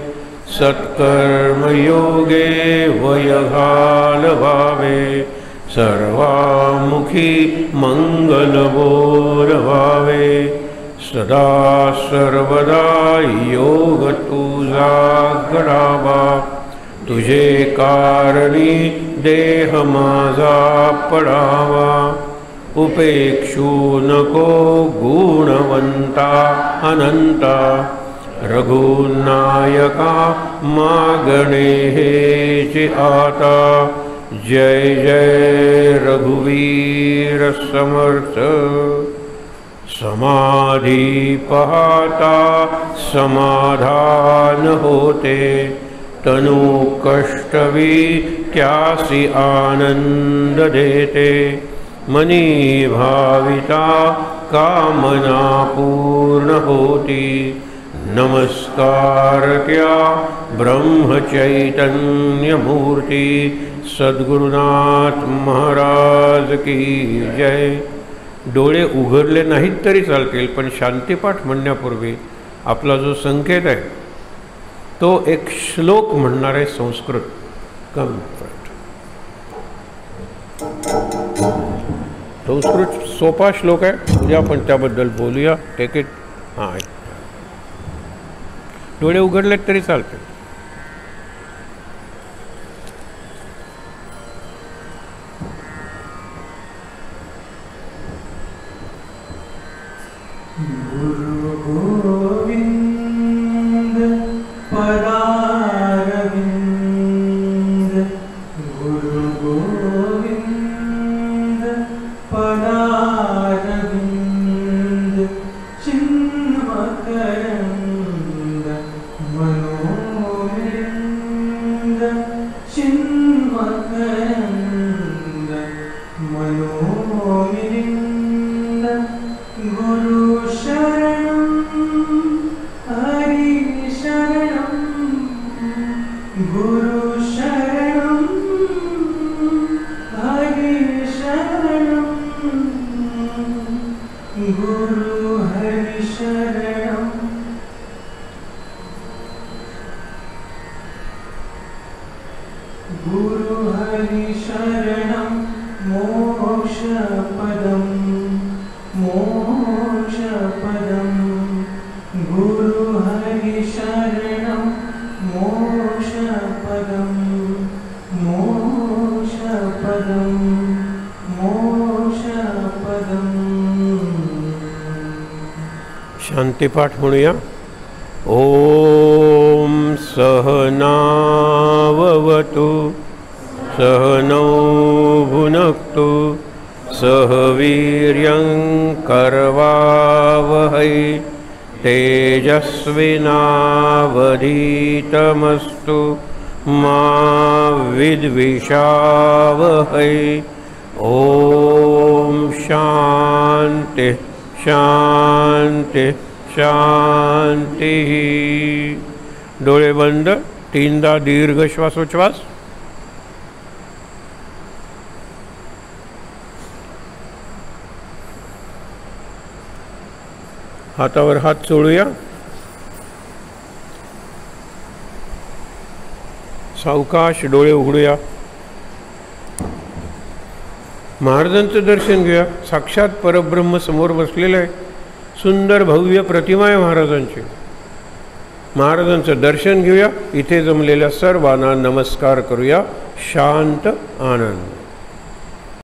सत्कर्मयोगे वयघाल व्हावे, सर्वामुखी मंगलबोर व्हावे. सदा सर्वदा योग तुझा घडावा, तुझे कारणी देह माझा पडावा. उपेक्षू नको गुणवंता अनंता, रघुनायका मागणे हेचे आता. जय जय रघुवीर समर्थ. समाधी पाहता समाधान होते, तनु कष्टवी त्यासी आनंद देते. मनी भाविता कामना पूर्ण होती. नमस्कार त्या ब्रह्मचैतन्य मूर्ती सद्गुरुनाथ महाराज की जय. डोळे उघडले नाहीत तरी चालतील, पण शांतीपाठ म्हणण्यापूर्वी आपला जो संकेत आहे तो एक श्लोक म्हणणार आहे संस्कृत. कम संस्कृत सोपा श्लोक आहे, उद्या आपण त्याबद्दल बोलूया. Take it. हां, डोळे उघडलेत तरी चालते. शांतिपाठ म्हणूया. ओम सहनाववतु सहनौ भुनक्तु सह वीर्यं करवावहै तेजस्विनावधीतमस्तु मा विद्विषावहै. ओम शांति शांति शांति. डोळे बंद. 3दा दीर्घ श्वासोच्छ्वास. हातावर हात चोळूया. सावकाश डोळे उघडूया. महाराजांचं दर्शन घेऊया. साक्षात परब्रह्म समोर बसलेलं आहे. सुंदर भव्य प्रतिमा आहे महाराजांची. महाराजांचं दर्शन घेऊया. इथे जमलेल्या सर्वांना नमस्कार करूया. शांत आनंद.